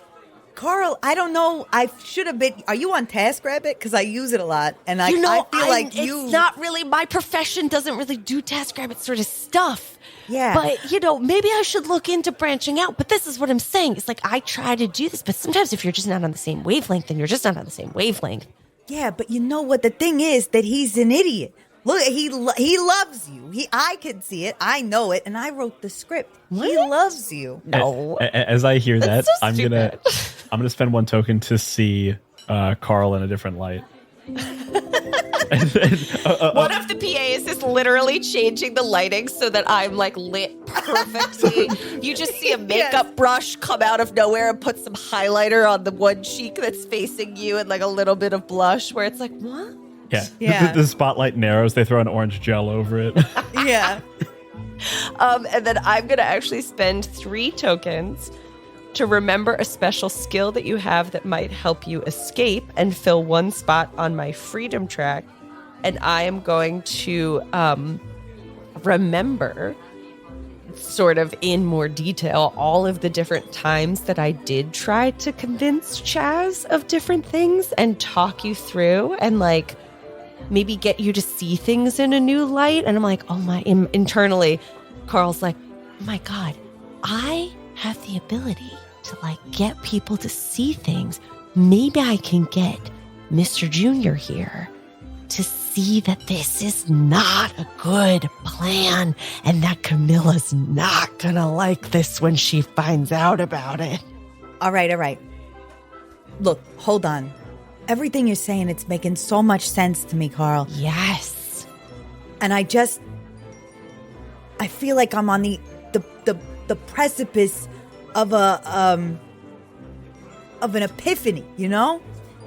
Carl, I don't know. I should have been. Are you on TaskRabbit? Because I use it a lot, and I feel like it's not really my profession. Doesn't really do TaskRabbit sort of stuff. Yeah, but you know, maybe I should look into branching out. But this is what I'm saying. It's like I try to do this, but sometimes if you're just not on the same wavelength, then you're just not on the same wavelength. Yeah, but you know what? The thing is that he's an idiot. Look, he loves you. I can see it. I know it, and I wrote the script. What? He loves you. No. As I hear that, so I'm gonna spend one token to see Carl in a different light. One of the PAs is literally changing the lighting so that I'm like lit perfectly. You just see a makeup brush come out of nowhere and put some highlighter on the one cheek that's facing you and like a little bit of blush where it's like, what? Yeah. The spotlight narrows. They throw an orange gel over it. Yeah. And then I'm going to actually spend 3 tokens to remember a special skill that you have that might help you escape and fill 1 spot on my freedom track. And I am going to remember sort of in more detail all of the different times that I did try to convince Chaz of different things and talk you through and like maybe get you to see things in a new light. And I'm like, oh my, internally, Carl's like, oh my God, I have the ability to like get people to see things. Maybe I can get Mr. Junior here to see that this is not a good plan and that Camilla's not gonna like this when she finds out about it. All right. Look, hold on. Everything you're saying, it's making so much sense to me, Carl. Yes. And I feel like I'm on the precipice of an epiphany, you know?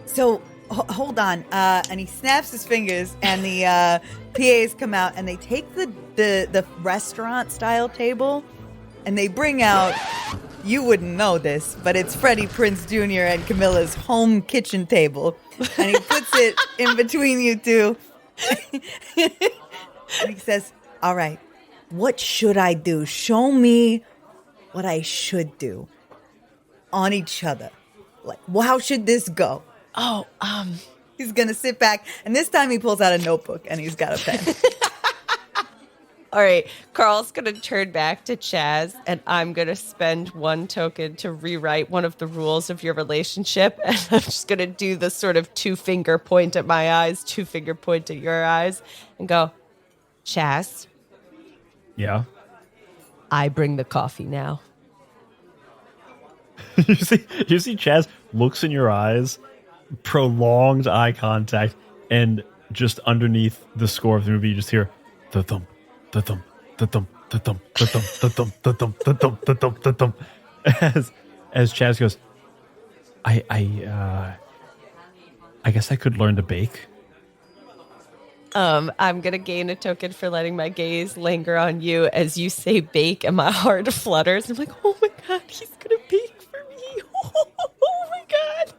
So hold on. And he snaps his fingers and the PAs come out and they take the restaurant style table and they bring out, you wouldn't know this, but it's Freddie Prinze Jr. and Camilla's home kitchen table. And he puts it in between you two And he says, all right, what should I do? Show me what I should do on each other. Like, well, how should this go? Oh, He's going to sit back, and this time he pulls out a notebook, and he's got a pen. all right. Carl's going to turn back to Chaz, and I'm going to spend 1 token to rewrite one of the rules of your relationship. And I'm just going to do the sort of 2-finger point at my eyes, 2-finger point at your eyes, and go, Chaz, Yeah. I bring the coffee now. You see Chaz looks in your eyes, prolonged eye contact, and just underneath the score of the movie, you just hear the thump, the thump, the thump, the thump, the thump, the thump, the thump, the thump, the thump, the thump. As Chaz goes, I guess I could learn to bake. I'm going to gain a token for letting my gaze linger on you as you say bake, and my heart flutters. I'm like, oh my God, he's going to bake for me. Oh my God.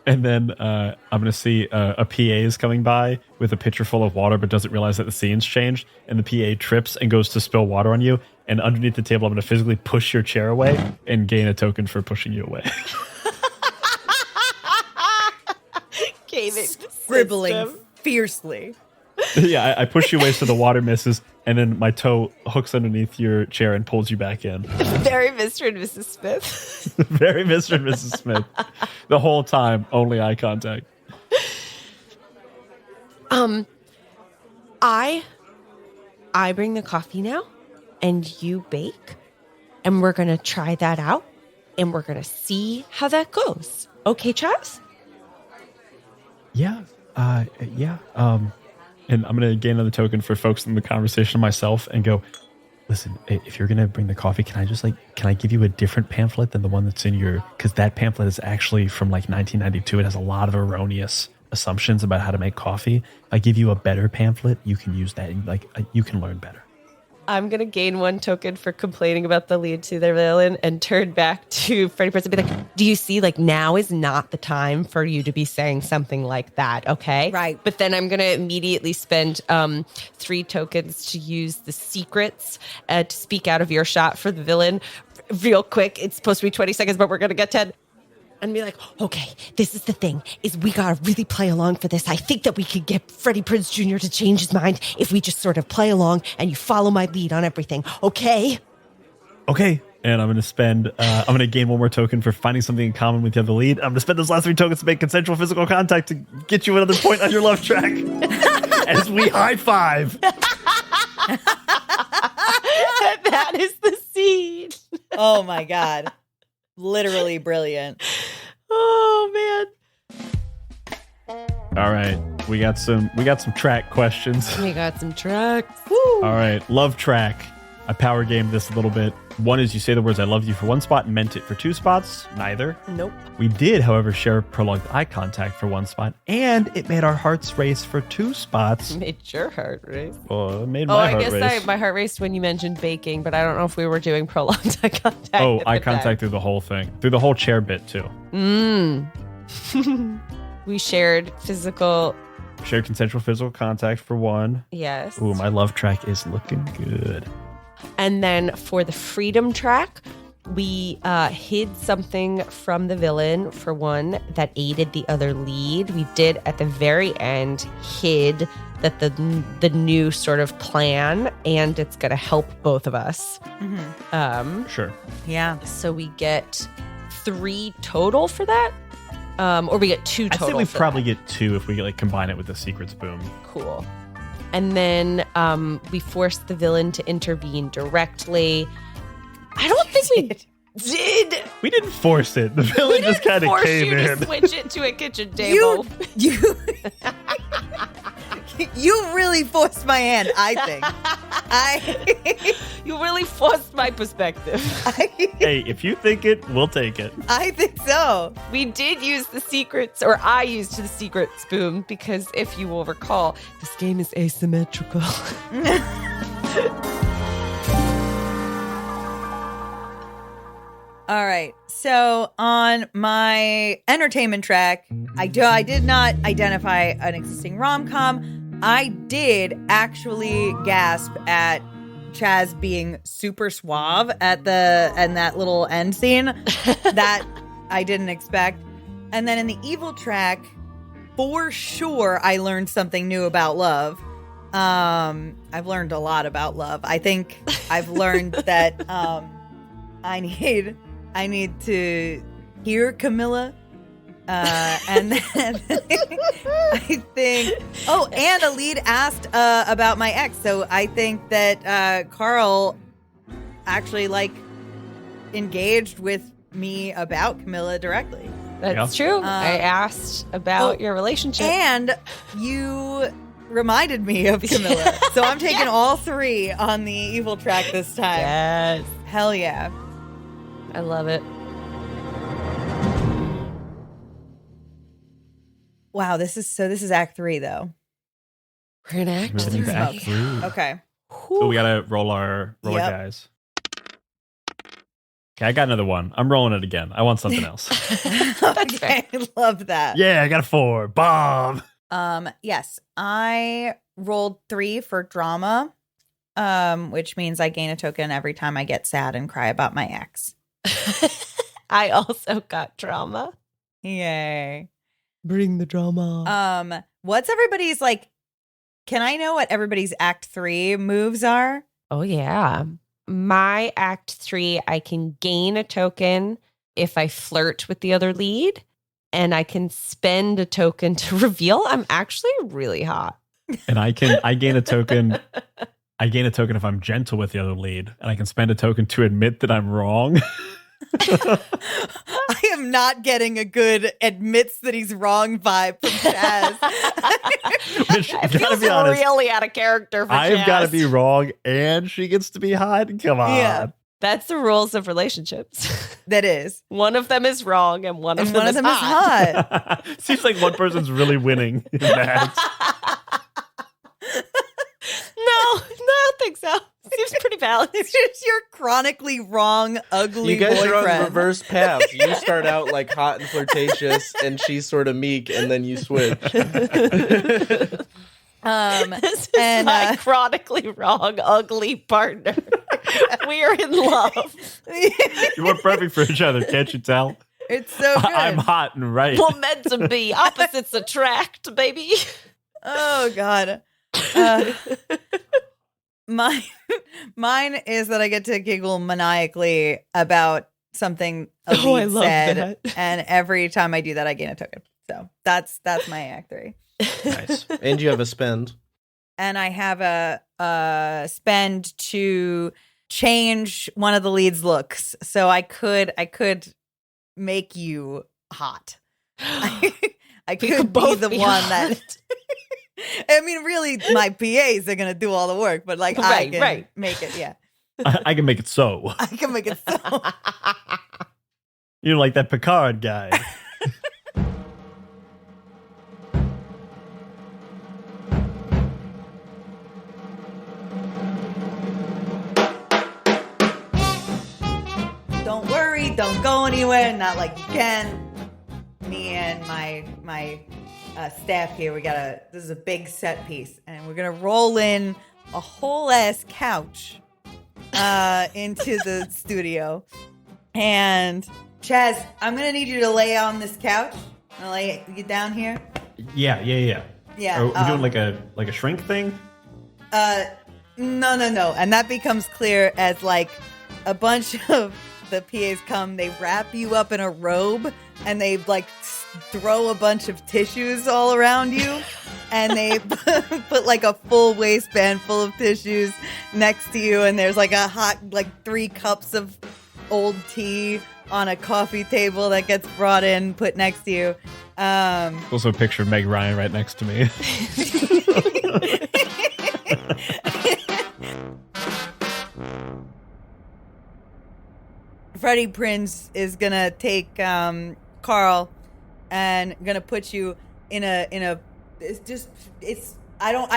And then I'm going to see a PA is coming by with a pitcher full of water, but doesn't realize that the scene's changed. And the PA trips and goes to spill water on you. And underneath the table, I'm going to physically push your chair away and gain a token for pushing you away. Scribbling fiercely. Yeah, I push you away so the water misses, and then my toe hooks underneath your chair and pulls you back in. Very Mr. and Mrs. Smith. Very Mr. and Mrs. Smith. The whole time, only eye contact. I bring the coffee now, and you bake, and we're going to try that out, and we're going to see how that goes. Okay, Chaz? Yeah. And I'm going to gain another token for folks in the conversation myself and go, listen, if you're going to bring the coffee, can I give you a different pamphlet than the one that's in your, because that pamphlet is actually from like 1992. It has a lot of erroneous assumptions about how to make coffee. If I give you a better pamphlet, you can use that and you can learn better. I'm going to gain 1 token for complaining about the lead to the villain and turn back to Freddie Prinze and be like, do you see, like, now is not the time for you to be saying something like that, okay? Right. But then I'm going to immediately spend 3 tokens to use the secrets to speak out of earshot for the villain real quick. It's supposed to be 20 seconds, but we're going to get 10. And be like, okay, this is the thing, is we got to really play along for this. I think that we could get Freddie Prinze Jr. to change his mind if we just sort of play along and you follow my lead on everything, okay? Okay. And I'm going to gain 1 more token for finding something in common with the other lead. I'm going to spend those last 3 tokens to make consensual physical contact to get you another point on your love track as we high five. That is the scene. Oh my God. Literally brilliant. Oh man. All right. We got some track questions. We got some tracks. All right. Love track. I power game this a little bit. 1 is you say the words I love you for 1 spot and meant it for 2 spots. Neither. Nope. We did, however, share prolonged eye contact for 1 spot, and it made our hearts race for 2 spots. Made your heart race. Oh, it made my heart race. My heart raced when you mentioned baking, but I don't know if we were doing prolonged eye contact. Oh, eye contact through the whole thing. Through the whole chair bit, too. We shared Shared consensual physical contact for 1. Yes. Ooh, my love track is looking good. And then for the freedom track, we hid something from the villain for 1 that aided the other lead. We did at the very end hid that the new sort of plan, and it's going to help both of us. Mm-hmm. Sure. Yeah. So we get 3 total for that, or we get 2 total. I'd say we probably get 2 if we combine it with the secrets boom. Cool. And then we forced the villain to intervene directly. I don't think we did. We didn't force it. The villain just kind of came in. To switch it to a kitchen table. You really forced my hand, I think. You really forced my perspective. Hey, if you think it, we'll take it. I think so. We did use the secrets, or I used the secret spoon, because if you will recall, this game is asymmetrical. All right. So on my entertainment track, I did not identify an existing rom-com. I did actually gasp at Chaz being super suave at that little end scene that I didn't expect. And then in the evil track, for sure, I learned something new about love. I've learned a lot about love. I think I've learned that I need to hear Camilla. And then I think, and a lead asked about my ex. So I think that Carl actually engaged with me about Camilla directly. That's true. I asked about your relationship. And you reminded me of Camilla. So I'm taking all three on the evil track this time. Yes. Hell yeah. I love it. Wow, this is Act 3 though. We're in Act Moving to Act 3. Okay. So we gotta roll our guys. Okay, I got another one. I'm rolling it again. I want something else. Okay, love that. Yeah, I got a 4. Bomb. Yes, I rolled 3 for drama, which means I gain a token every time I get sad and cry about my ex. I also got drama. Yay. Bring the drama. What's everybody's can I know what everybody's Act 3 moves are? Oh, yeah. My Act 3, I can gain a token if I flirt with the other lead, and I can spend a token to reveal I'm actually really hot. And I gain a token. I gain a token if I'm gentle with the other lead, and I can spend a token to admit that I'm wrong. I am not getting a good admits that he's wrong vibe from Chaz. Which, It gotta feels be honest, really out of character for I've got to Chaz. be wrong, and she gets to be hot. Come on. Yeah. That's the rules of relationships. That is. One of them is wrong, and one of them is is hot. hot. Seems like one person's really winning in that. No, I don't think so. Seems pretty balanced. It's just your chronically wrong, ugly You guys boyfriend. are on reverse paths. You start out hot and flirtatious, and she's sort of meek, and then you switch. This is my chronically wrong, ugly partner. We are in love. You were perfect for each other, can't you tell? It's so good. I'm hot and right. We're meant to be. Opposites attract, baby. Oh, God. Mine is that I get to giggle maniacally about something a lead I love said, that. and every time I do that, I gain a token. So that's my Act 3. Nice. And you have a spend. And I have a spend to change one of the lead's looks, so I could make you hot. I could be the one that. I mean, really, my PAs are gonna do all the work, but I can make it. Yeah, I can make it so. I can make it so. You're like that Picard guy. Don't worry, don't go anywhere. Not like you can. Me and my staff here, this is a big set piece, and we're gonna roll in a whole ass couch into the studio. And Chaz, I'm gonna need you to lay on this couch. I'm gonna lay you down here. Yeah. Yeah. Are we doing like a shrink thing? No. And that becomes clear as a bunch of the PAs come, they wrap you up in a robe, and they throw a bunch of tissues all around you, and they put a full waistband full of tissues next to you, and there's a hot 3 cups of old tea on a coffee table that gets brought in, put next to you. Also a picture of Meg Ryan right next to me. Freddie Prinze is gonna take Carl and gonna put you in a I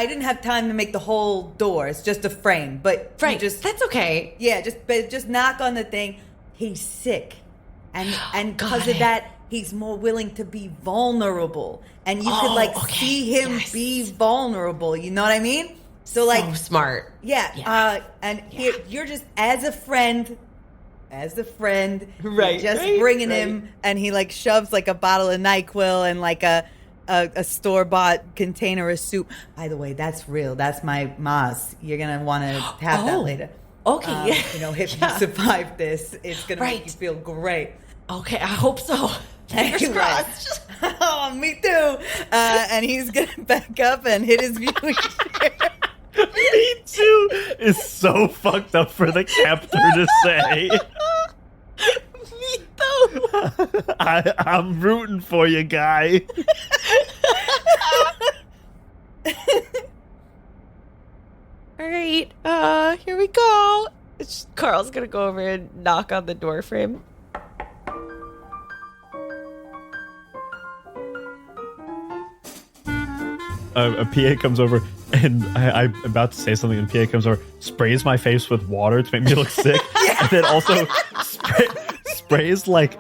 didn't have time to make the whole door. It's just a frame, but Right. just That's okay. yeah, just knock on the thing, he's sick. And because of that, he's more willing to be vulnerable. And you could like see him be vulnerable. You know what I mean? So like smart. Yeah. Here, you're just as a friend, right? Just bringing him, and he like shoves like a bottle of NyQuil and like a store-bought container of soup. By the way, that's real. That's my ma's. You're gonna want to have that later. Okay. If you survive this, it's gonna make you feel great. Okay, I hope so. Fingers crossed. Oh, me too. And he's gonna back up and hit his viewing chair. Me too is so fucked up for the captor to say. Me too. I'm rooting for you, guy. All right, here we go. Carl's gonna go over and knock on the door for him. A PA comes over, and I'm about to say something, and PA comes over, sprays my face with water to make me look sick, and then also sprays like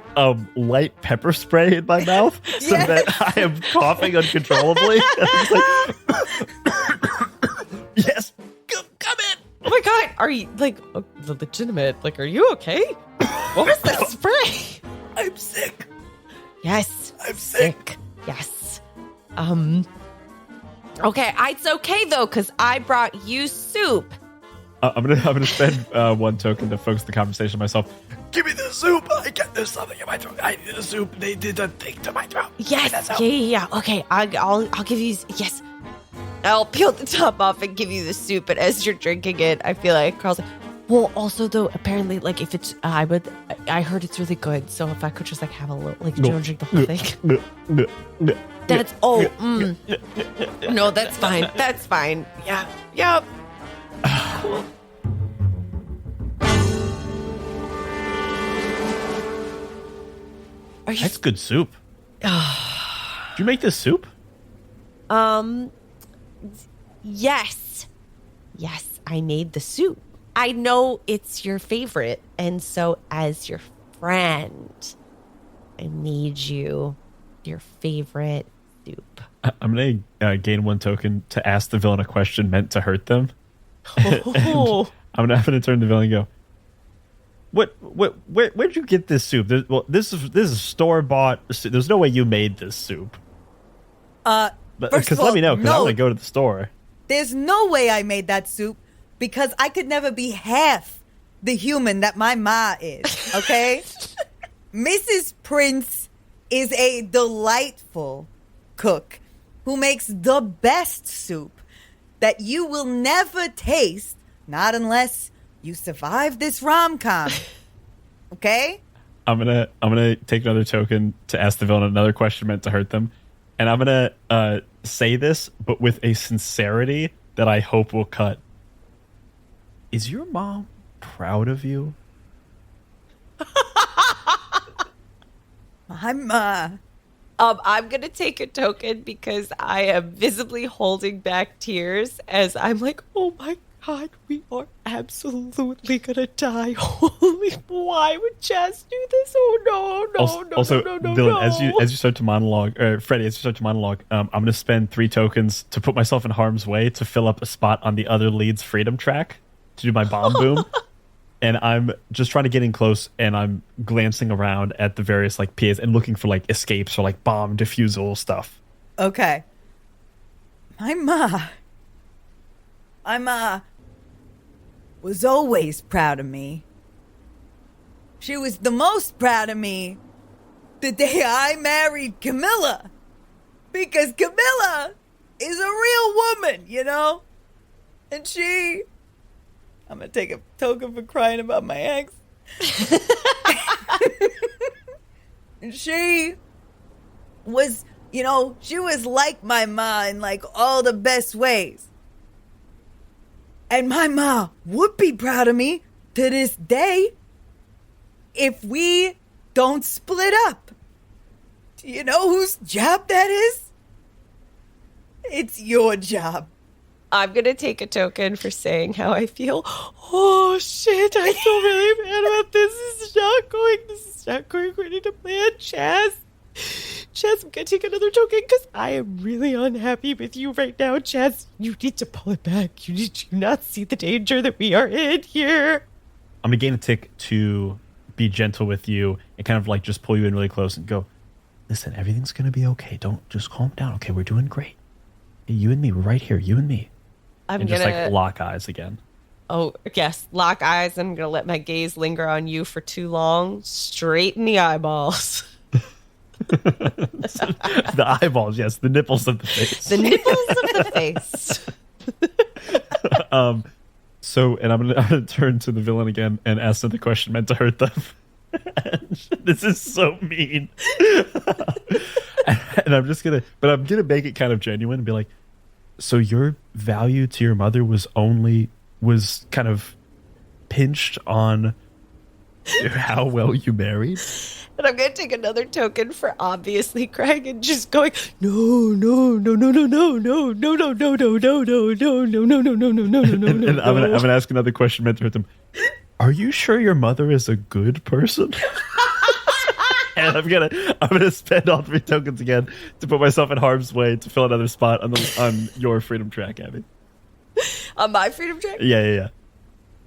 light pepper spray in my mouth so that I am coughing uncontrollably. And I'm like, yes, come in. Oh my god, are you like legitimate? Like, are you okay? What was that spray? I'm sick. Yes, I'm sick. Yes. Okay, it's okay though, because I brought you soup. I'm gonna spend one token to focus the conversation myself. Give me the soup. There's something in my throat. I need the soup. They did a thing to my throat. Yes. Yeah. Okay, I'll give you. Yes. I'll peel the top off and give you the soup. But as you're drinking it, I feel like Carl's like, well, also though, apparently, like if it's, I heard it's really good. So if I could just like have a little, like, don't drink the whole thing. That's no, that's fine. That's fine. Yeah. Yep. Cool. That's good soup. Did you make this soup? Yes, I made the soup. I know it's your favorite, and so as your friend, I made you your favorite soup. I'm gonna gain one token to ask the villain a question meant to hurt them. Oh. I'm gonna turn to the villain and go, where'd you get this soup? This is store bought. There's no way you made this soup. Because let me know, because I want to go to the store. There's no way I made that soup, because I could never be half the human that my ma is. Okay. Mrs. Prince is a delightful cook who makes the best soup that you will never taste, not unless you survive this rom-com. Okay? I'm gonna take another token to ask the villain another question meant to hurt them, and I'm gonna say this, but with a sincerity that I hope will cut. Is your mom proud of you? I'm gonna take a token because I am visibly holding back tears as I'm like, oh my god, we are absolutely gonna die. Holy, why would Chaz do this? Oh no. Also, no, Dylan, as you start to monologue, or Freddie, as you start to monologue, I'm gonna spend 3 tokens to put myself in harm's way to fill up a spot on the other lead's freedom track to do my bomb boom. And I'm just trying to get in close, and I'm glancing around at the various like PAs and looking for like escapes or like bomb defusal stuff. Okay. My ma was always proud of me. She was the most proud of me the day I married Camilla. Because Camilla is a real woman, you know? And I'm going to take a token for crying about my ex. And she was, she was like my ma in like all the best ways. And my ma would be proud of me to this day if we don't split up. Do you know whose job that is? It's your job. I'm going to take a token for saying how I feel. Oh, shit. I feel really bad about this. This is is not going according to plan. Chaz, I'm gonna take another token because I am really unhappy with you right now. Chaz, you need to pull it back. You need to not see the danger that we are in here. I'm gonna gain a tick to be gentle with you and kind of like just pull you in really close and go, listen, everything's gonna be okay. Don't, just calm down. Okay, we're doing great. You and me, we're right here. You and me. And just like lock eyes again. Oh, yes. Lock eyes. I'm going to let my gaze linger on you for too long. Straight in the eyeballs. The eyeballs, yes. The nipples of the face. The nipples of the face. So, and I'm going to turn to the villain again and ask them the question meant to hurt them. This is so mean. And I'm just going to make it kind of genuine and be like, so your value to your mother was kind of pinched on how well you married? And I'm going to take another token for obviously crying and just going, no. And I'm going to ask another question meant to hurt them. Are you sure your mother is a good person? And I'm gonna spend all 3 tokens again to put myself in harm's way to fill another spot on your freedom track, Abby. On my freedom track? Yeah.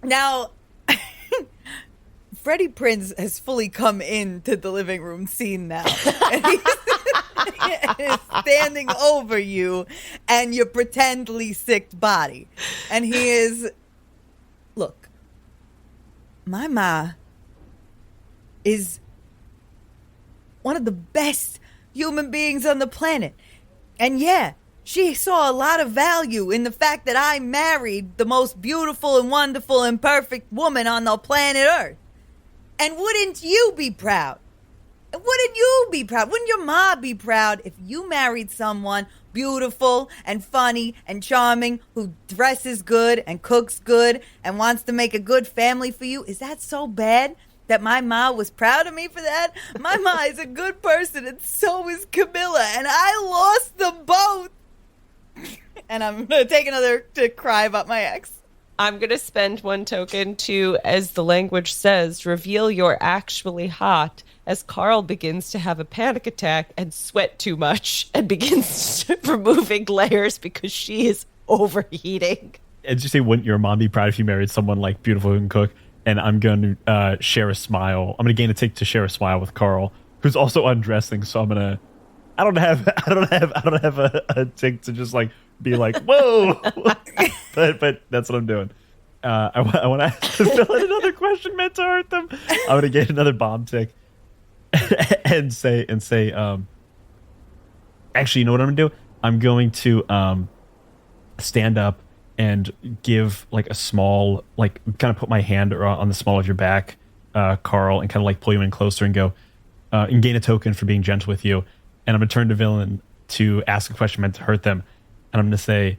Now, Freddie Prinze has fully come into the living room scene now. And he's standing over you and your pretendly sick body. And he is, look, my ma is one of the best human beings on the planet. And yeah, she saw a lot of value in the fact that I married the most beautiful and wonderful and perfect woman on the planet Earth. And wouldn't you be proud? Wouldn't you be proud? Wouldn't your ma be proud if you married someone beautiful and funny and charming who dresses good and cooks good and wants to make a good family for you? Is that so bad that my ma was proud of me for that? My ma is a good person, and so is Camilla, and I lost them both. And I'm going to take another to cry about my ex. I'm going to spend 1 token to, as the language says, reveal you're actually hot, as Carl begins to have a panic attack and sweat too much and begins removing layers because she is overheating. And you say, wouldn't your mom be proud if you married someone like beautiful who can cook? And I'm going to share a smile. I'm going to gain a tick to share a smile with Carl, who's also undressing. So I'm going to, I don't have a tick to just like be like, whoa. but that's what I'm doing. I want to fill in another question meant to hurt them. I'm going to get another bomb tick and say, actually, you know what I'm going to do? I'm going to stand up and give like a small, like kind of put my hand on the small of your back, Carl, and kind of like pull you in closer and go, and gain a token for being gentle with you. And I'm going to turn to villain to ask a question meant to hurt them. And I'm going to say,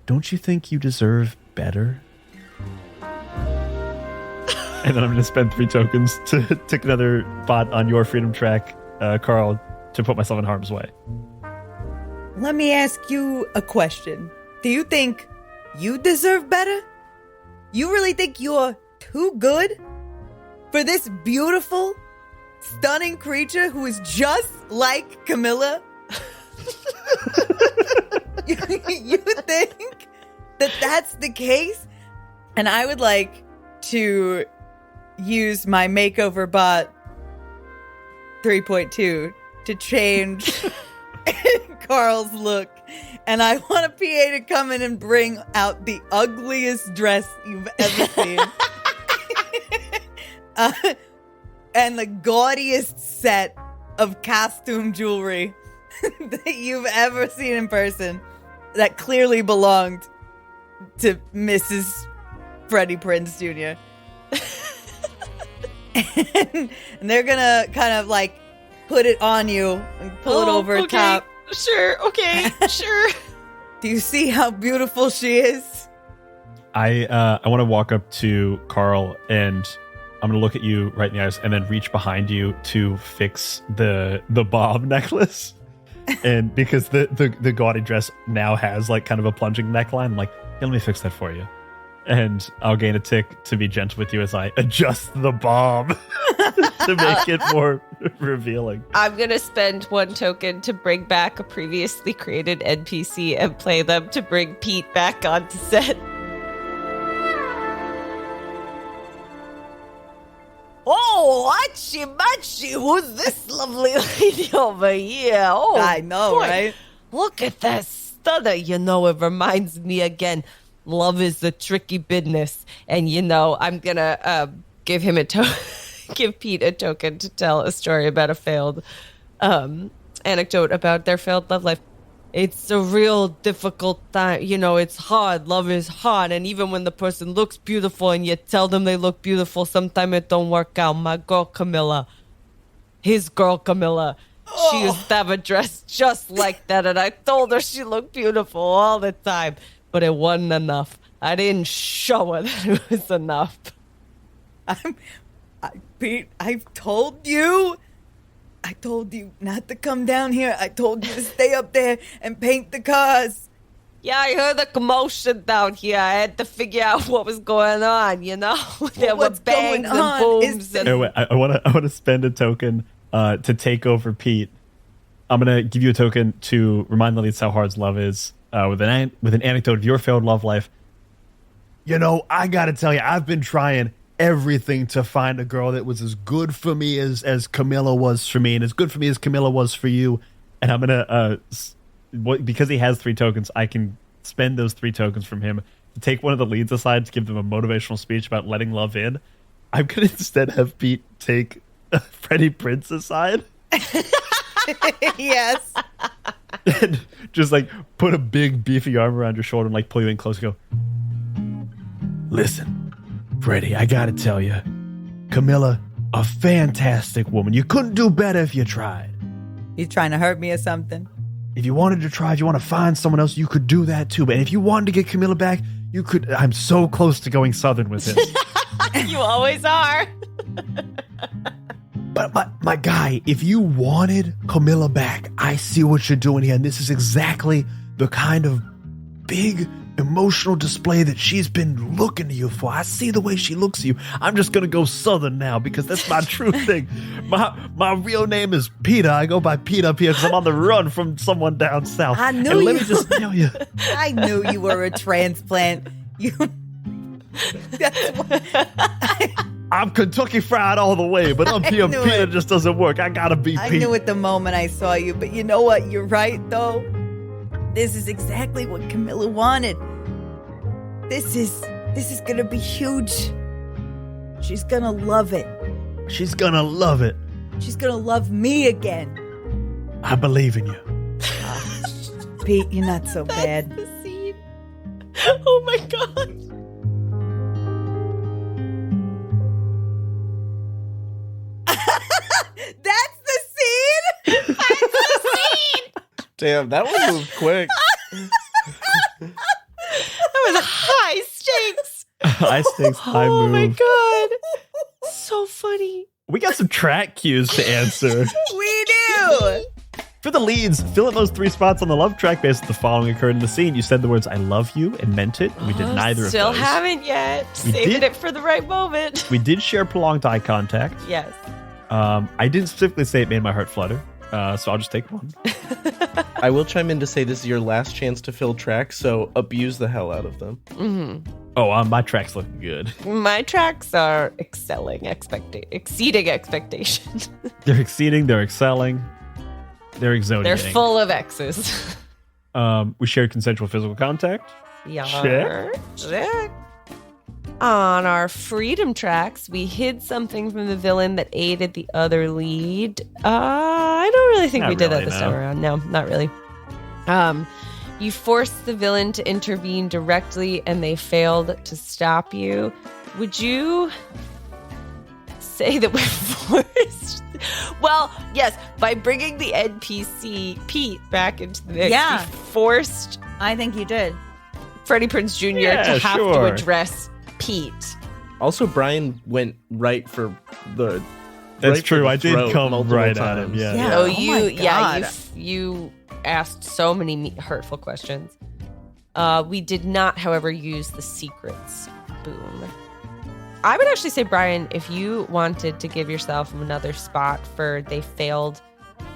don't you think you deserve better? And then I'm going to spend 3 tokens to take another spot on your freedom track, Carl, to put myself in harm's way. Let me ask you a question. Do you think you deserve better? You really think you're too good for this beautiful, stunning creature who is just like Camilla? You think that that's the case? And I would like to use my makeover bot 3.2 to change Carl's look. And I want a PA to come in and bring out the ugliest dress you've ever seen. And the gaudiest set of costume jewelry that you've ever seen in person that clearly belonged to Mrs. Freddie Prinze Jr. and they're gonna kind of like put it on you and pull it over top. Sure, okay, sure. Do you see how beautiful she is? I want to walk up to Carl and I'm going to look at you right in the eyes and then reach behind you to fix the bob necklace. And because the gaudy dress now has like kind of a plunging neckline, I'm like, yeah, let me fix that for you. And I'll gain a tick to be gentle with you as I adjust the bomb to make it more revealing. I'm going to spend 1 token to bring back a previously created NPC and play them to bring Pete back onto set. Oh, Machi, who's this lovely lady over here? Oh, I know, boy, right? Look at that stunner. You know, it reminds me again. Love is the tricky business. And, you know, I'm going to give Pete a token to tell a story about a failed anecdote about their failed love life. It's a real difficult time. You know, it's hard. Love is hard. And even when the person looks beautiful and you tell them they look beautiful, sometimes it don't work out. My girl, Camilla, his girl, Camilla, she used to have a dress just like that. And I told her she looked beautiful all the time. But it wasn't enough. I didn't show her that it was enough. Pete, I told you not to come down here. I told you to stay up there and paint the cars. Yeah, I heard the commotion down here. I had to figure out what was going on, you know? There were bangs and booms. I want to spend a token to take over Pete. I'm going to give you a token to remind the leads how hard love is with an anecdote of your failed love life. You know, I gotta tell you, I've been trying everything to find a girl that was as good for me as Camilla was for me, and as good for me as Camilla was for you. And I'm gonna, because he has 3 tokens, I can spend those 3 tokens from him to take one of the leads aside to give them a motivational speech about letting love in. I'm gonna instead have Pete take Freddie Prinze aside. Yes. And just like put a big beefy arm around your shoulder and like pull you in close and go, listen, Freddie, I gotta tell you, Camilla, a fantastic woman. You couldn't do better if you tried. He's trying to hurt me or something. If you wanted to try, if you want to find someone else, you could do that too. But if you wanted to get Camilla back, you could. I'm so close to going Southern with him. You always are. But my guy, if you wanted Camilla back, I see what you're doing here. And this is exactly the kind of big emotional display that she's been looking to you for. I see the way she looks at you. I'm just going to go Southern now because that's my true thing. My real name is Peter. I go by Pete up here because I'm on the run from someone down south. I knew and let me just tell you. I knew you were a transplant. That's what... I'm Kentucky Fried all the way, but up here, Peter just doesn't work. I gotta be Pete. I knew it the moment I saw you, but you know what? You're right, though. This is exactly what Camilla wanted. This is gonna be huge. She's gonna love it. She's gonna love it. She's gonna love me again. I believe in you. Pete, you're not so bad. That's the scene. Oh my God. That's the scene? That's the scene. Damn, that one moved quick. That was high stakes. High stakes, high move. Oh my God. So funny. We got some track cues to answer. We do. For the leads, fill in those 3 spots on the love track based on the following occurred in the scene. You said the words, I love you, and meant it. We did neither of those. Still haven't yet. Saving it for the right moment. We did share prolonged eye contact. Yes. I didn't specifically say it made my heart flutter, so I'll just take one. I will chime in to say this is your last chance to fill tracks, so abuse the hell out of them. Mm-hmm. Oh, my tracks look good. My tracks are exceeding expectations. They're exceeding, they're excelling, they're exotic. They're full of X's. We shared consensual physical contact. Yeah. Check. On our freedom tracks, we hid something from the villain that aided the other lead. I don't really think we did that this time around. No, not really. You forced the villain to intervene directly and they failed to stop you. Would you say that we're forced? Well, yes, by bringing the NPC Pete back into the mix, we forced I think you did. Freddie Prinze Jr. to have to address Pete. Also, Brian went right for the. That's right true. for I the did throat come multiple right times. at him. Yeah. Oh, my God. you asked so many hurtful questions. We did not, however, use the secrets boom. I would actually say, Brian, if you wanted to give yourself another spot for they failed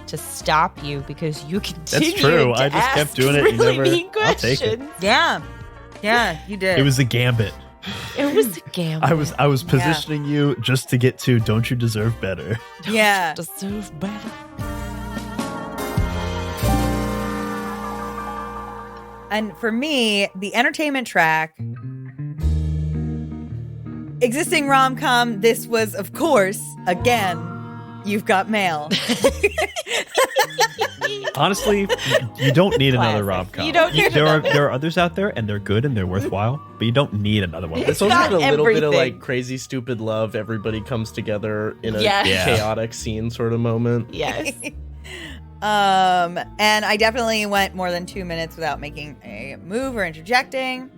to stop you because you continued That's true. to I just kept ask doing it. really You never, mean I'll take it. questions. Yeah, you did. It was a gambit. It was a gamble. I was positioning you just to get to don't you deserve better? Yeah. Deserve better. And for me, the entertainment track, existing rom-com, this was, of course, again, You've Got Mail. Honestly, you don't need another Classic. rom-com. You don't need another. There are others out there, and they're good and they're worthwhile, but you don't need another one. This also got had a little bit of everything. like crazy stupid love. Everybody comes together in a Yes. Yeah. chaotic scene sort of moment. Yes. And I definitely went more than 2 minutes without making a move or interjecting.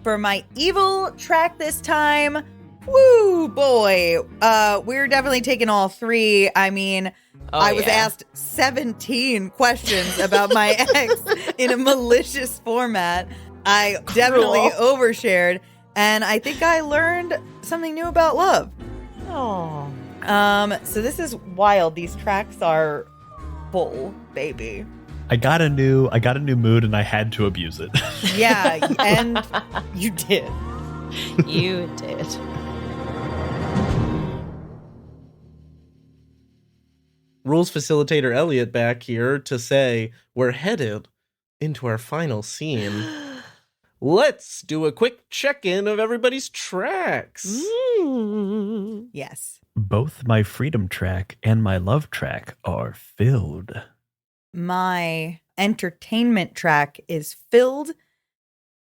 For my evil track this time, woo boy, we're definitely taking all three. I mean, I was asked 17 questions about my ex in a malicious format. I definitely overshared, and I think I learned something new about love. Oh. So this is wild. These tracks are full, baby. I got a new mood and I had to abuse it. Yeah, and you did. You did. Rules facilitator Elliot back here to say we're headed into our final scene. Let's do a quick check-in of everybody's tracks. Yes. Both my freedom track and my love track are filled. My entertainment track is filled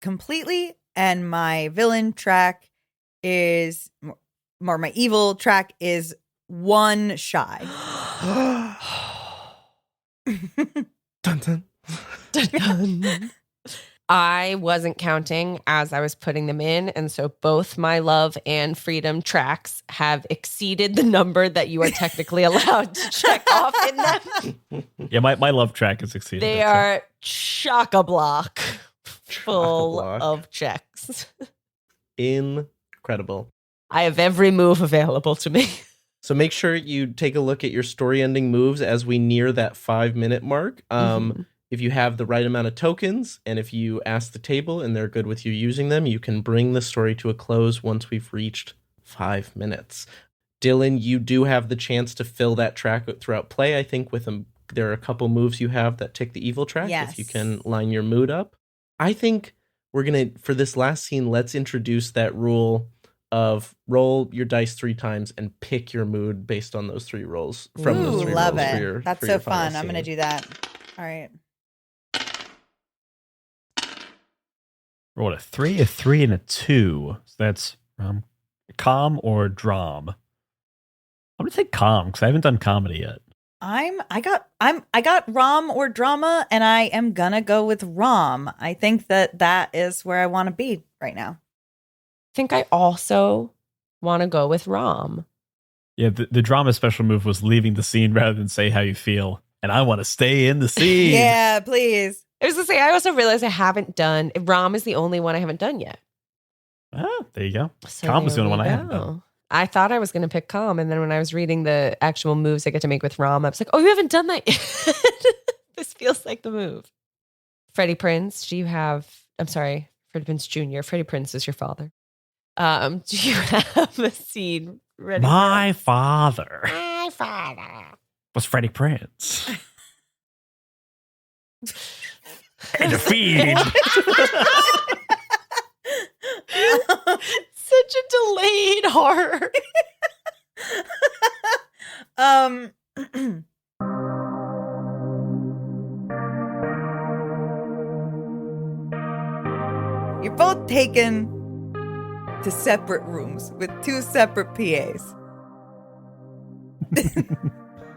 completely, and my villain track is, or my evil track is one shy. Dun, dun. I wasn't counting as I was putting them in, and so both my love and freedom tracks have exceeded the number that you are technically allowed to check off in them. Yeah, my love track is exceeded. They are chock-a-block full of checks. Incredible. I have every move available to me. So make sure you take a look at your story ending moves as we near that 5-minute mark. If you have the right amount of tokens, and if you ask the table and they're good with you using them, you can bring the story to a close once we've reached 5 minutes. Dylan, you do have the chance to fill that track throughout play. I think there are a couple moves you have that tick the evil track. Yes. If you can line your mood up. I think we're going to, for this last scene, let's introduce that rule of roll your dice 3 times and pick your mood based on those 3 rolls. From those 3 love rolls it. That's for so your final fun. I'm going to scene. do that. All right. What, a 3, a 3, and a 2. So that's calm or dram. I'm gonna take calm because I haven't done comedy yet. I got rom or drama, and I am gonna go with rom. I think that is where I want to be right now. I think I also want to go with Rom. Yeah, the drama special move was leaving the scene rather than say how you feel, and I want to stay in the scene. Yeah, please. I was going to say, I also realized I haven't done, Rom is the only one I haven't done yet. Ah, there you go. So Calm was the there only one we I hadn't go. done. I thought I was going to pick Calm, and then when I was reading the actual moves I get to make with Rom, I was like, oh, you haven't done that yet. This feels like the move. Freddie Prinze, do you have, I'm sorry, Freddie Prinze Jr., Freddie Prinze is your father. Do you have a scene ready? My father My father. was Freddie Prinze. And a fiend. Such a delayed horror. You're both taken to separate rooms with 2 separate PAs.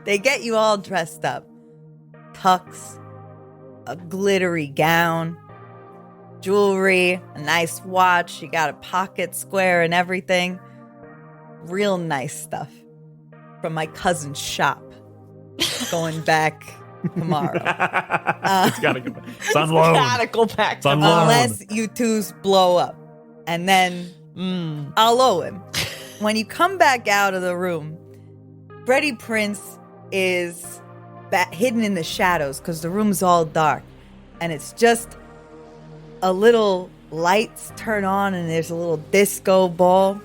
They get you all dressed up. Tux, a glittery gown, jewelry, a nice watch. You got a pocket square and everything. Real nice stuff from my cousin's shop. Going back tomorrow. It's gotta go. It's on loan. Gotta go back It's on to loan. Unless you twos blow up. And then I'll owe him. When you come back out of the room, Freddie Prinze is hidden in the shadows because the room's all dark. And it's just a little lights turn on and there's a little disco ball.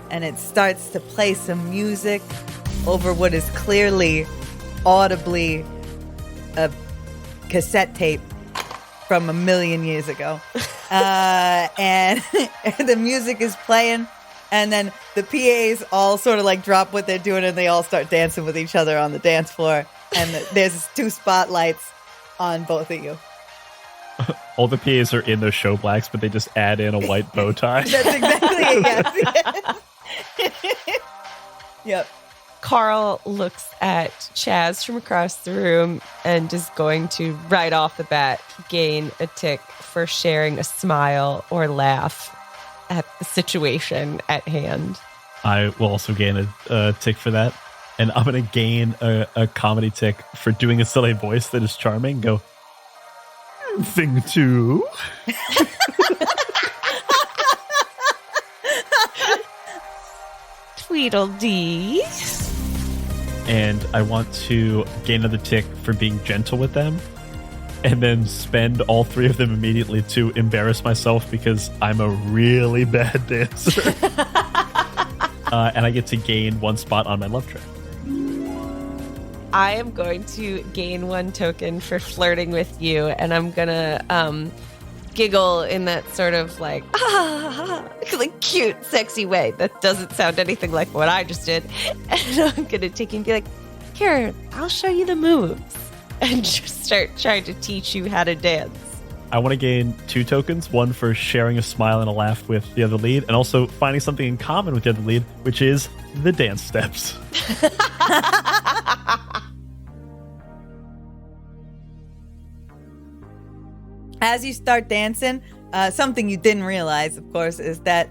And it starts to play some music over what is clearly, audibly, a cassette tape from a million years ago. And the music is playing. And then the PAs all sort of like drop what they're doing and they all start dancing with each other on the dance floor. And there's 2 spotlights on both of you. All the PAs are in their show blacks, but they just add in a white bow tie. That's exactly it, yes. Yep. Carl looks at Chaz from across the room and is going to, right off the bat, gain a tick for sharing a smile or laugh at the situation at hand. I will also gain a tick for that. And I'm going to gain a comedy tick for doing a silly voice that is charming. Go, thing 2. Tweedledee. And I want to gain another tick for being gentle with them. And then spend all 3 of them immediately to embarrass myself because I'm a really bad dancer. And I get to gain 1 spot on my love track. I am going to gain 1 token for flirting with you, and I'm gonna giggle in that sort of like like cute, sexy way that doesn't sound anything like what I just did. And I'm gonna take you and be like, "Here, I'll show you the moves," and just start trying to teach you how to dance. I want to gain 2 tokens, 1 for sharing a smile and a laugh with the other lead, and also finding something in common with the other lead, which is the dance steps. As you start dancing, something you didn't realize, of course, is that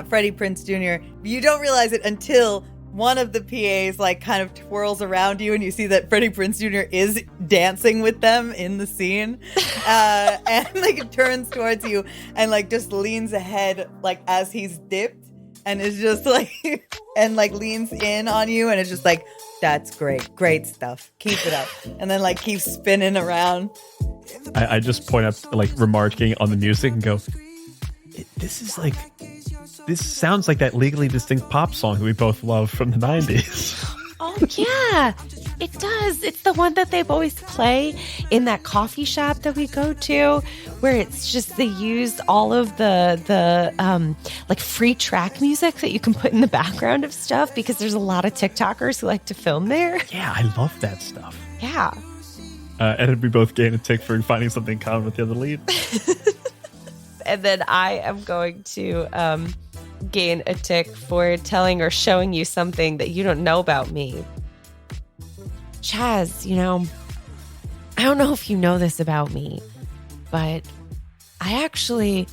Freddie Prinze Jr., you don't realize it until one of the PAs like kind of twirls around you and you see that Freddie Prinze Jr. is dancing with them in the scene. And like turns towards you and like just leans ahead like as he's dipped and is just like, and like leans in on you and it's just like, that's great stuff. Keep it up. And then like keeps spinning around. I just point up, like, remarking on the music and go, this sounds like that Legally Distinct pop song that we both love from the 90s. Oh, yeah, it does. It's the one that they've always play in that coffee shop that we go to, where it's just they use all of the like free track music that you can put in the background of stuff because there's a lot of TikTokers who like to film there. Yeah, I love that stuff. Yeah. And we both gain a tick for finding something in common with the other lead. And then I am going to gain a tick for telling or showing you something that you don't know about me. Chaz, you know, I don't know if you know this about me, but I actually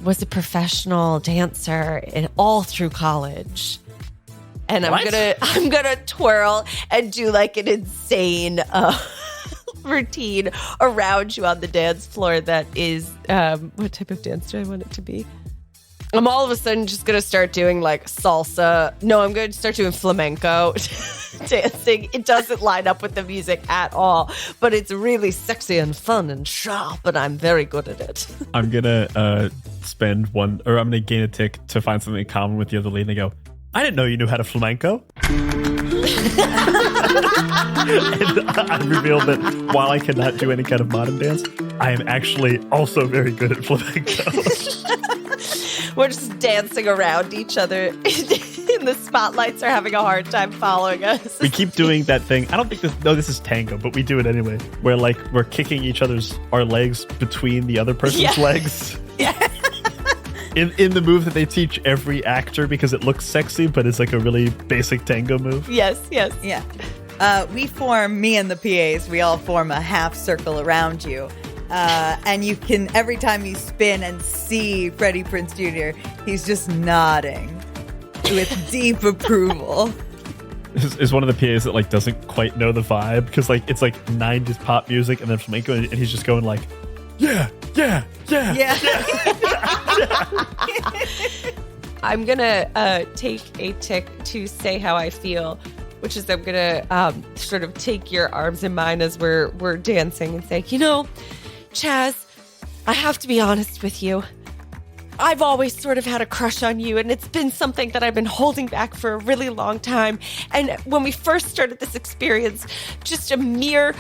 was a professional dancer all through college. And I'm gonna twirl and do like an insane routine around you on the dance floor that is what type of dance do I want it to be? I'm all of a sudden just gonna start doing like salsa. No, I'm gonna start doing flamenco dancing. It doesn't line up with the music at all, but it's really sexy and fun and sharp, and I'm very good at it. I'm gonna spend 1, or I'm gonna gain a tick to find something in common with the other lead, and they go, I didn't know you knew how to flamenco. And I revealed that while I cannot do any kind of modern dance, I am actually also very good at flamenco. We're just dancing around each other. And the spotlights are having a hard time following us. We keep doing that thing. I don't think this is tango, but we do it anyway. Where like we're kicking our legs between the other person's legs. Yeah. In the move that they teach every actor because it looks sexy, but it's like a really basic tango move. Yes. Yeah. We form, me and the PAs, we all form a half circle around you. And you can, every time you spin and see Freddie Prinze Jr., he's just nodding with deep approval. is one of the PAs that like doesn't quite know the vibe because like it's like 90s pop music and then flamenco and he's just going like, yeah. I'm gonna take a tick to say how I feel, which is I'm gonna sort of take your arms in mine as we're dancing and say, you know, Chaz, I have to be honest with you. I've always sort of had a crush on you, and it's been something that I've been holding back for a really long time. And when we first started this experience, just a mere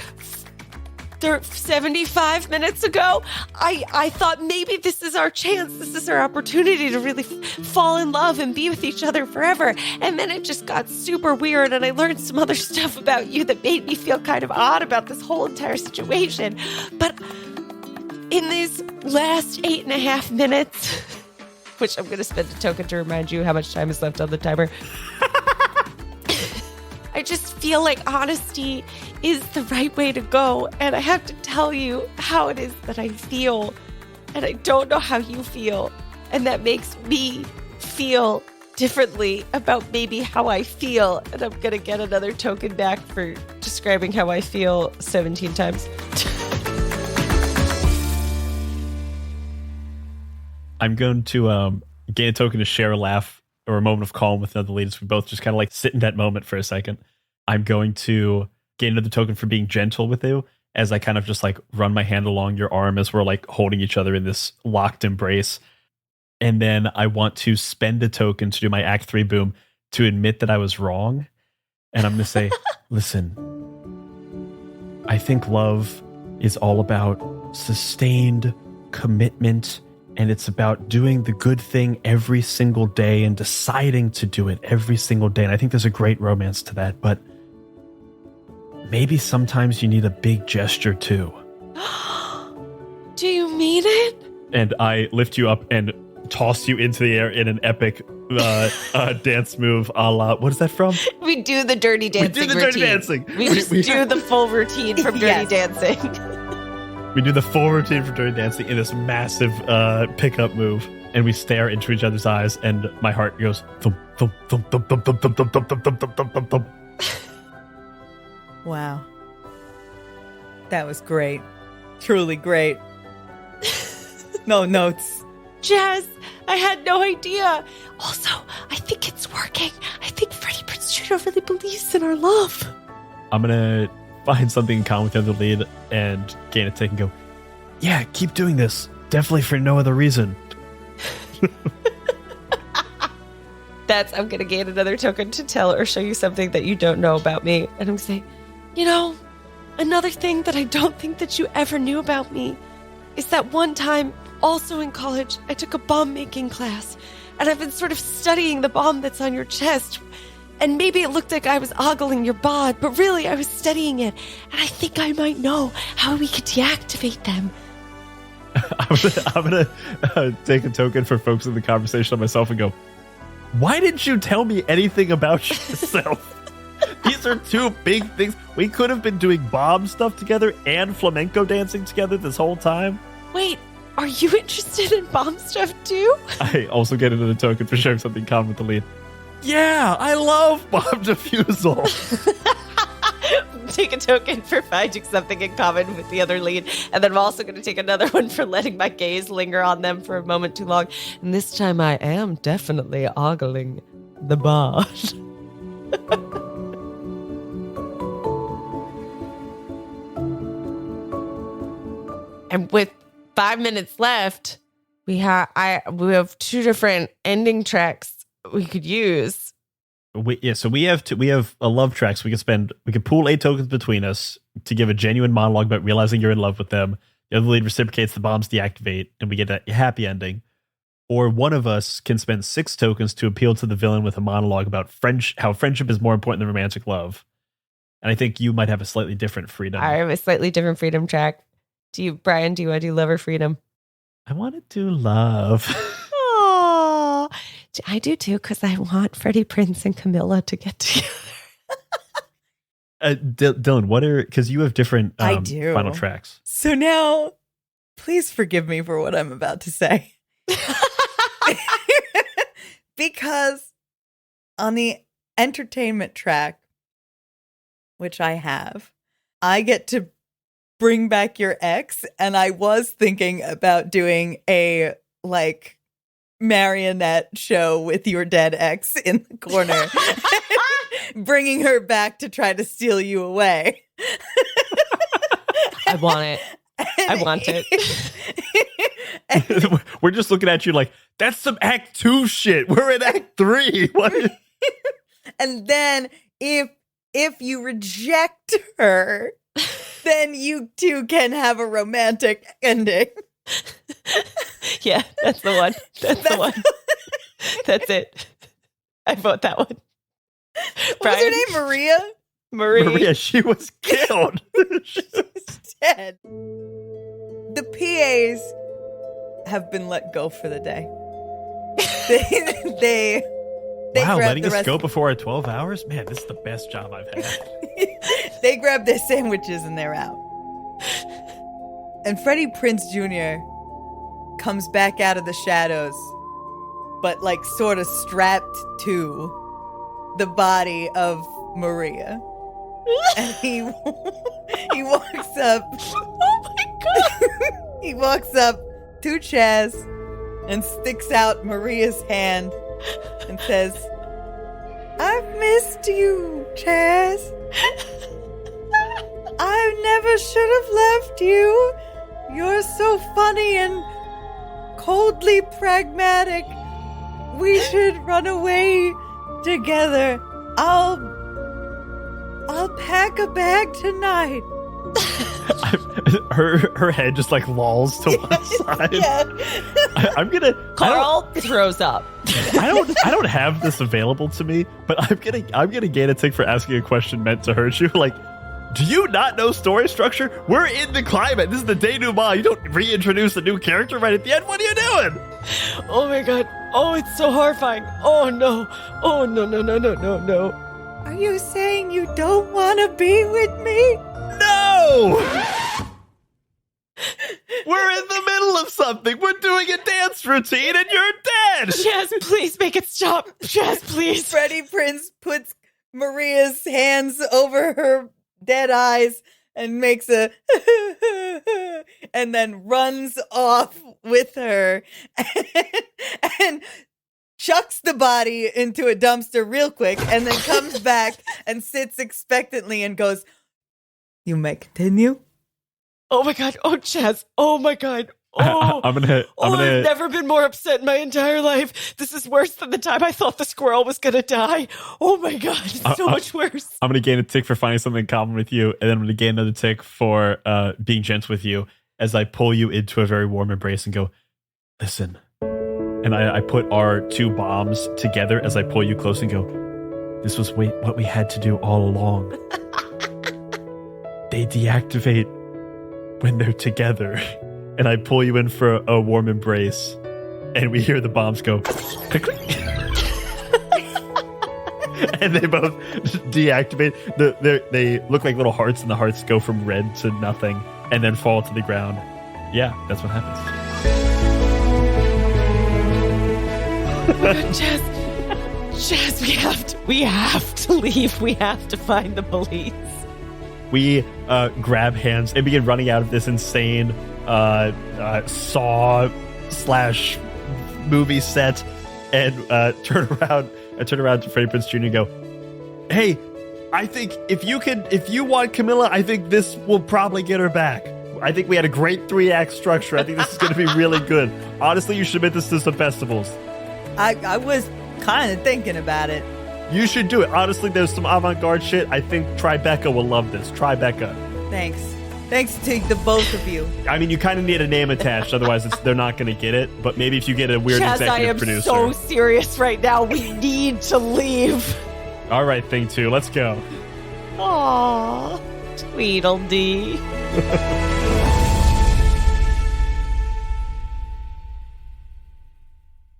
75 minutes ago, I thought maybe this is our chance. This is our opportunity to really fall in love and be with each other forever. And then it just got super weird, and I learned some other stuff about you that made me feel kind of odd about this whole entire situation. But in these last 8.5 minutes, which I'm going to spend a token to remind you how much time is left on the timer, I just feel like honesty is the right way to go. And I have to tell you how it is that I feel. And I don't know how you feel. And that makes me feel differently about maybe how I feel. And I'm going to get another token back for describing how I feel 17 times. I'm going to gain a token to share a laugh or a moment of calm with another lead. So we both just kind of like sit in that moment for a second. I'm going to gain another token for being gentle with you as I kind of just like run my hand along your arm as we're like holding each other in this locked embrace. And then I want to spend a token to do my Act 3 boom to admit that I was wrong. And I'm going to say, listen, I think love is all about sustained commitment. And it's about doing the good thing every single day and deciding to do it every single day. And I think there's a great romance to that. But maybe sometimes you need a big gesture too. Do you mean it? And I lift you up and toss you into the air in an epic dance move a la, what is that from? We do the dirty dancing routine. Dirty dancing. We just do the full routine from Dirty Dancing. We do the full routine for Dirty Dancing in this massive pickup move, and we stare into each other's eyes, and my heart goes thump, thump, thump, thump, thump, thump, thump, thump, thump, thump, thump, thump, thump, thump. Wow. That was great. Truly great. No notes. Jazz, I had no idea. Also, I think it's working. I think Freddie Prinze Jr. really believes in our love. I'm going to find something in common with the other lead and gain a take and go, yeah, keep doing this. Definitely for no other reason. I'm going to gain another token to tell or show you something that you don't know about me. And I'm going to say, you know, another thing that I don't think that you ever knew about me is that one time, also in college, I took a bomb making class. And I've been sort of studying the bomb that's on your chest. And maybe it looked like I was ogling your bod, but really I was studying it. And I think I might know how we could deactivate them. I'm gonna take a token for folks in the conversation on myself and go, why didn't you tell me anything about yourself? These are two big things. We could have been doing bomb stuff together and flamenco dancing together this whole time. Wait, are you interested in bomb stuff too? I also get another token for sharing something common with the lead. Yeah, I love bomb defusal. Take a token for finding something in common with the other lead. And then I'm also going to take another one for letting my gaze linger on them for a moment too long. And this time I am definitely ogling the bod. And with 5 minutes left, we have two different ending tracks we could use. So we have a love track. So we could pool 8 tokens between us to give a genuine monologue about realizing you're in love with them. The other lead reciprocates, the bombs deactivate, and we get a happy ending. Or one of us can spend 6 tokens to appeal to the villain with a monologue about how friendship is more important than romantic love. And I think you might have a slightly different freedom. I have a slightly different freedom track. Brian, do you want to do love or freedom? I want to do love. Aww. I do too, because I want Freddie Prinze and Camilla to get together. Dylan, because you have different I do. final tracks. So now, please forgive me for what I'm about to say. Because on the entertainment track, which I have, I get to bring back your ex. And I was thinking about doing a like marionette show with your dead ex in the corner, bringing her back to try to steal you away. I want it. I want it. We're just looking at you like, that's some Act 2 shit. We're in Act 3. What? And then if you reject her, then you two can have a romantic ending. Yeah, that's the one. That's the one. That's it. I vote that one. What was her name? Maria? Maria, she was killed. She's dead. The PAs have been let go for the day. They wow, grab letting the us rest- go before our 12 hours? Man, this is the best job I've had. They grab their sandwiches and they're out. And Freddie Prinze Jr. comes back out of the shadows, but like sort of strapped to the body of Maria. And he walks up. Oh my God. He walks up to Chaz and sticks out Maria's hand and says, I've missed you, Chaz. I never should have left you. You're so funny and coldly pragmatic. We should run away together. I'll pack a bag tonight. Her head just like lolls to one side. Yeah. I'm gonna. Carl throws up. I don't have this available to me, but I'm gonna gain a tick for asking a question meant to hurt you. Like, do you not know story structure? We're in the climate. This is the denouement. You don't reintroduce a new character right at the end. What are you doing? Oh my God. Oh, it's so horrifying. Oh no. Oh no. Are you saying you don't want to be with me? No! We're in the middle of something. We're doing a dance routine and you're dead. Chaz, please make it stop. Chaz, please. Freddie Prinze puts Maria's hands over her dead eyes and makes a and then runs off with her and chucks the body into a dumpster real quick and then comes back and sits expectantly and goes, you may continue. Oh my God. Oh, Chaz. Oh my God. Oh, I'm gonna I've never been more upset in my entire life. This is worse than the time I thought the squirrel was gonna die. Oh my God, it's so much worse. I'm gonna gain a tick for finding something in common with you, and then I'm gonna gain another tick for being gentle with you as I pull you into a very warm embrace and go, listen. And I put our two bombs together as I pull you close and go, this was what we had to do all along. They deactivate when they're together. And I pull you in for a warm embrace, and we hear the bombs go click, click. And they both deactivate. They look like little hearts, and the hearts go from red to nothing, and then fall to the ground. Yeah, that's what happens. Oh my God, Chaz, we have to leave. We have to find the police. We grab hands and begin running out of this insane Saw / movie set, and turn around to Freddie Prinze Jr. and go, hey, I think if you want Camilla, I think this will probably get her back. I think we had a great 3-act structure. I think this is going to be really good. Honestly, you should admit this to some festivals. I was kind of thinking about it. You should do it. Honestly, there's some avant-garde shit. I think Tribeca will love this. Tribeca. Thanks to the both of you. I mean, you kind of need a name attached, otherwise they're not going to get it. But maybe if you get a weird Chaz, executive producer. I am so serious right now. We need to leave. All right, thing 2, let's go. Aww, Tweedledee.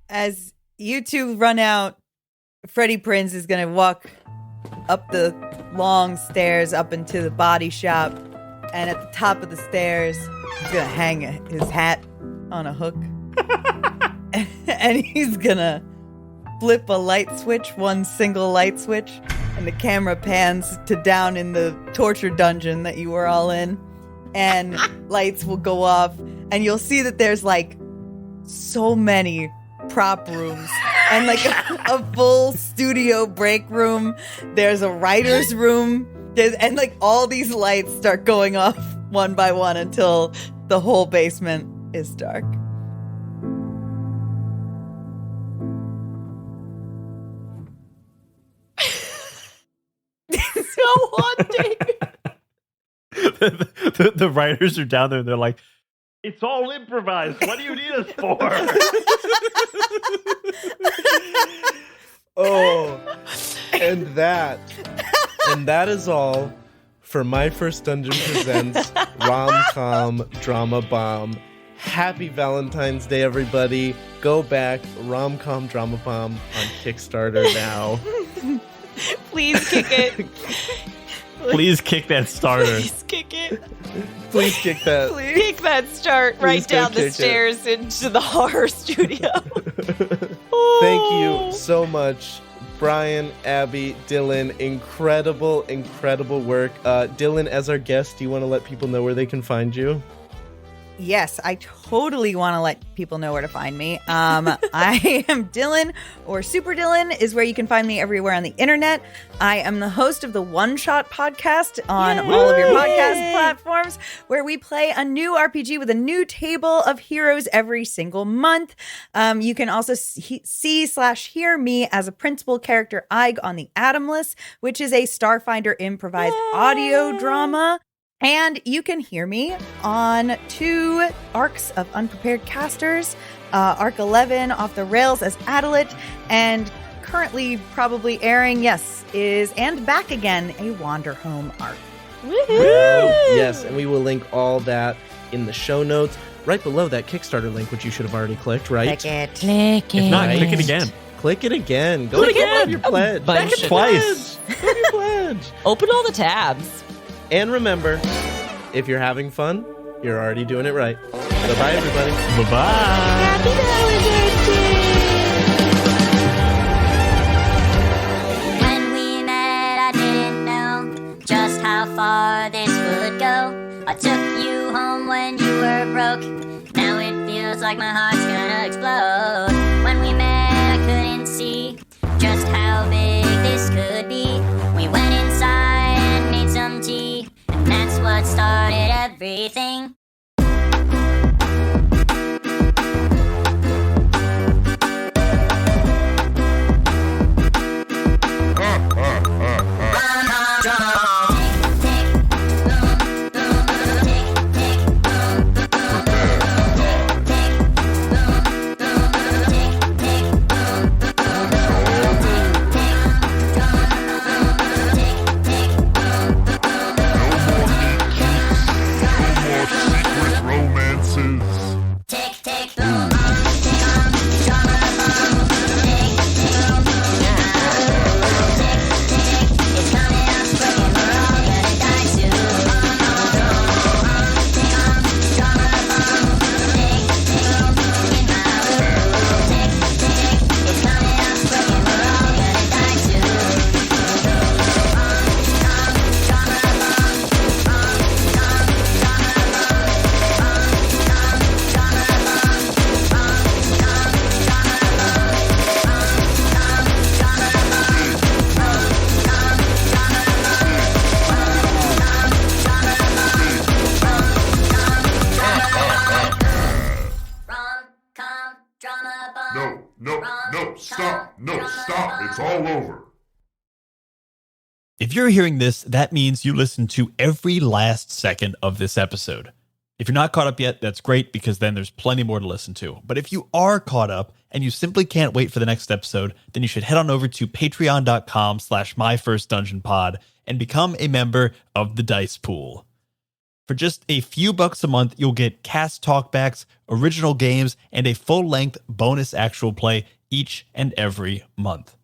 As you two run out, Freddie Prinze is going to walk up the long stairs up into the body shop. And at the top of the stairs, he's going to hang his hat on a hook. And he's going to flip a light switch, one single light switch, and the camera pans to down in the torture dungeon that you were all in, and lights will go off, and you'll see that there's like so many prop rooms and like a full studio break room. There's a writer's room. And like all these lights start going off one by one until the whole basement is dark. So haunting. The writers are down there and they're like, it's all improvised. What do you need us for? Oh, and that is all for My First Dungeon Presents Rom Com Drama Bomb. Happy Valentine's Day, everybody. Go back, Rom Com Drama Bomb on Kickstarter now. Please kick it. Please kick that starter. Please kick it. Please kick that. Please. Kick that start right Please go down the kick stairs into the horror studio. Thank you so much, Brian, Abby, Dylan. Incredible, incredible work. Dylan, as our guest, do you want to let people know where they can find you? Yes, I totally want to let people know where to find me. I am Dylan, or Super Dylan is where you can find me everywhere on the internet. I am the host of the One Shot podcast on all of your podcast platforms, where we play a new RPG with a new table of heroes every single month. You can also see/hear me as a principal character, Ig, on the Atomless, which is a Starfinder improvised audio drama. And you can hear me on 2 arcs of Unprepared Casters, Arc 11 Off the Rails as Adelit, and currently probably airing, is And Back Again, a Wander Home arc. Woohoo! Yes, and we will link all that in the show notes, right below that Kickstarter link, which you should have already clicked, right? Click it. If not, click it again. Click it again. Go Do it click again. on your pledge. Bunch Back of twice. Go to your pledge. Open all the tabs. And remember, if you're having fun, you're already doing it right. Bye-bye, everybody. Bye-bye. Happy Valentine's Day. When we met, I didn't know just how far this would go. I took you home when you were broke. Now it feels like my heart's gonna explode. When we met, I couldn't see just how big this could be. We went inside and made some tea, and that's what started everything. Stop. It's all over. If you're hearing this, that means you listened to every last second of this episode. If you're not caught up yet, that's great, because then there's plenty more to listen to. But if you are caught up and you simply can't wait for the next episode, then you should head on over to patreon.com/myfirstdungeonpod and become a member of the Dice Pool. For just a few bucks a month, you'll get cast talkbacks, original games, and a full-length bonus actual play each and every month.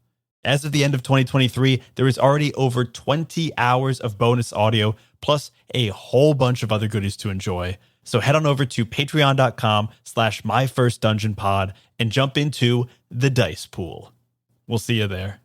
As of the end of 2023, there is already over 20 hours of bonus audio, plus a whole bunch of other goodies to enjoy. So head on over to patreon.com/myfirstdungeonpod and jump into the Dice Pool. We'll see you there.